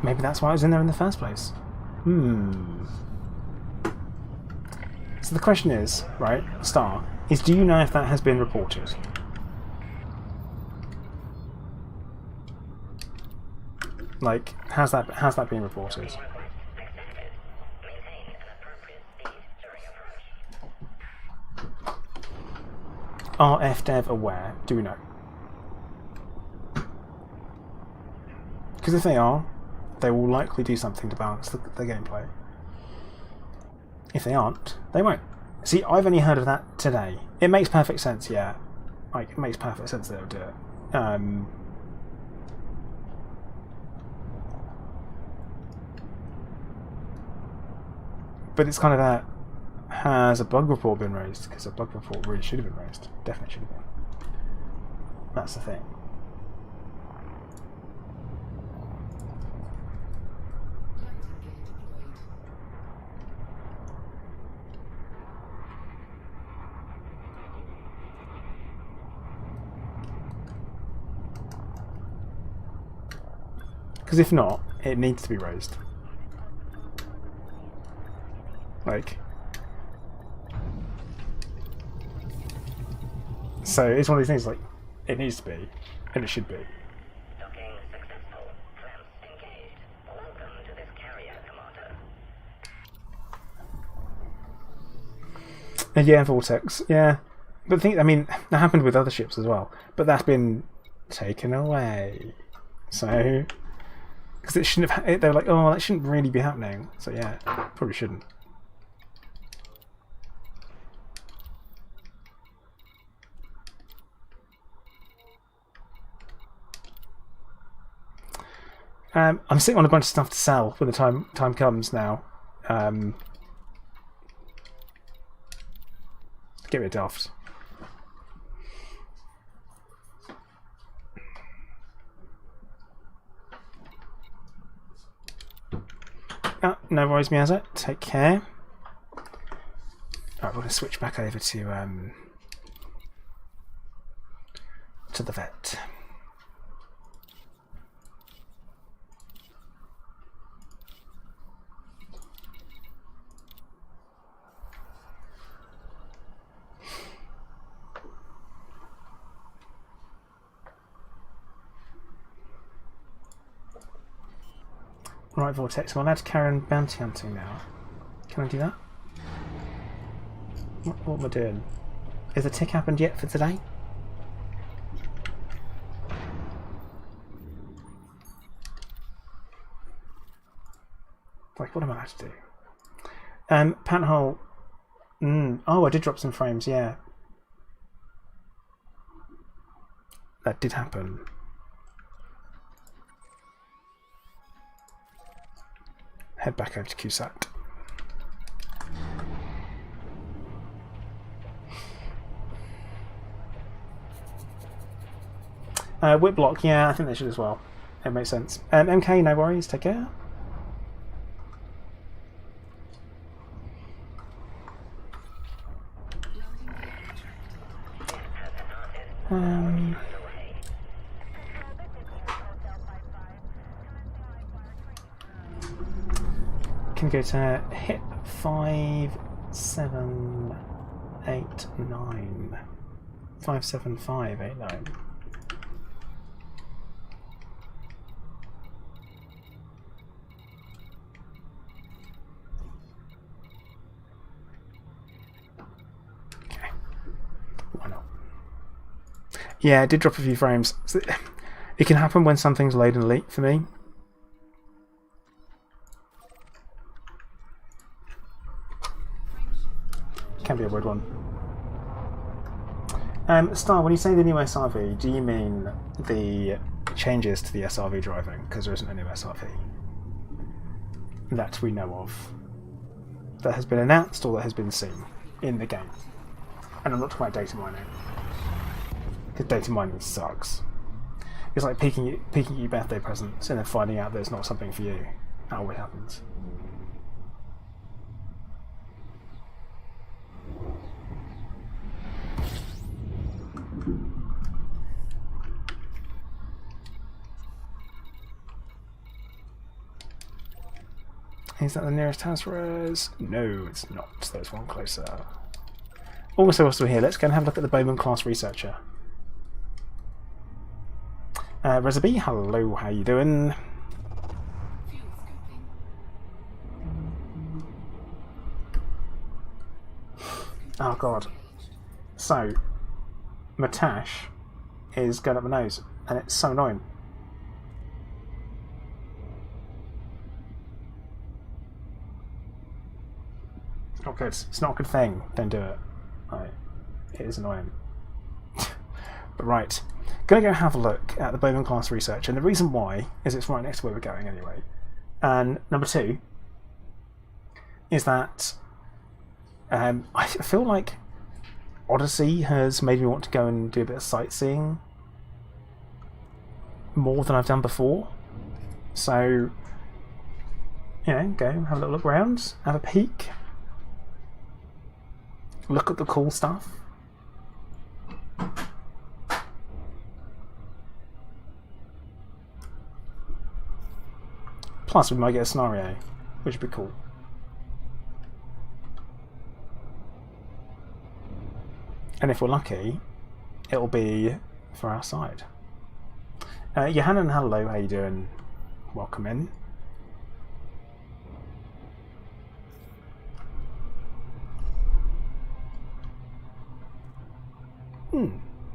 Maybe that's why I was in there in the first place. So the question is, right, Star, is do you know if that has been reported? Like, how's that being reported? Are FDev aware? Do we know? Because if they are, they will likely do something to balance the gameplay. If they aren't, they won't. See, I've only heard of that today. It makes perfect sense, yeah. Like, it makes perfect sense they would do it. But it's kind of that, has a bug report been raised? Because a bug report really should have been raised. Definitely should have been. That's the thing. Because if not, it needs to be raised. Like, so it's one of these things, like, it needs to be, and it should be. Docking successful. Clamps engaged. Welcome to this carrier, Commander. Yeah, Vortex. Yeah, but think I mean that happened with other ships as well, but that's been taken away. So because it shouldn't have. They're like, oh, that shouldn't really be happening. So yeah, probably shouldn't. I'm sitting on a bunch of stuff to sell when the time comes now. Get rid of daft. Oh, no worries, Miaza. Take care. Alright, we're going to switch back over to the vet. Right, Vortex, I'm allowed to carry on bounty hunting now. Can I do that? What am I doing? Has the tick happened yet for today? Like, what am I allowed to do? Panthole. Oh, I did drop some frames, yeah. That did happen. Head back over to QSAT. Whiplock, yeah, I think they should as well. It makes sense. MK, no worries, take care. Can go to hip 5789. 57589. Okay. Why not? Yeah, it did drop a few frames. So it can happen when something's load and elite for me. Can be a weird one. Star, when you say the new SRV, do you mean the changes to the SRV driving? Because there isn't a new SRV that we know of that has been announced or that has been seen in the game. And I'm not talking about data mining, because data mining sucks. It's like peeking at your birthday presents and then finding out that it's not something for you. That always happens. Is that the nearest house for us? No, it's not. There's one closer. Also, whilst we're here, let's go and have a look at the Bowman class researcher. Rezabi, hello, how you doing? Oh god. So, Matash is going up my nose, and it's so annoying. It's not good. It's not a good thing. Don't do it. Right. It is annoying. But right. Gonna go have a look at the Bowman class research, and the reason why is it's right next to where we're going anyway. And number two is that I feel like Odyssey has made me want to go and do a bit of sightseeing more than I've done before. So, you know, go have a little look around, have a peek, look at the cool stuff. Plus, we might get a scenario, which would be cool. And if we're lucky, it'll be for our side. Johanna, hello, how you doing? Welcome in.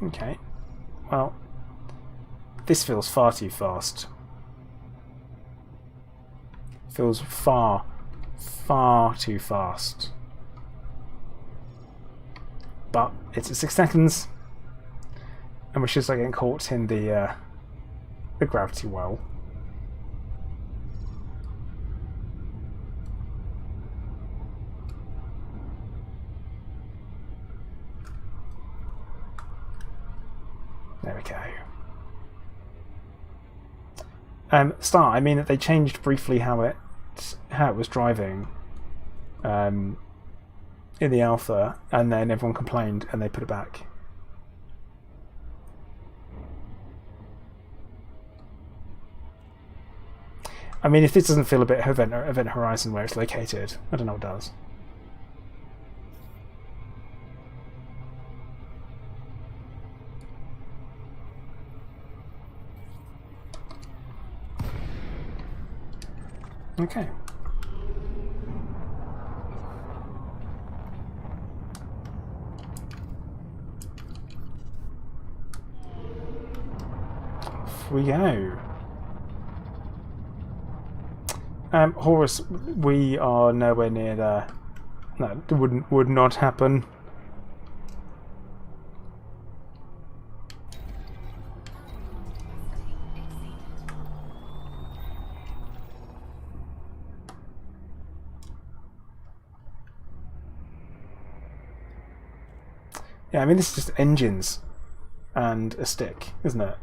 Okay. Well, this feels far too fast. Feels far too fast. But it's at 6 seconds, and we're just like getting caught in the gravity well. There we go. Start. I mean that they changed briefly how it was driving in the alpha, and then everyone complained and they put it back. I mean, if this doesn't feel a bit Event Horizon where it's located, I don't know what does. Okay. Off we go. Horus, we are nowhere near there. No, it would not happen. Yeah, I mean, this is just engines and a stick, isn't it?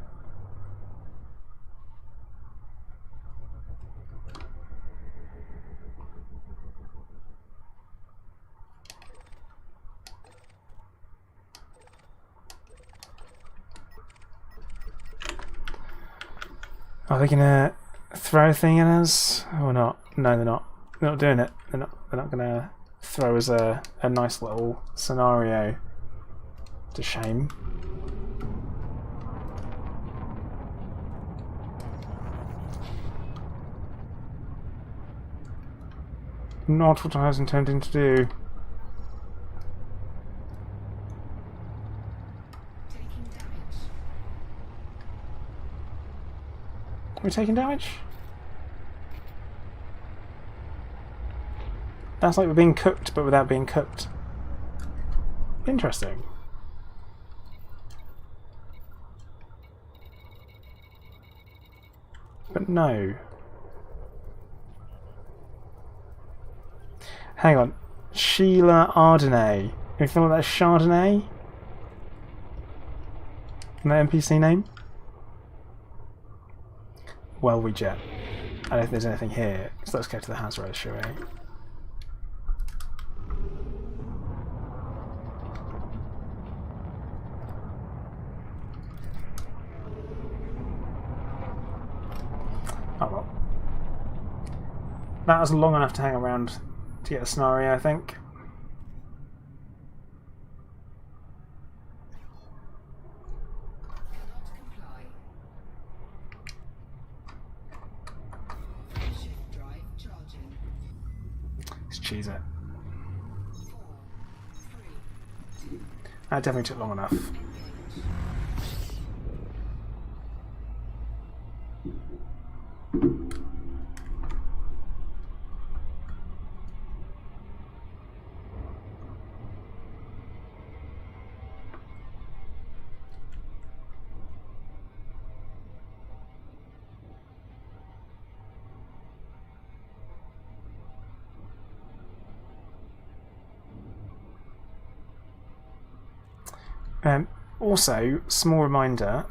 Are they gonna throw a thing at us or not? No, they're not. They're not doing it. They're not gonna throw us a nice little scenario. It's a shame. Not what I was intending to do. Taking damage. Are we taking damage? That's like we're being cooked, but without being cooked. Interesting. But no. Hang on. Sheila Ardenay. You feel like that's Chardonnay? Isn't that NPC name? Well, we jet. I don't think there's anything here, so let's go to the Hazard, shall we? Oh well. That was long enough to hang around to get a scenario, I think. Cannot comply. Shift drive charging. Let's cheese it. 4, 3, 2, That definitely took long enough. engage. Also, small reminder,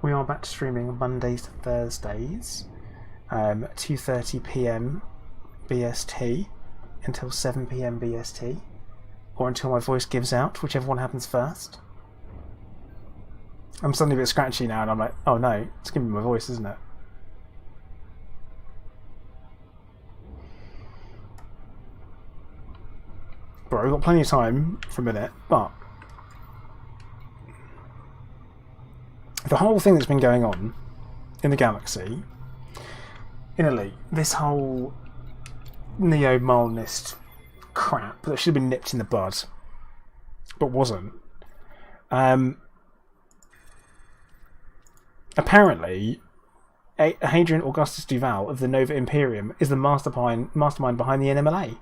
we are back to streaming Mondays to Thursdays, 2:30 PM BST until 7 PM BST, or until my voice gives out, whichever one happens first. I'm suddenly a bit scratchy now, and I'm like, oh no, it's giving me my voice, isn't it? Bro, we've got plenty of time for a minute, but the whole thing that's been going on in the galaxy, in Elite, this whole neo-Malinist crap that should have been nipped in the bud, but wasn't, apparently, Hadrian Augustus Duval of the Nova Imperium is the mastermind behind the NMLA.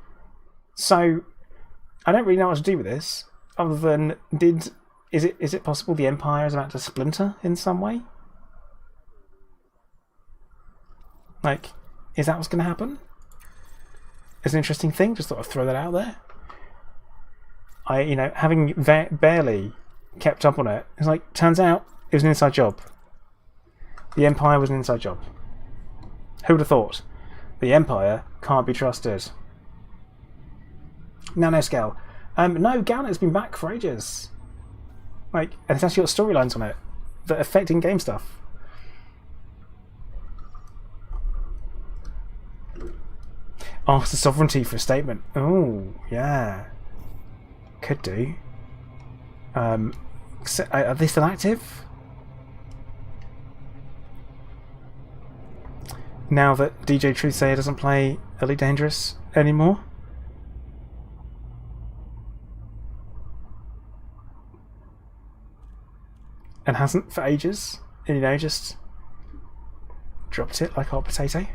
So, I don't really know what to do with this, other than is it possible the Empire is about to splinter in some way? Like, is that what's going to happen? It's an interesting thing. Just thought I'd throw that out there. Having barely kept up on it, it's like, turns out it was an inside job. The Empire was an inside job. Who would have thought? The Empire can't be trusted. Nanoscale. No, Galnet's been back for ages. Like, and it's actually got storylines on it that affect in-game stuff. Ask the sovereignty for a statement. Oh, yeah. Could do. Are they still active? Now that DJ Truthsayer doesn't play Elite Dangerous anymore? And hasn't for ages? And just dropped it like a hot potato?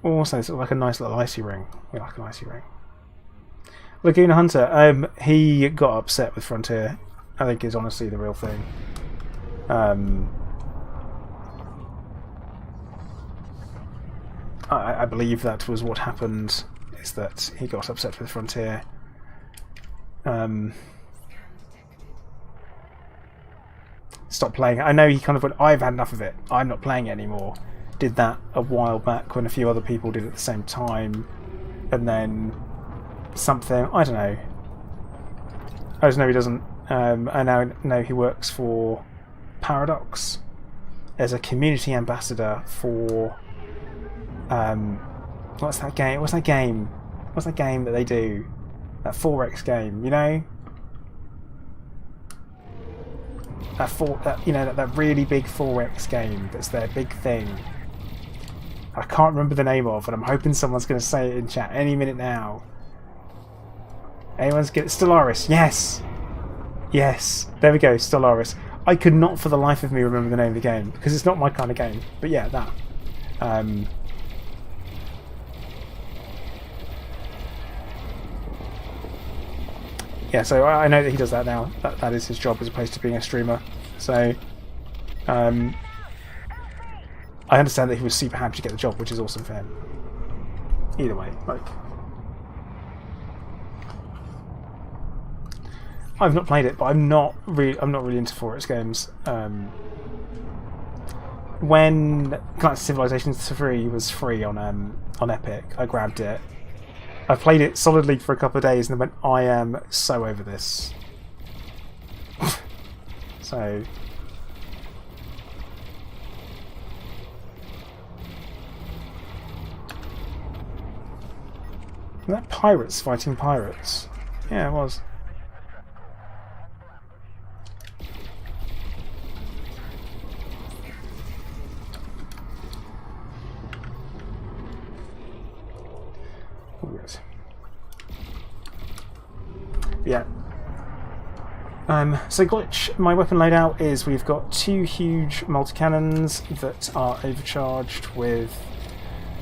Also, sort of like a nice little icy ring. We like an icy ring. Laguna Hunter, he got upset with Frontier. I think is honestly the real thing. I believe that was what happened, is that he got upset with Frontier. Stop playing. I know he kind of went, I've had enough of it, I'm not playing it anymore. Did that a while back when a few other people did it at the same time, and then something, I don't know. I just know he doesn't. I now know he works for Paradox as a community ambassador for what's that game? What's that game that they do? That 4X game, That really big 4X game that's their big thing. I can't remember the name of, and I'm hoping someone's going to say it in chat any minute now. Anyone's get Stellaris? Yes, there we go, Stellaris. I could not for the life of me remember the name of the game because it's not my kind of game. But yeah, that. Yeah, so I know that he does that now. That is his job as opposed to being a streamer. So, I understand that he was super happy to get the job, which is awesome for him. Either way, like, I've not played it, but I'm not really into 4X games. When Galactic Civilizations 3 was free on Epic, I grabbed it. I played it solidly for a couple of days and then went, I am so over this. So... Was that pirates fighting pirates? Yeah, it was. Yeah. So Glitch, my weapon loadout is we've got two huge multi-cannons that are overcharged with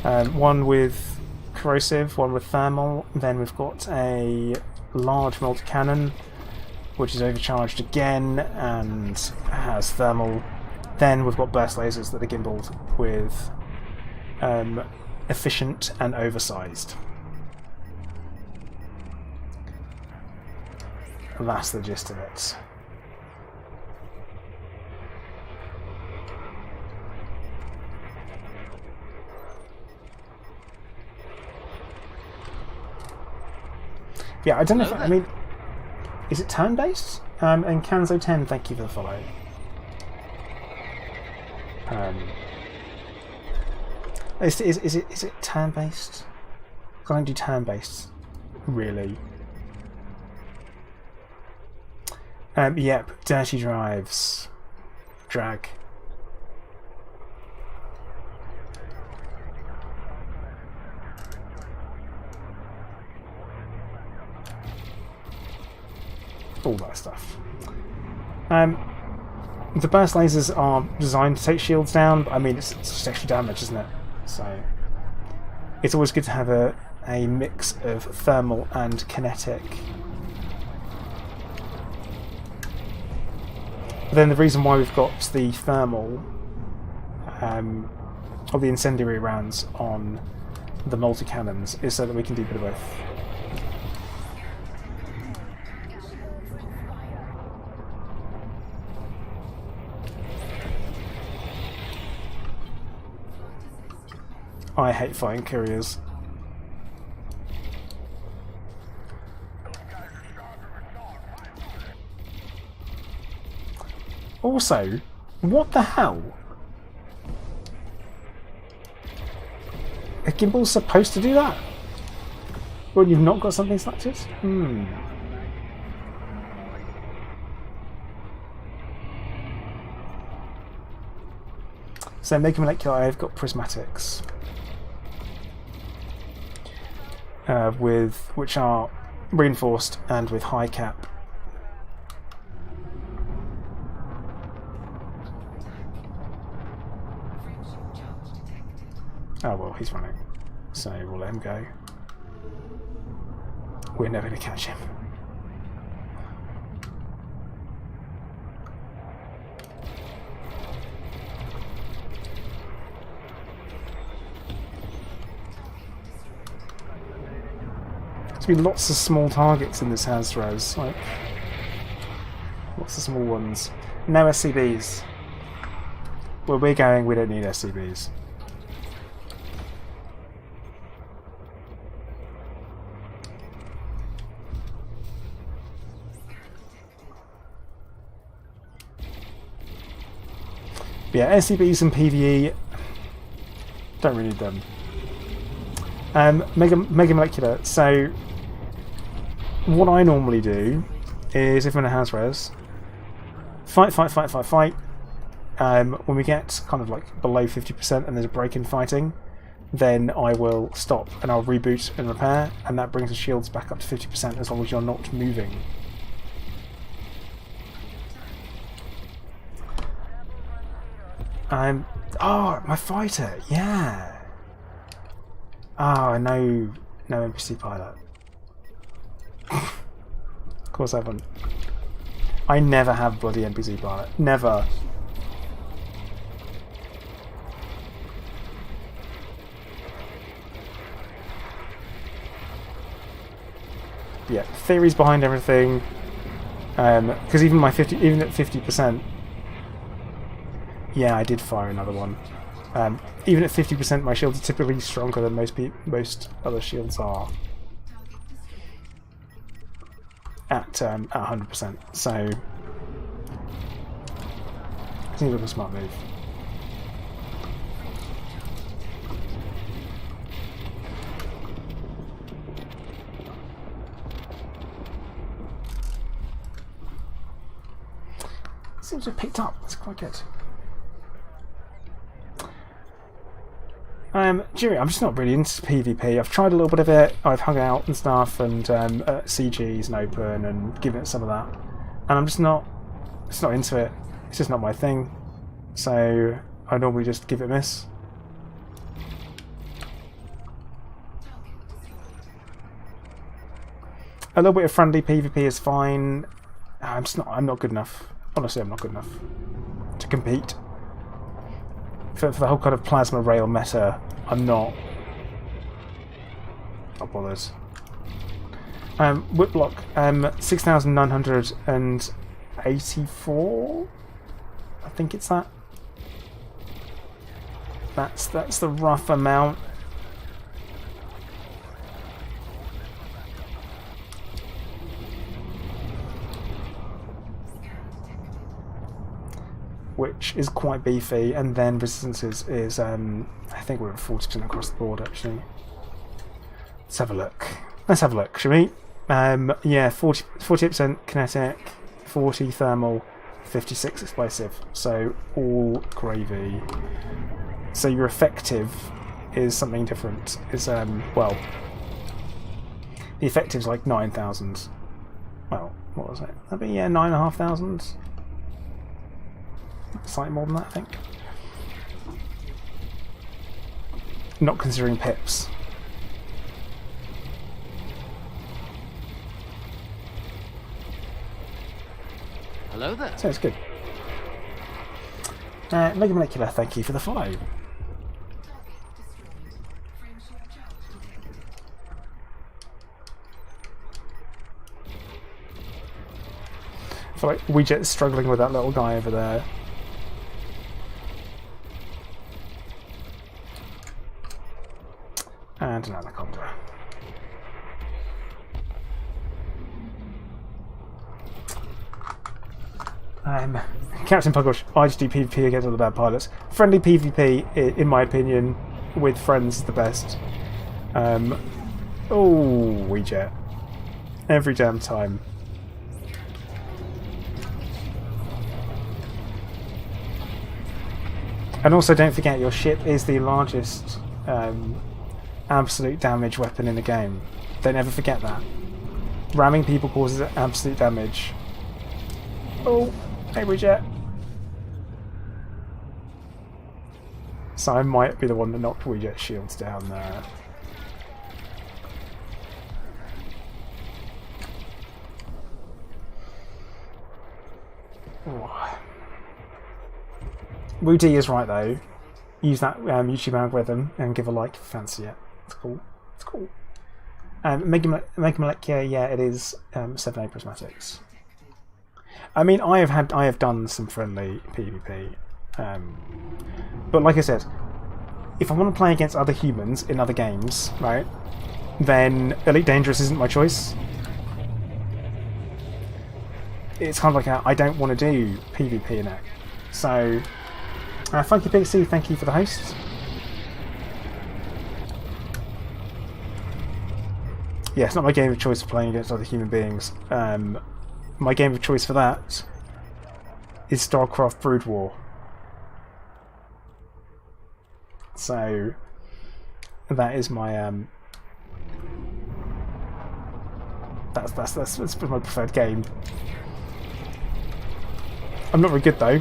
one with corrosive, one with thermal, then we've got a large multi-cannon which is overcharged again and has thermal. Then we've got burst lasers that are gimbaled with efficient and oversized. That's the gist of it. Yeah, I don't know if... I mean, is it turn-based? And Kanzo10, thank you for the follow. Is it turn-based? I don't do turn-based, really. Yep, dirty drives. Drag. all that stuff. The burst lasers are designed to take shields down, but I mean it's just extra damage, isn't it? So it's always good to have a mix of thermal and kinetic. But then the reason why we've got the thermal or the incendiary rounds on the multi-cannons is so that we can do a bit of both. I hate fighting couriers. Also, what the hell? A gimbal's supposed to do that? When you've not got something selected? So Mega Molecular, I've got prismatics. Which are reinforced and with high cap. Oh well, he's running, so we'll let him go. We're never going to catch him. There's been lots of small targets in this Has-Res, like lots of small ones. No SCBs. Where we're going, we don't need SCBs. Yeah, SCBs and PvE, don't really need them. Mega Molecular, so what I normally do is, if I'm in a Has-Res, fight. When we get kind of like below 50% and there's a break in fighting, then I will stop and I'll reboot and repair, and that brings the shields back up to 50% as long as you're not moving. Oh, my fighter, yeah. Oh, no NPC pilot. Of course I haven't. I never have bloody NPC pilot. Never. Yeah, theories behind everything. Because even at 50%. Yeah, I did fire another one. Even at 50%, my shields are typically stronger than most other shields are. At 100%. So, I think it was a smart move. Seems to have picked up. That's quite good. Jury, I'm just not really into PvP. I've tried a little bit of it. I've hung out and stuff, and CGs and open, and given it some of that. And I'm just not into it. It's just not my thing. So I normally just give it a miss. A little bit of friendly PvP is fine. I'm not good enough. Honestly, I'm not good enough to compete. For the whole kind of plasma rail meta, I'm not bothered. Whiplock, 6,984. I think it's that. That's the rough amount. Which is quite beefy, and then resistances is I think we're at 40% across the board actually. Let's have a look. Shall we? Yeah, 48% kinetic, 40 thermal, 56 explosive. So all gravy. So your effective is something different. Is well, the effective's like 9,000. Well, what what was it? That'd be, yeah, 9,500. Slightly more than that, I think. Not considering pips. Hello there. So it's good. Mega Molecular, thank you for the follow. Target destroyed. Friendship charge detected. I feel like Ouijet's struggling with that little guy over there. And an anaconda. Captain Puggles, I just do PvP against all the bad pilots. Friendly PvP, in my opinion, with friends is the best. Oh, Ouijet. Every damn time. And also don't forget, your ship is the largest absolute damage weapon in the game. Don't ever forget that. Ramming people causes absolute damage. Oh, hey Ouijet. So I might be the one that knocked Ouijet's shields down there. Woody is right though. Use that YouTube algorithm and give a like if you fancy it. It's cool. It's cool. Mega Molecular, yeah, it is 7A prismatics. I mean, I have done some friendly PvP, but like I said, if I want to play against other humans in other games, right, then Elite Dangerous isn't my choice. It's kind of like I don't want to do PvP in it. So, Funky Pixie, thank you for the host. Yeah, it's not my game of choice for playing against other human beings. My game of choice for that is StarCraft Brood War. So that is my that's my preferred game. I'm not very good though.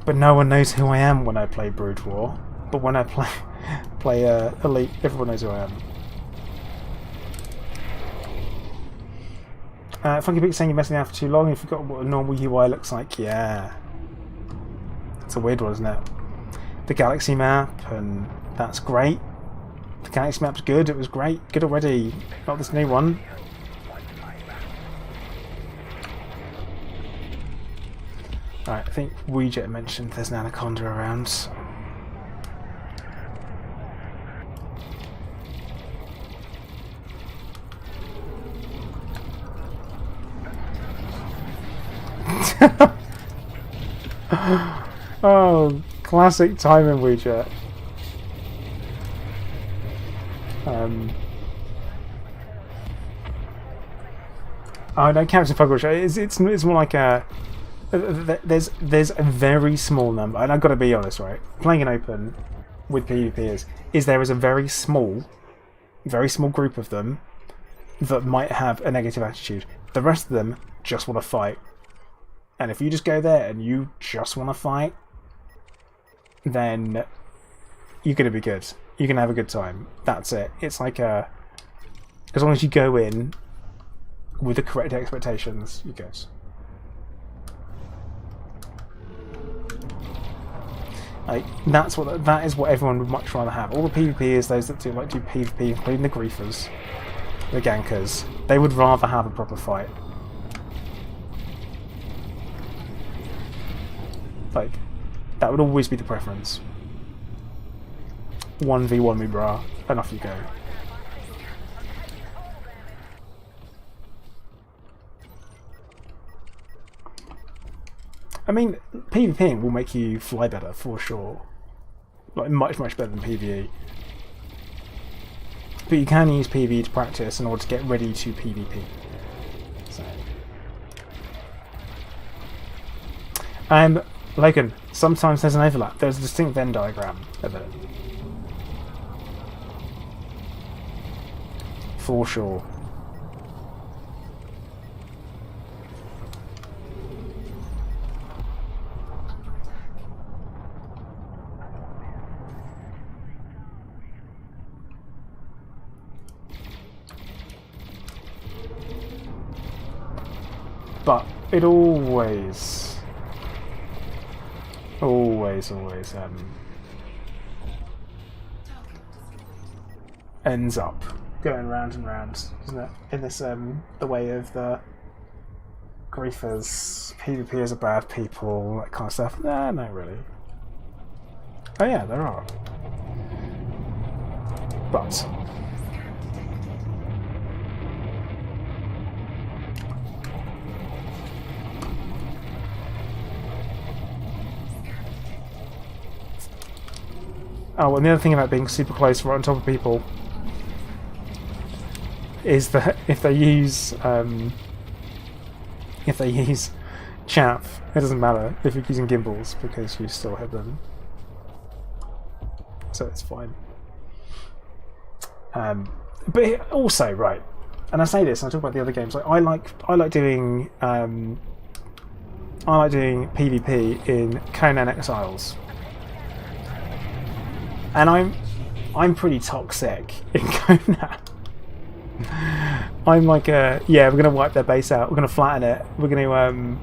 But no one knows who I am when I play Brood War. But when I play Elite, everyone knows who I am. Funky Pig saying you're messing around for too long. You forgot what a normal UI looks like. Yeah, it's a weird one, isn't it? The Galaxy map, and that's great. The Galaxy map's good. It was great. Good already. Not this new one. Alright, I think Ouijet mentioned there's an anaconda around. Oh, classic timing, Ouijet. Oh no, Captain Puggles. It's more like a. There's a very small number, and I've got to be honest, right? Playing an open with PvP is there is a very small group of them that might have a negative attitude. The rest of them just want to fight. And if you just go there and you just want to fight, then you're going to be good. You're going to have a good time. That's it. It's like as long as you go in with the correct expectations, you're good. Like, that is what everyone would much rather have. All the PvP is those that do PvP, including the griefers, the gankers. They would rather have a proper fight. Like, that would always be the preference. 1v1 me brah, and off you go. I mean, PvPing will make you fly better, for sure. Like, much better than PvE. But you can use PvE to practice in order to get ready to PvP. So. Logan, sometimes there's an overlap. There's a distinct Venn diagram of it. for sure. But it always ends up going round and round, doesn't it? In this the way of the griefers, PvPers are bad people, that kind of stuff. Nah, not really. Oh yeah, there are. But oh, and the other thing about being super close right on top of people is that if they use chaff, it doesn't matter if you're using gimbals because you still hit them, so it's fine. But also, right, and I say this, and I talk about the other games. Like I like doing PvP in Conan Exiles. And I'm pretty toxic in Galmap. I'm like yeah, we're gonna wipe their base out. We're gonna flatten it. We're gonna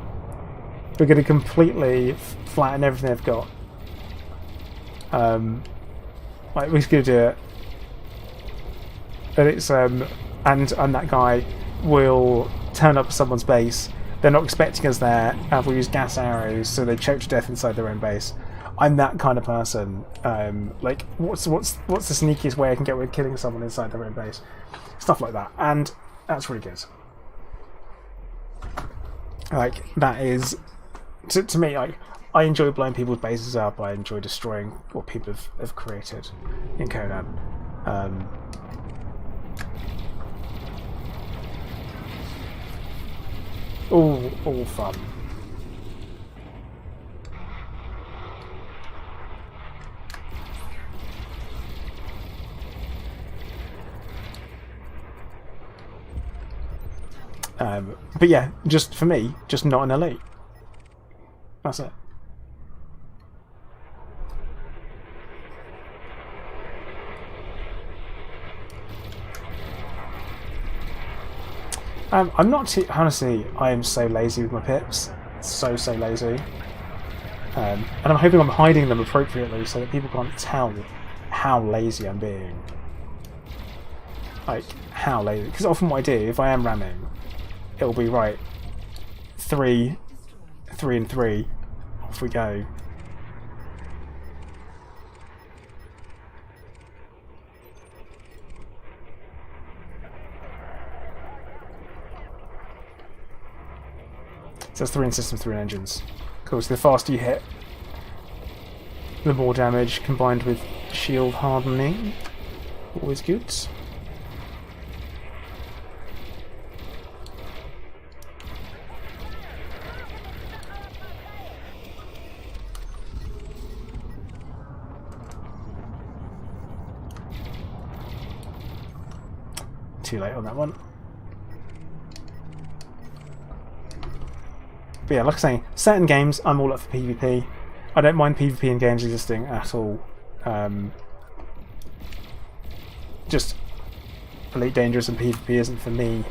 completely flatten everything they've got. Like we're just gonna do it. And it's and that guy will turn up at someone's base. They're not expecting us there. We'll use gas arrows, so they choke to death inside their own base. I'm that kind of person. Like, what's the sneakiest way I can get away with killing someone inside their own base? Stuff like that, and that's really good. Like that is, to me, like I enjoy blowing people's bases up. I enjoy destroying what people have created in Conan. All fun. But yeah, just for me, just not an elite. That's it. I'm not too... Honestly, I am so lazy with my pips. So lazy. And I'm hoping I'm hiding them appropriately so that people can't tell how lazy I'm being. Like, how lazy. Because often what I do, if I am ramming, it'll be, right, 3 and 3, off we go. So that's 3 in system, 3 in engines. Of course, the faster you hit, the more damage, combined with shield hardening. Always good. Too late on that one. But yeah, like I say, certain games I'm all up for PvP. I don't mind PvP in games existing at all. Just Elite Dangerous and PvP isn't for me.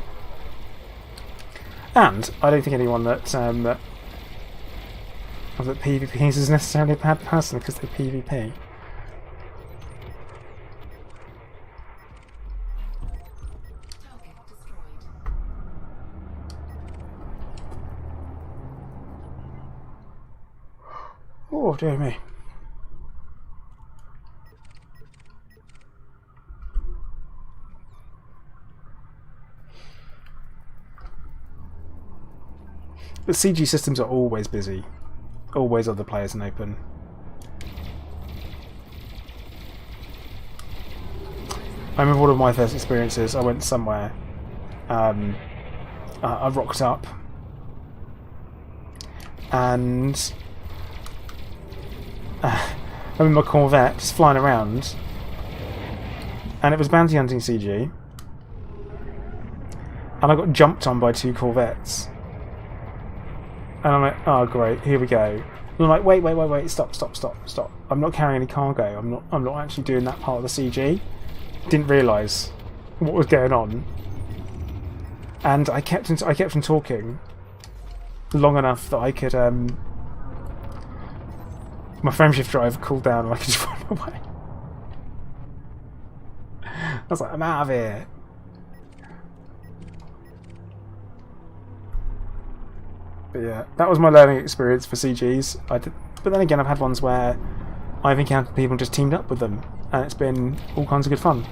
And I don't think anyone that PvP is necessarily a bad person because they PvP. Oh, dear me. The CG systems are always busy. Always other players and open. I remember one of my first experiences, I went somewhere. I rocked up. And I'm in my Corvette, just flying around, and it was bounty hunting CG, and I got jumped on by 2 corvettes. And I'm like, oh great, here we go. And I'm like, wait, stop. I'm not carrying any cargo. I'm not actually doing that part of the CG. Didn't realise what was going on. And I kept on talking long enough that I could my frameshift drive cooled down and I could just run away. I was like, I'm out of here. But yeah, that was my learning experience for CGs. But then again, I've had ones where I've encountered people and just teamed up with them, and it's been all kinds of good fun.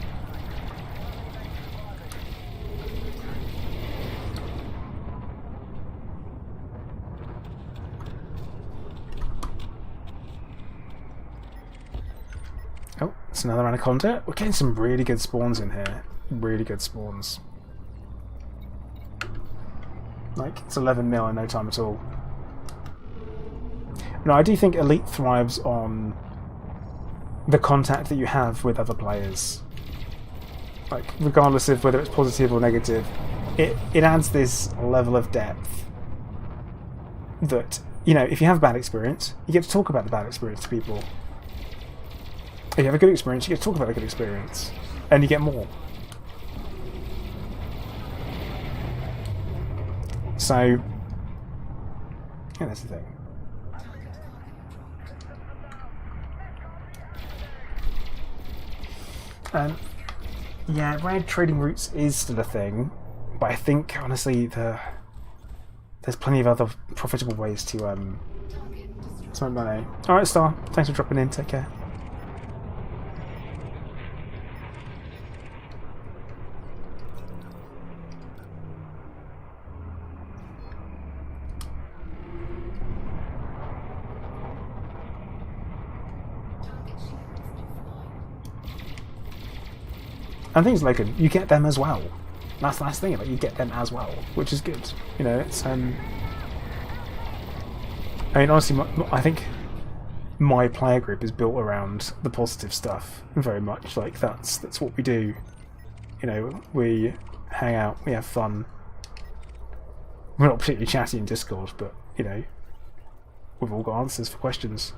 Oh, it's another anaconda. We're getting some really good spawns in here. Really good spawns. Like, it's 11 mil in no time at all. No, I do think Elite thrives on the contact that you have with other players. Like, regardless of whether it's positive or negative, it adds this level of depth that, you know, if you have a bad experience, you get to talk about the bad experience to people. If you have a good experience, you get to talk about the good experience. And you get more. So, yeah, that's the thing. Yeah, red trading routes is still a thing, but I think honestly there's plenty of other profitable ways to make money. All right, Star, thanks for dropping in. Take care. And things like you get them as well. That's the nice thing about it, you get them as well, which is good. You know, it's I mean, honestly, I think my player group is built around the positive stuff very much. Like that's what we do. You know, we hang out, we have fun. We're not particularly chatty in Discord, but you know, we've all got answers for questions.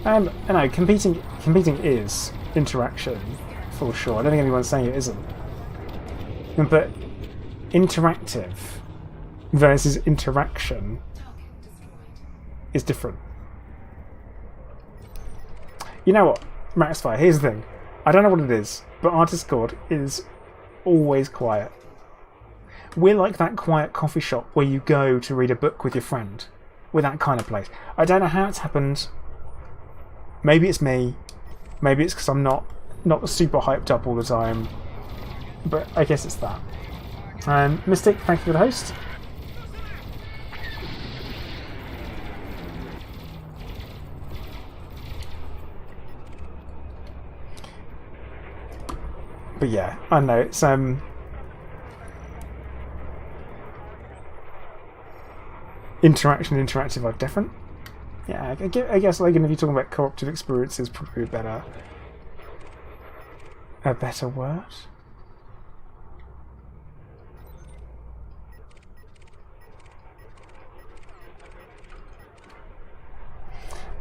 I know, competing is interaction, for sure. I don't think anyone's saying it isn't. But interactive versus interaction is different. You know what, Maxfire, here's the thing. I don't know what it is, but our Discord is always quiet. We're like that quiet coffee shop where you go to read a book with your friend. We're that kind of place. I don't know how it's happened. Maybe it's me. Maybe it's because I'm not super hyped up all the time. But I guess it's that. Mystic, thank you for the host. But yeah, I know it's interaction and interactive are different. Yeah, I guess like if you're talking about cooperative experiences, probably a better word.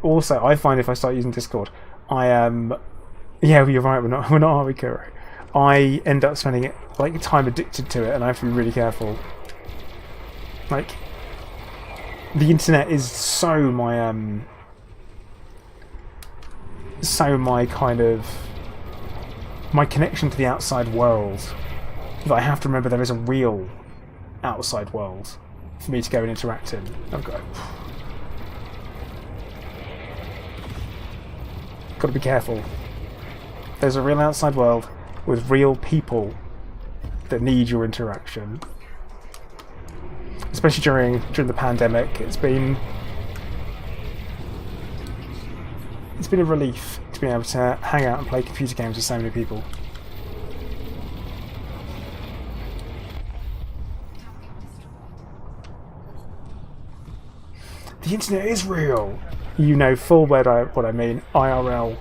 Also, I find if I start using Discord, I am yeah, you're right. We're not hardcore. I end up spending it like time addicted to it, and I have to be really careful. Like, the internet is so my kind of my connection to the outside world that I have to remember there is a real outside world for me to go and interact in. Okay. Got to be careful. There's a real outside world with real people that need your interaction. Especially during the pandemic, it's been it's been a relief to be able to hang out and play computer games with so many people. The internet is real. You know full well what I mean. IRL.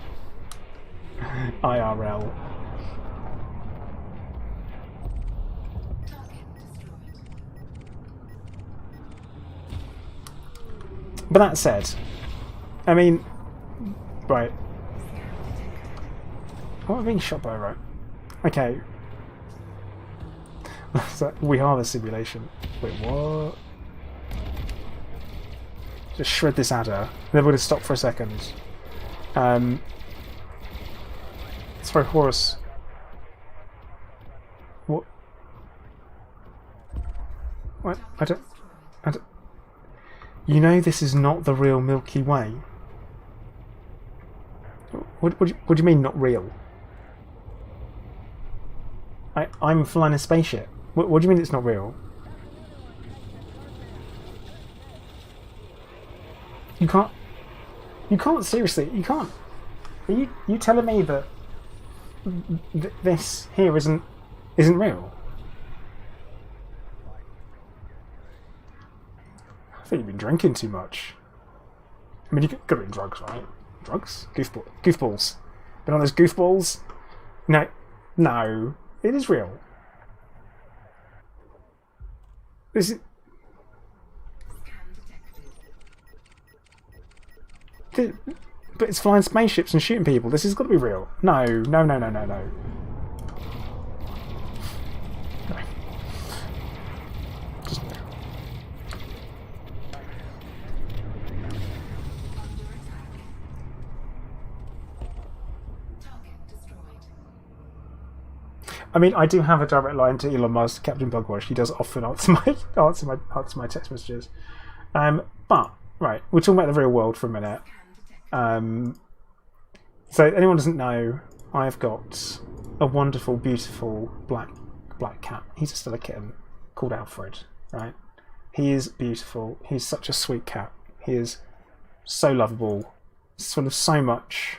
IRL. But that said, I mean, right. What am I being shot by, right? Okay. So we are the simulation. Wait, what? Just shred this adder. Then we're going to stop for a second. Let's throw horse. What? What? I don't. You know this is not the real Milky Way. What do you mean not real? I'm flying a spaceship. What do you mean it's not real? You can't seriously, you can't. Are you telling me that this here isn't real? I think you've been drinking too much. I mean, you could have been drugs, right? Drugs? Goofballs. Been on those goofballs? No. It is real. This is... But it's flying spaceships and shooting people. This has got to be real. No. Just no. I mean, I do have a direct line to Elon Musk, Captain Bugwash. He does often answer my text messages. But right, we're talking about the real world for a minute. So anyone doesn't know, I've got a wonderful, beautiful black cat. He's still a kitten called Alfred. Right? He is beautiful. He's such a sweet cat. He is so lovable. He's full of so much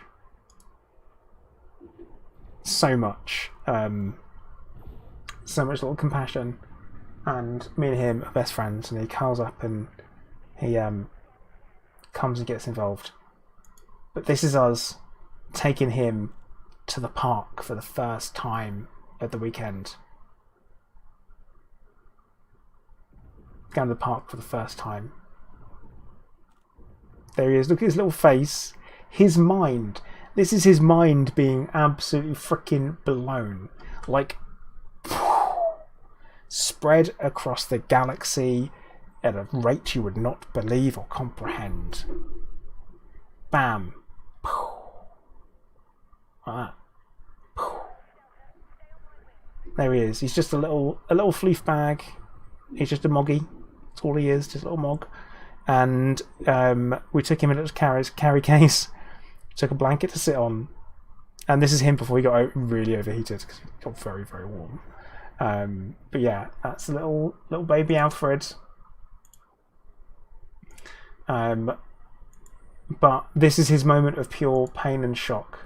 little compassion, and me and him are best friends, and he curls up and he comes and gets involved. But this is us taking him to the park for the first time at the weekend. Going to the park for the first time. There he is. Look at his little face. His mind. This is his mind being absolutely freaking blown. Like, spread across the galaxy at a rate you would not believe or comprehend. Bam. Like that. There he is. He's just a little fleef bag. He's just a moggy. That's all he is, just a little mog. And we took him in his carry case. Took a blanket to sit on. And this is him before he got really overheated, because he got very, very warm. But yeah, that's little baby Alfred. But this is his moment of pure pain and shock.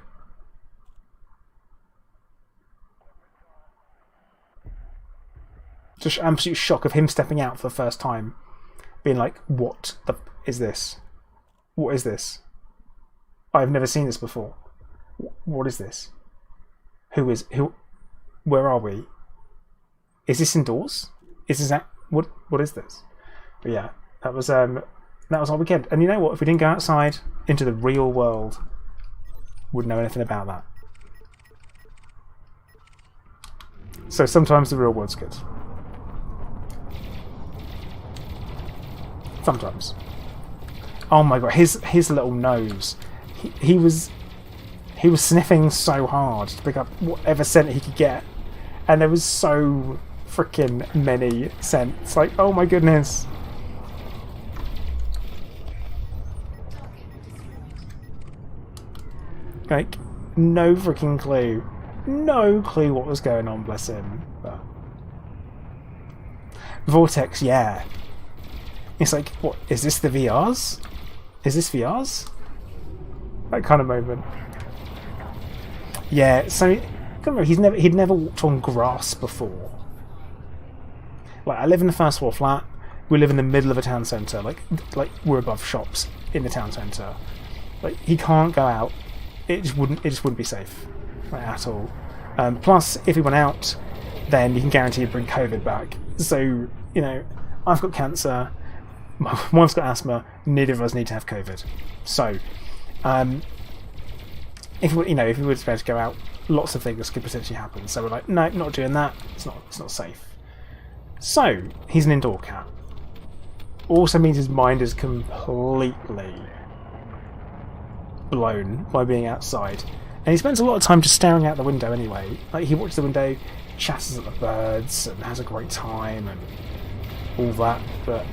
Just absolute shock of him stepping out for the first time, being like, "What the is this? What is this? I've never seen this before. What is this? Who? Where are we? Is this indoors? Is this what is this?" But yeah, that was our weekend. And you know what? If we didn't go outside into the real world, wouldn't know anything about that. So sometimes the real world's good. Sometimes. Oh my god, his little nose. He was sniffing so hard to pick up whatever scent he could get, and there was so freaking many scents. Like, oh my goodness. Like, no freaking clue. No clue what was going on, bless him. But Vortex, yeah. It's like, what, is this the VRs? Is this VRs? That kind of moment. Yeah, so he'd never walked on grass before. Like, I live in the first floor flat. We live in the middle of a town centre. Like we're above shops in the town centre. Like, he can't go out. It just wouldn't be safe, like, at all. Plus, if he went out, then you can guarantee he'd bring COVID back. So, you know, I've got cancer. My wife's got asthma. Neither of us need to have COVID. So, if we were to go out, lots of things could potentially happen. So we're like, no, not doing that. It's not safe. So he's an indoor cat. Also means his mind is completely blown by being outside, and he spends a lot of time just staring out the window anyway. Like, he watches the window, chatters at the birds, and has a great time and all that. But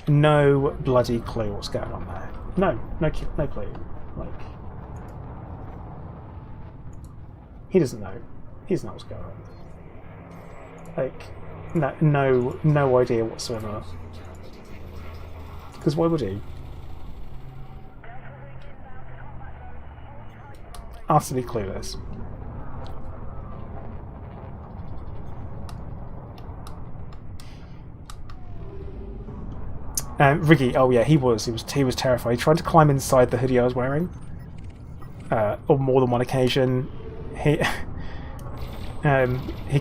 no bloody clue what's going on there. No clue. Like, he doesn't know. He doesn't know what's going on. Like, no idea whatsoever. Because why would he? Utterly clueless. Ricky, oh yeah, he was terrified. He tried to climb inside the hoodie I was wearing, on more than one occasion. He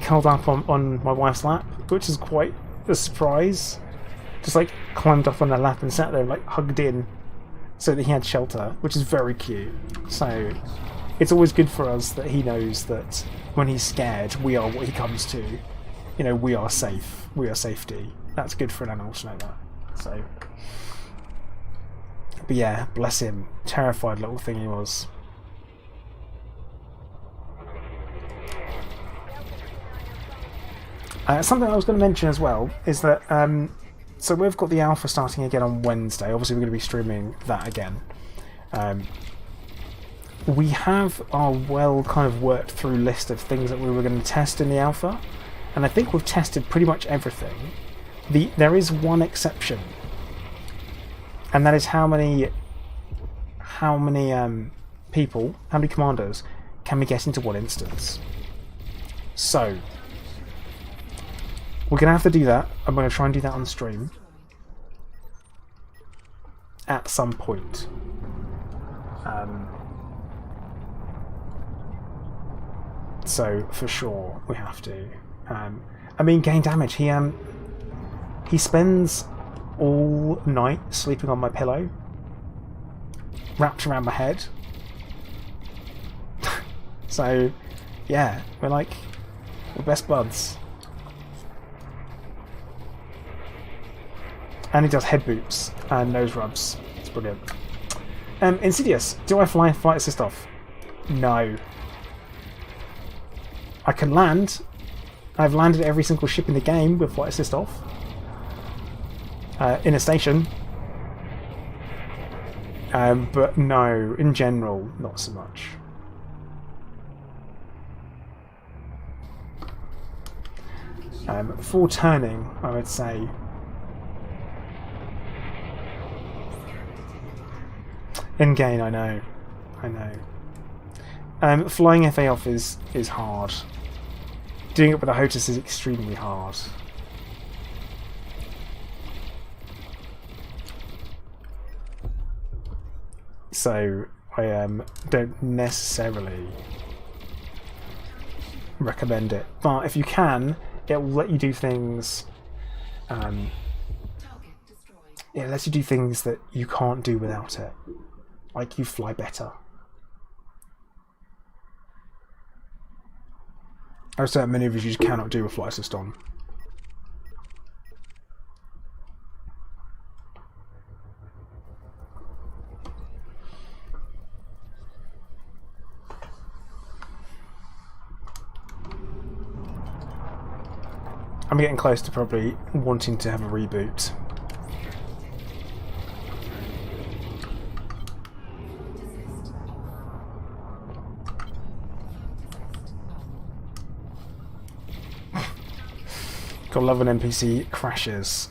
curled up on my wife's lap, which is quite a surprise. Just like climbed up on her lap and sat there, like hugged in, so that he had shelter, which is very cute. So it's always good for us that he knows that when he's scared, we are what he comes to. You know, we are safe. We are safety. That's good for an animal to know that. So, but yeah, bless him. Terrified little thing he was. Something I was going to mention as well is that so we've got the alpha starting again on Wednesday. Obviously, we're going to be streaming that again. We have our kind of worked through list of things that we were going to test in the alpha, and I think we've tested pretty much everything. There is one exception, and that is how many people, how many commanders can we get into one instance. So we're going to have to do that. I'm going to try and do that on stream at some point. So for sure we have to. I mean, gain damage. He spends all night sleeping on my pillow, wrapped around my head. So yeah, we're best buds. And he does head boots and nose rubs. It's brilliant. Insidious. Do I fly flight assist off? No. I can land. I've landed every single ship in the game with flight assist off. In a station. But no, in general, not so much. For turning, I would say. In gain, I know. Flying FA off is hard. Doing it with a HOTUS is extremely hard. So I don't necessarily recommend it, but if you can, it will let you do things. It lets you do things that you can't do without it. Like, you fly better. There are certain maneuvers you just cannot do with flight assist on. I'm getting close to probably wanting to have a reboot. Gotta love when NPC crashes.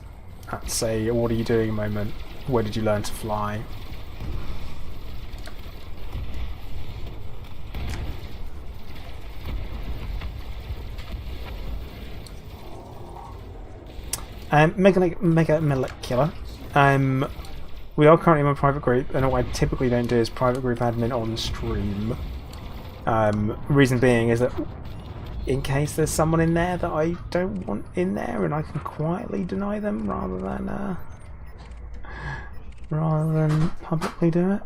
That's a what are you doing moment. Where did you learn to fly? Mega Molecular. We are currently in a private group, and what I typically don't do is private group admin on stream. Reason being is that in case there's someone in there that I don't want in there, and I can quietly deny them rather than publicly do it.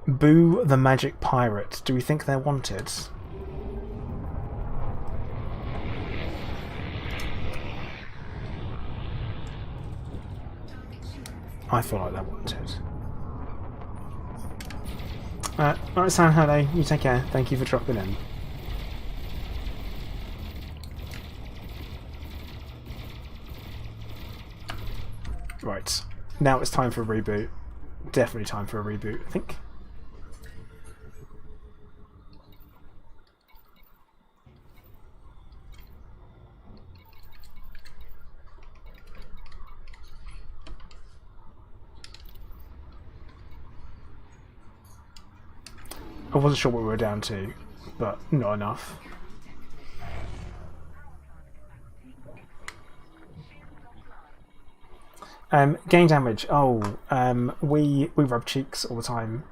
Boo the Magic Pirate. Do we think they're wanted? I feel like they're wanted. Alright, Sam, hello. You take care. Thank you for dropping in. Right. Now it's time for a reboot. Definitely time for a reboot, I think. I wasn't sure what we were down to, but not enough. Gain damage. Oh, we rub cheeks all the time.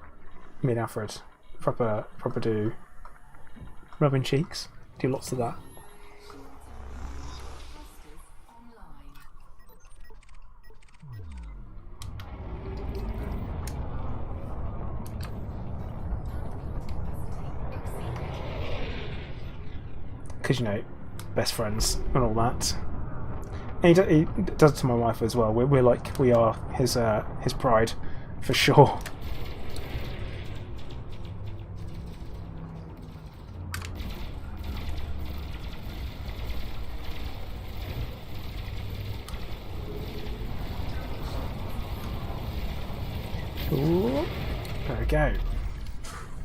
Me and Alfred, proper do rubbing cheeks. Do lots of that. Because, you know, best friends and all that. And he does it to my wife as well. We're like, we are his pride, for sure. Ooh, there we go.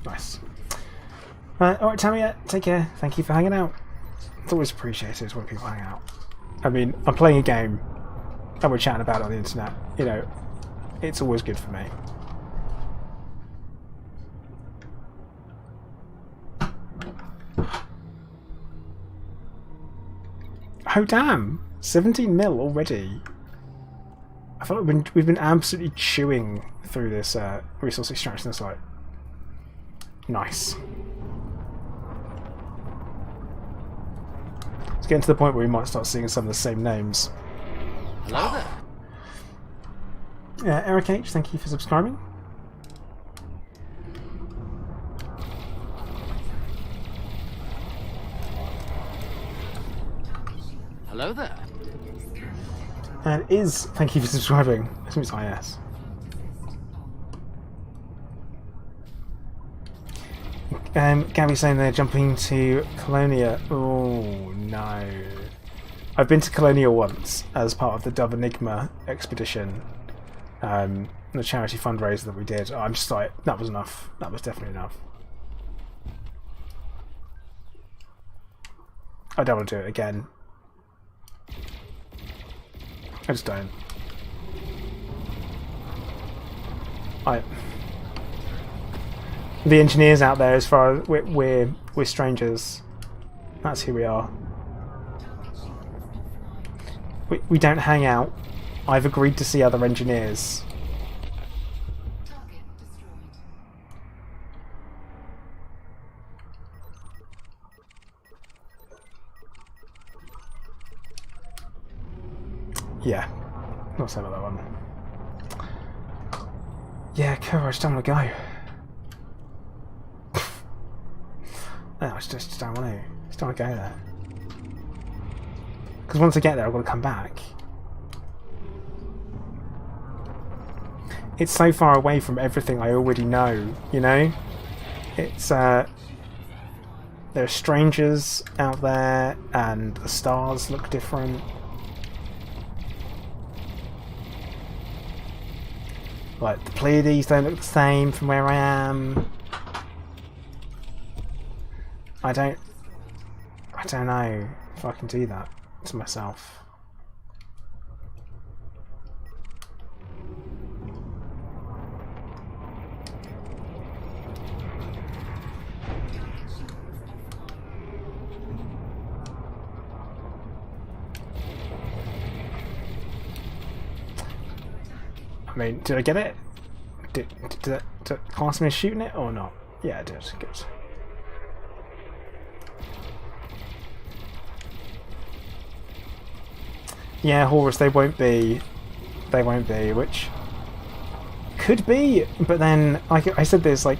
Nice. Alright, Tamia, take care. Thank you for hanging out. It's always appreciated when people hang out. I mean, I'm playing a game and we're chatting about it on the internet. You know, it's always good for me. Oh damn! 17 mil already. I feel like we've been absolutely chewing through this resource extraction site. Nice. It's getting to the point where we might start seeing some of the same names. Hello there. Eric H, thank you for subscribing. Hello there. And Iz, thank you for subscribing. This means IS. Gabby saying they're jumping to Colonia. Oh no. I've been to Colonia once as part of the Dove Enigma expedition. The charity fundraiser that we did. I'm just like, that was enough. That was definitely enough. I don't want to do it again. I just don't. The engineers out there, as far as we're strangers. That's who we are. We don't hang out. I've agreed to see other engineers. Yeah, not saying about that one. Yeah, cool, I just don't want to go. No, I just don't want to. Just don't want to go there. Because once I get there, I've got to come back. It's so far away from everything I already know, you know? It's, there are strangers out there, and the stars look different. Like, the Pleiades don't look the same from where I am. I don't know if I can do that to myself. mean, did I get it? Did that class me as shooting it or not? Yeah, I did. Good. Yeah, Horus, they won't be. They won't be, which could be, but then, like I said, there's like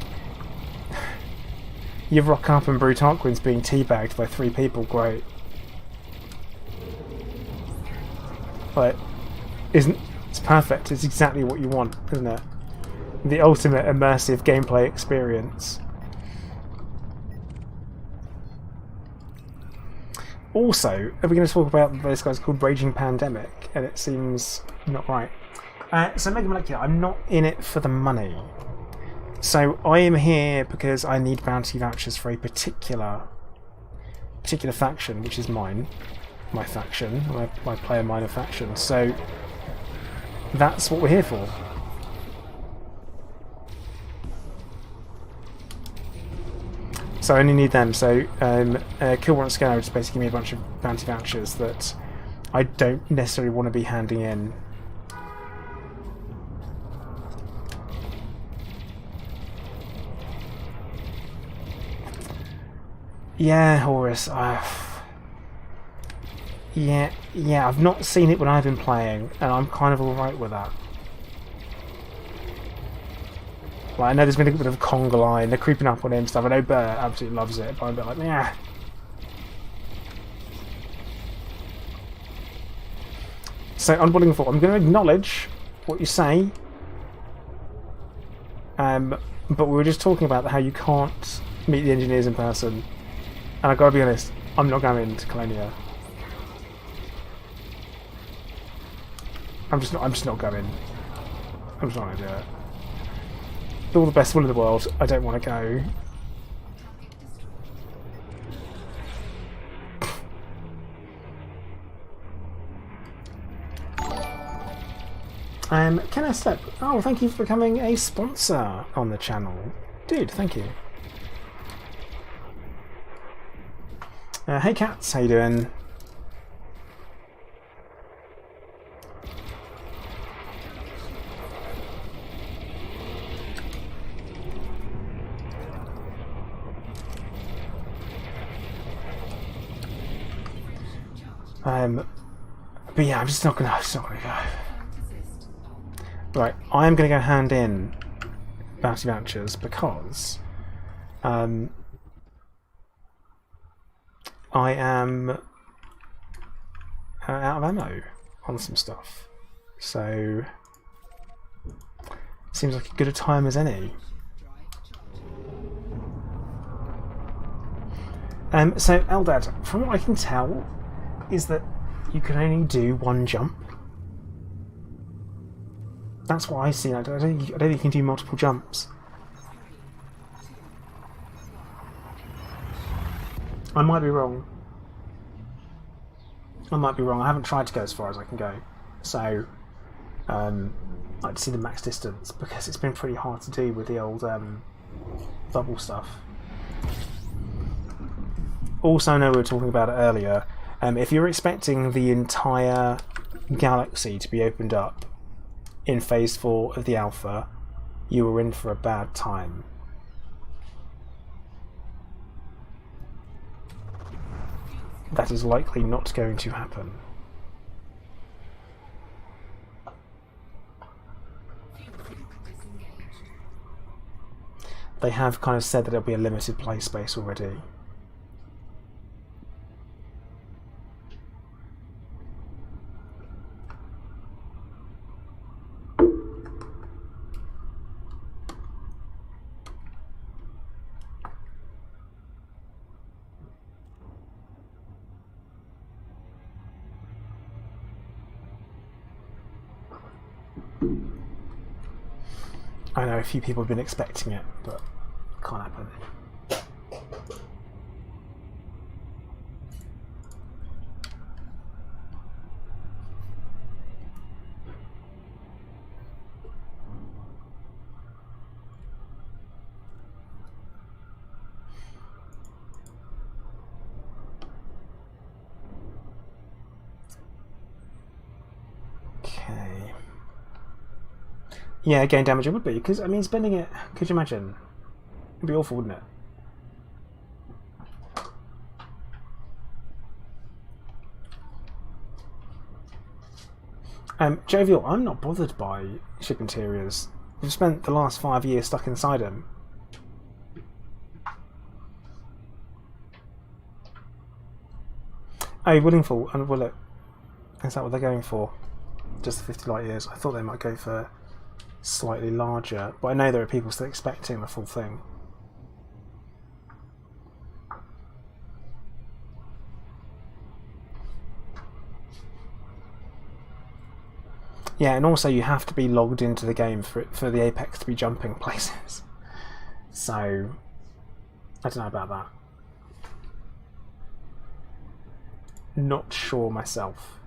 you rock up and Brute Tarquin's being teabagged by 3 people. Great. Like, it's perfect. It's exactly what you want, isn't it? The ultimate immersive gameplay experience. Also, are we going to talk about this guy's called Raging Pandemic? And it seems not right. So Mega Molecular, I'm not in it for the money. So I am here because I need bounty vouchers for a particular faction, which is mine. My faction, my player minor faction. So that's what we're here for. So I only need them. So Kill Warrant Scanner just basically give me a bunch of bounty vouchers that I don't necessarily want to be handing in. Yeah, Horus. Yeah, I've not seen it when I've been playing, and I'm kind of alright with that. Like, I know there's been a bit of a conga line, they're creeping up on him and stuff. I know Bert absolutely loves it, but I'm a bit like, yeah. So, Unboarding for, I'm going to acknowledge what you say, but we were just talking about how you can't meet the engineers in person, and I've got to be honest, I'm not going to Colonia. I'm just not going. I'm just not going to do it. With all the best will in the world, I don't want to go. Can I step? Oh, thank you for becoming a sponsor on the channel. Dude, thank you. Hey cats, how you doing? But yeah, I'm just not gonna go. Right, I am gonna go hand in bounty vouchers because I am out of ammo on some stuff. So seems like as good a time as any. So Eldad, from what I can tell, is that you can only do 1 jump. That's what I see. I don't think you can do multiple jumps. I might be wrong. I haven't tried to go as far as I can go. So, I'd like to see the max distance because it's been pretty hard to do with the old bubble stuff. Also, I know we were talking about it earlier. If you're expecting the entire galaxy to be opened up in Phase 4 of the Alpha, you were in for a bad time. That is likely not going to happen. They have kind of said that it'll be a limited play space already. I know a few people have been expecting it, but it can't happen. Okay. Yeah, gain damage it would be, because, I mean, spending it, could you imagine? It'd be awful, wouldn't it? Jovial, I'm not bothered by ship interiors. We've spent the last 5 years stuck inside them. Oh, Willingful and Willet. Is that what they're going for? Just the 50 light years? I thought they might go for slightly larger, but I know there are people still expecting the full thing. Yeah, and also you have to be logged into the game for the Apex to be jumping places. So, I don't know about that. Not sure myself.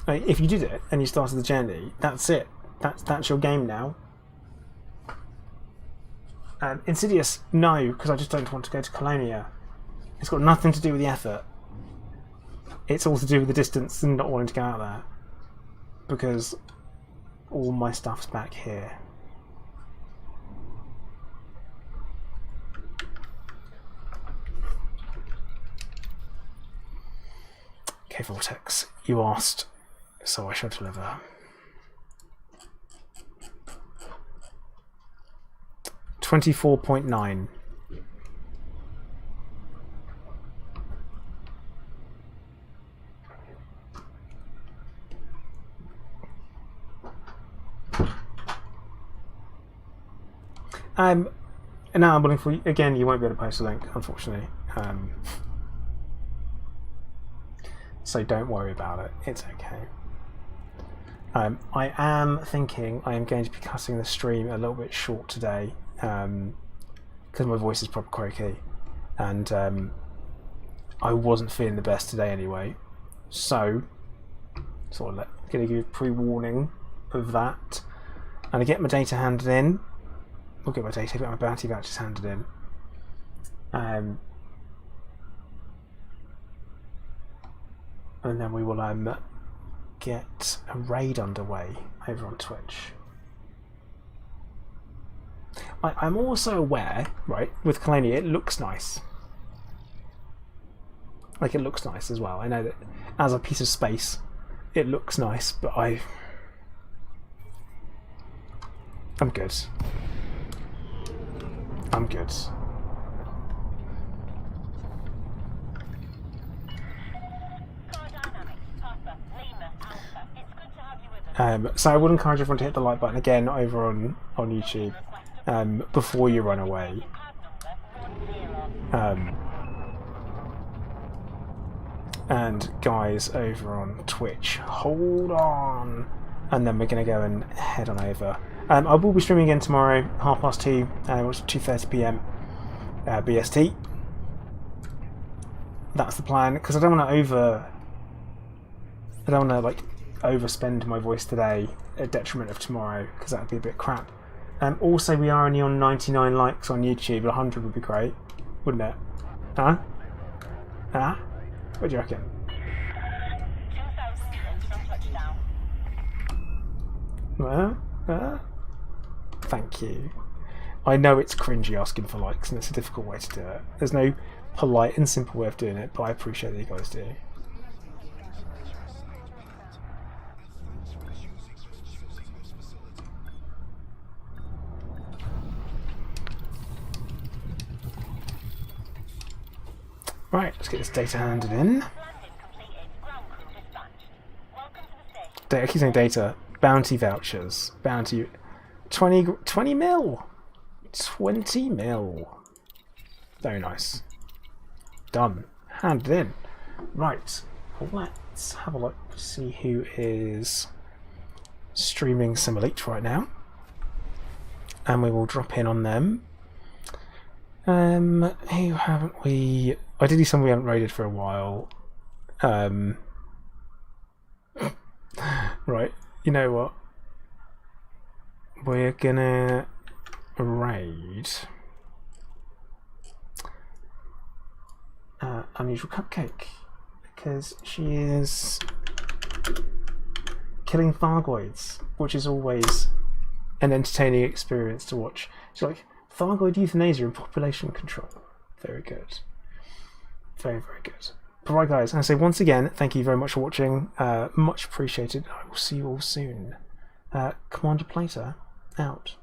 If you did it and you started the journey, that's it. That's your game now. Insidious, no, because I just don't want to go to Colonia. It's got nothing to do with the effort. It's all to do with the distance and not wanting to go out there. Because all my stuff's back here. Okay, Vortex, you asked, so I shall deliver. 24.9. And now I'm willing for you. Again, you won't be able to post a link, unfortunately. So don't worry about it. It's okay. I am thinking I am going to be cutting the stream a little bit short today. Because my voice is proper croaky, and I wasn't feeling the best today anyway, so sort of going to give you a pre-warning of that. And I get my data handed in. I'll get my data, get my bounty vouchers handed in. And then we will get a raid underway over on Twitch. I'm also aware, right, with Colonia, it looks nice. Like, it looks nice as well. I know that as a piece of space, it looks nice, but I'm good. I'm good. So I would encourage everyone to hit the like button again over on YouTube before you run away. And guys over on Twitch, hold on, and then we're going to go and head on over. I will be streaming again tomorrow, 2:30, 2:30 PM BST. That's the plan, because I don't want to like overspend my voice today at detriment of tomorrow, because that would be a bit crap. Also, we are only on 99 likes on YouTube. 100 would be great, wouldn't it? Huh? Huh? What do you reckon? 2,000 meters from touchdown. Thank you. I know it's cringy asking for likes, and it's a difficult way to do it. There's no polite and simple way of doing it, but I appreciate that you guys do. Right, let's get this data handed in. Landing completed. Ground crew dispatched. Welcome to the station. I keep saying data. Bounty vouchers. Bounty. 20 mil. 20 mil. Very nice. Done. Handed in. Right. Let's have a look. See who is streaming some Elite right now. And we will drop in on them. Who haven't we... Ideally someone we haven't raided for a while. Right, you know what? We're gonna raid unusual cupcake because she is killing Thargoids, which is always an entertaining experience to watch. She's like, Thargoid euthanasia and population control. Very good. Very, very good. But right, guys, and I say once again, thank you very much for watching. Much appreciated. I will see you all soon. Commander Plater, out.